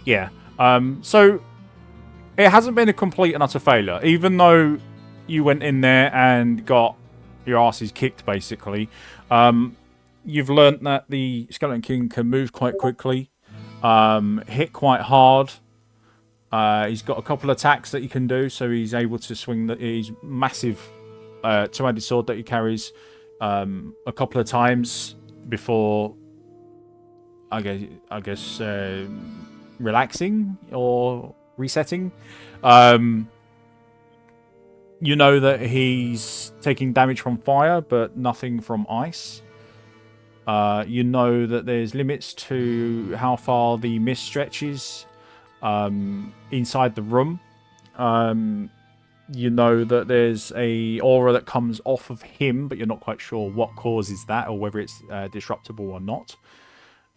Yeah. So it hasn't been a complete and utter failure, even though you went in there and got your asses kicked, basically. You've learnt that the Skeleton King can move quite quickly, hit quite hard. He's got a couple of attacks that he can do, so he's able to swing his massive two-handed sword that he carries a couple of times before, I guess, relaxing or resetting. You know that he's taking damage from fire, but nothing from ice. You know that there's limits to how far the mist stretches inside the room. You know that there's a aura that comes off of him, but you're not quite sure what causes that or whether it's disruptible or not.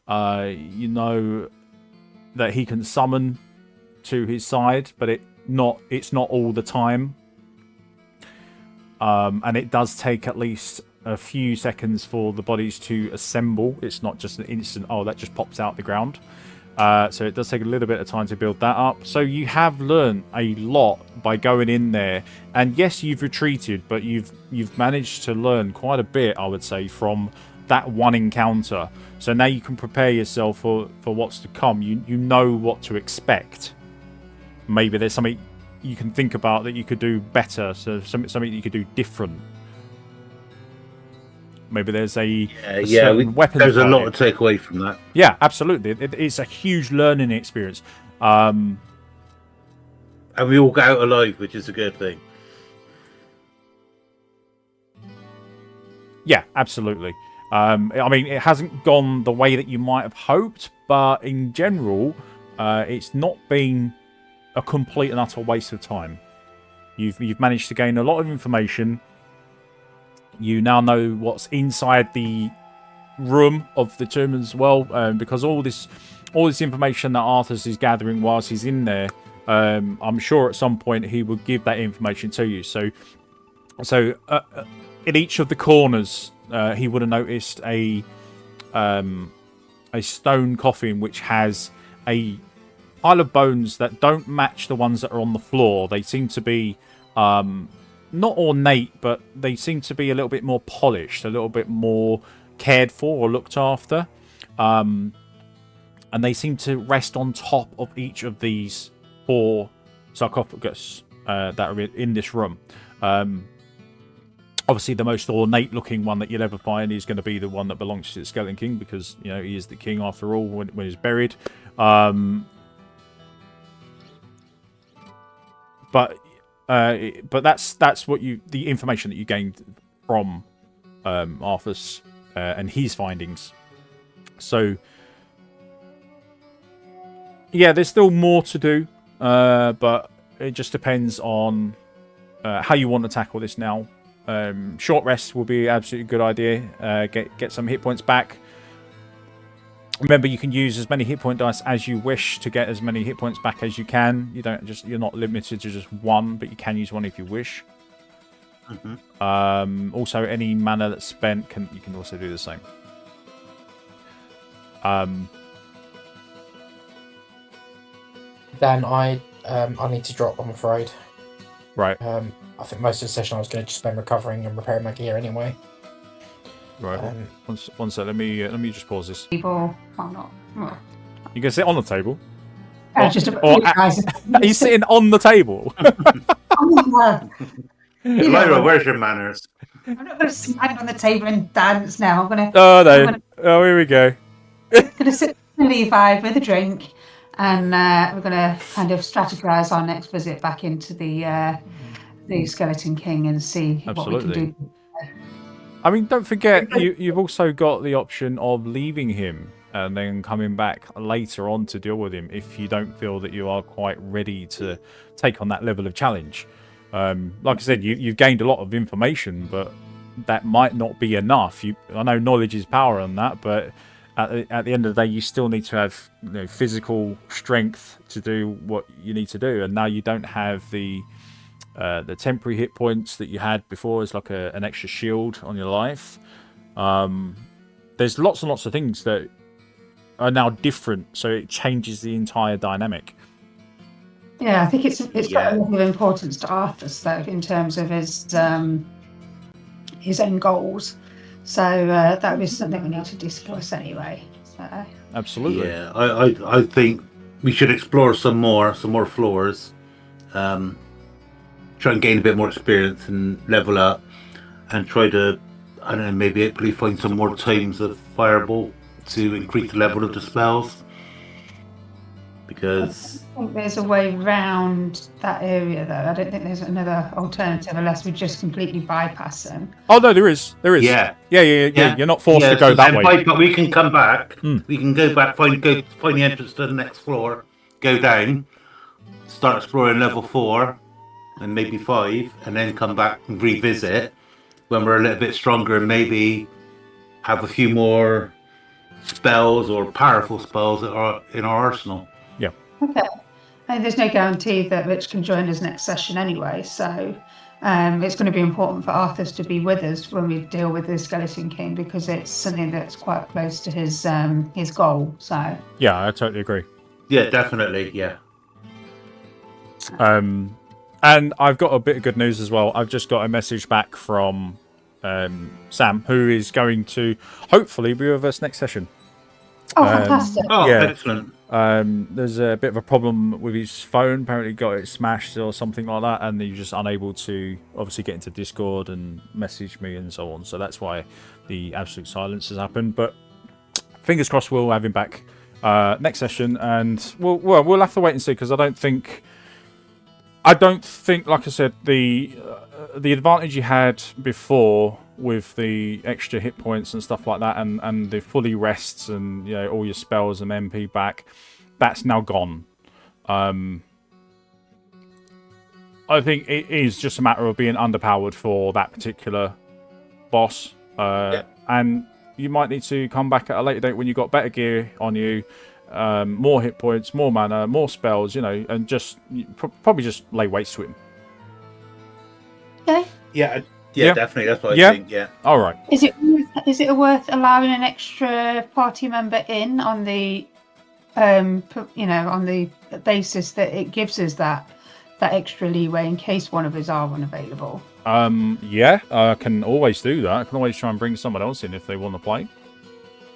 You know that he can summon to his side, but it's not all the time. And it does take at least a few seconds for the bodies to assemble. It's not just an instant, oh, that just pops out the ground. So it does take a little bit of time to build that up. So you have learned a lot by going in there. And yes, you've retreated, but you've managed to learn quite a bit, I would say, from that one encounter. So now you can prepare yourself for what's to come. You know what to expect. Maybe there's something you can think about that you could do better. So something you could do different. Maybe there's a weapon. There's a lot to take away from that. Yeah, absolutely. It's a huge learning experience. And we all got out alive, which is a good thing. Yeah, absolutely. I mean, it hasn't gone the way that you might have hoped, but in general, it's not been a complete and utter waste of time. You've managed to gain a lot of information. You now know what's inside the room of the tomb as well, because all this information that Arthas is gathering whilst he's in there, I'm sure at some point he will give that information to you. So in each of the corners, he would have noticed a stone coffin which has a pile of bones that don't match the ones that are on the floor. They seem to be not ornate, but they seem to be a little bit more polished, a little bit more cared for or looked after. And they seem to rest on top of each of these 4 sarcophagus that are in this room. Obviously, the most ornate-looking one that you'll ever find is going to be the one that belongs to the Skeleton King, because he is the king after all when he's buried. But that's what the information that you gained from Arthas and his findings. So yeah, there's still more to do, but it just depends on how you want to tackle this now. Short rest will be an absolutely good idea. Get some hit points back. Remember, you can use as many hit point dice as you wish to get as many hit points back as you can. You're not limited to just one, but you can use one if you wish. Mm-hmm. Also, any mana that's spent you can also do the same. Then I need to drop, I'm afraid. Right. I think most of the session I was going to just spend recovering and repairing my gear anyway. Right. One sec. Let me just pause this. Table. Well, not. You can sit on the table. He's sitting on the table. Lyra, where's your manners? I'm not going to stand on the table and dance now. I'm going to. Oh no! Oh, here we go. Going to sit with Levi with a drink, and we're going to kind of strategize our next visit back into the Skeleton King and see what we can do. I mean, don't forget, you've also got the option of leaving him and then coming back later on to deal with him if you don't feel that you are quite ready to take on that level of challenge. Like I said, you've gained a lot of information, but that might not be enough. I know knowledge is power on that, but at the end of the day, you still need to have physical strength to do what you need to do. And now you don't have the temporary hit points that you had before as like an extra shield on your life. There's lots and lots of things that are now different, so it changes the entire dynamic. Yeah, I think it's got a lot of importance to Arthas though, in terms of his own goals. So that would be something we need to discuss anyway. So. Absolutely. Yeah, I think we should explore some more floors. Try and gain a bit more experience and level up, and try to, I don't know, maybe hopefully find some more tomes of Fireball to increase the level of the spells. Because I think there's a way around that area, though. I don't think there's another alternative unless we just completely bypass them. Oh no, there is. Yeah. You're not forced to go that way. But we can come back. We can go back, find the entrance to the next floor, go down, start exploring level 4, and maybe 5, and then come back and revisit when we're a little bit stronger and maybe have a few more spells or powerful spells that are in our arsenal. Yeah. Okay. And there's no guarantee that Rich can join us next session anyway, so it's going to be important for Arthas to be with us when we deal with the Skeleton King, because it's something that's quite close to his goal. So. Yeah, I totally agree. Yeah, definitely. Yeah. And I've got a bit of good news as well. I've just got a message back from Sam, who is going to hopefully be with us next session. Oh, fantastic. Excellent. There's a bit of a problem with his phone. Apparently got it smashed or something like that, and he's just unable to obviously get into Discord and message me and so on. So that's why the absolute silence has happened. But fingers crossed we'll have him back next session, and we'll have to wait and see, because I don't think, like I said, the advantage you had before with the extra hit points and stuff like that, and the fully rests and all your spells and MP back, that's now gone. I think it is just a matter of being underpowered for that particular boss, and you might need to come back at a later date when you've got better gear on you, more hit points, more mana, more spells, and just probably just lay waste to him. Okay. Yeah, definitely. That's what I think. Yeah. All right. Is it worth allowing an extra party member in on the, on the basis that it gives us that extra leeway in case one of us are unavailable? Yeah, I can always do that. I can always try and bring someone else in if they want to play.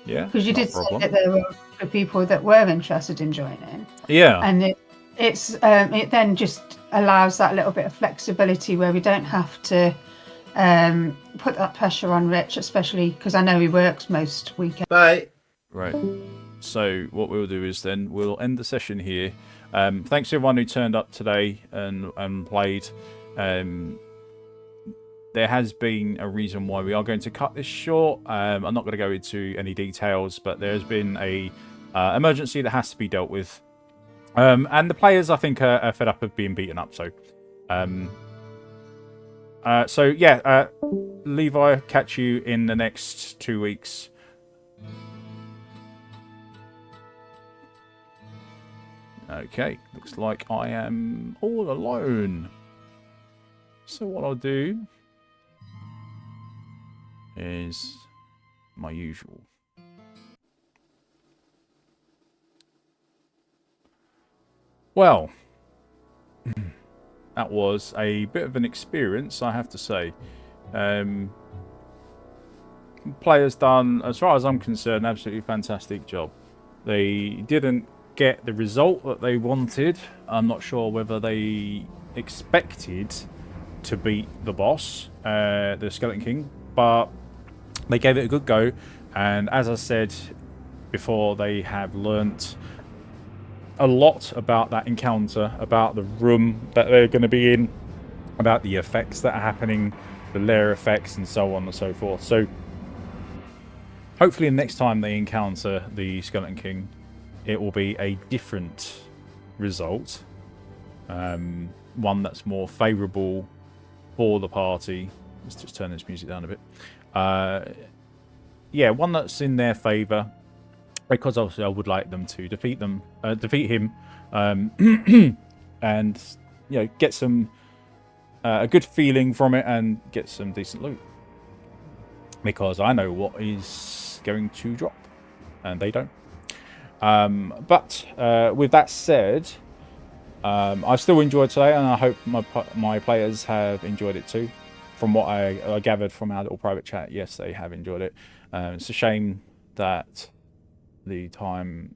Yeah. Because you did say that there were people that were interested in joining. Yeah. And it then just allows that little bit of flexibility where we don't have to put that pressure on Rich, especially because I know he works most weekends. Bye. Right. So what we'll do is then we'll end the session here. Thanks to everyone who turned up today and played. There has been a reason why we are going to cut this short. I'm not going to go into any details, but there has been a emergency that has to be dealt with. And the players, I think, are fed up of being beaten up. So, Levi, catch you in the next 2 weeks. Okay, looks like I am all alone. So what I'll do is my usual. Well, that was a bit of an experience, I have to say. Players done, as far as I'm concerned, an absolutely fantastic job. They didn't get the result that they wanted. I'm not sure whether they expected to beat the boss, the Skeleton King, but they gave it a good go. And as I said before, they have learnt a lot about that encounter, about the room that they're going to be in, about the effects that are happening, the layer effects, and so on and so forth. So hopefully the next time they encounter the Skeleton King, it will be a different result. One that's more favourable for the party. Let's just turn this music down a bit. Yeah, one that's in their favour, because obviously I would like them to defeat him, and get some a good feeling from it and get some decent loot, because I know what is going to drop and they don't. But with that said, I've still enjoyed today, and I hope my players have enjoyed it too. From what I gathered from our little private chat, yes, they have enjoyed it. It's a shame that the time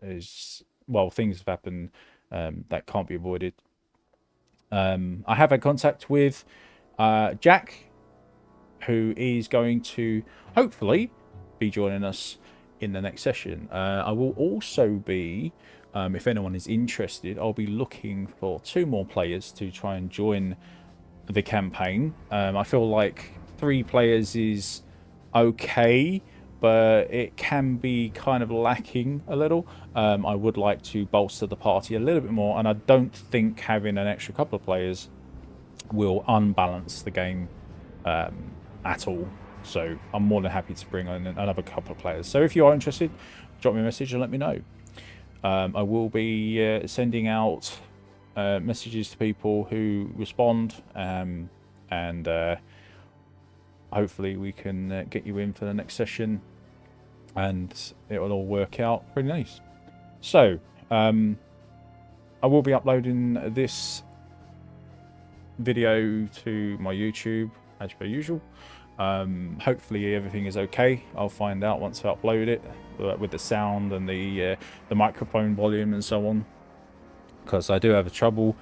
is, well, things have happened that can't be avoided. I have had contact with Jack, who is going to hopefully be joining us in the next session. I will also be, if anyone is interested, I'll be looking for 2 more players to try and join the campaign. I feel like 3 players is okay, but it can be kind of lacking a little. I would like to bolster the party a little bit more, and I don't think having an extra couple of players will unbalance the game at all. So I'm more than happy to bring on another couple of players. So if you are interested, drop me a message and let me know. I will be sending out messages to people who respond, and hopefully we can get you in for the next session, and it will all work out pretty nice. So I will be uploading this video to my YouTube as per usual. Hopefully everything is okay. I'll find out once I upload it with the sound and the microphone volume and so on, because I do have a trouble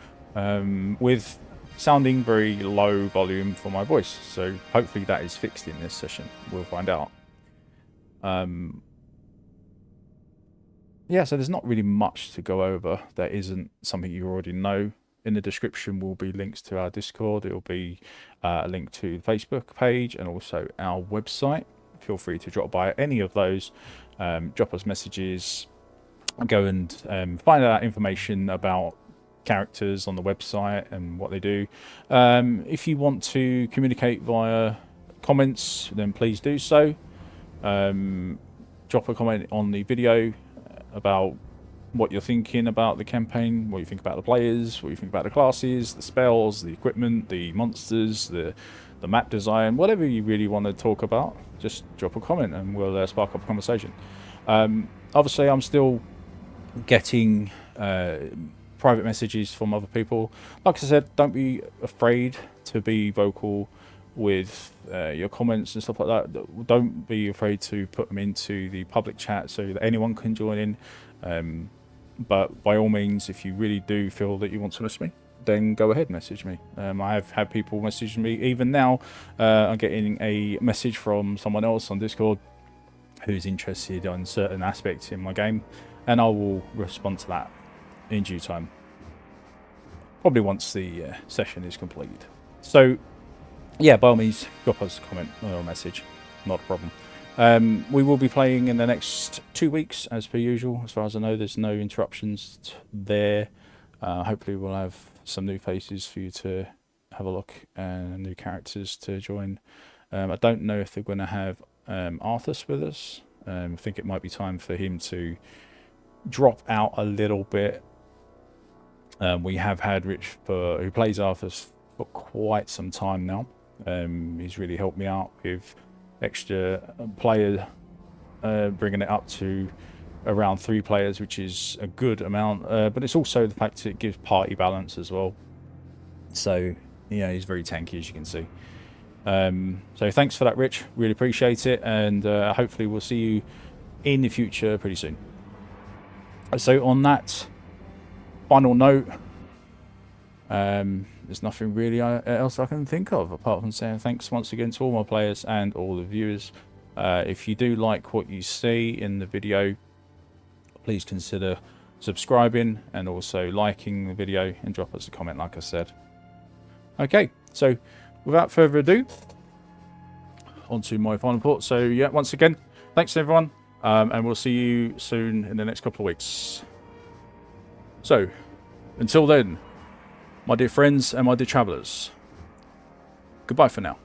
with sounding very low volume for my voice. So hopefully that is fixed in this session. We'll find out. Yeah, so there's not really much to go over that isn't something you already know. In the description will be links to our Discord. It will be a link to the Facebook page and also our website. Feel free to drop by any of those, drop us messages, go and find out information about characters on the website and what they do. If you want to communicate via comments, then please do so. Drop a comment on the video about what you're thinking about the campaign, what you think about the players, what you think about the classes, the spells, the equipment, the monsters, the map design, whatever you really want to talk about. Just drop a comment and we'll spark up a conversation. Obviously, I'm still getting private messages from other people. Like I said, don't be afraid to be vocal with your comments and stuff like that. Don't be afraid to put them into the public chat so that anyone can join in. But by all means, if you really do feel that you want to message me, then go ahead and message me. I have had people message me. Even now, I'm getting a message from someone else on Discord who's interested in certain aspects in my game, and I will respond to that in due time. Probably once the session is completed. So, yeah, by all means, drop us a comment or a message. Not a problem. We will be playing in the next 2 weeks, as per usual. As far as I know, there's no interruptions there. Hopefully we'll have some new faces for you to have a look and new characters to join. I don't know if they're going to have Arthas with us. I think it might be time for him to drop out a little bit. We have had Rich, who plays Arthas, for quite some time now. He's really helped me out with extra player, bringing it up to around 3 players, which is a good amount, but it's also the fact that it gives party balance as well. So he's very tanky, as you can see. So thanks for that, Rich, really appreciate it, and hopefully we'll see you in the future pretty soon. So on that final note, there's nothing really else I can think of apart from saying thanks once again to all my players and all the viewers. If you do like what you see in the video, please consider subscribing and also liking the video, and drop us a comment like I said. Okay, so without further ado, on to my final thoughts. So yeah, once again, Thanks, everyone. And we'll see you soon in the next couple of weeks. So, until then, my dear friends and my dear travellers, goodbye for now.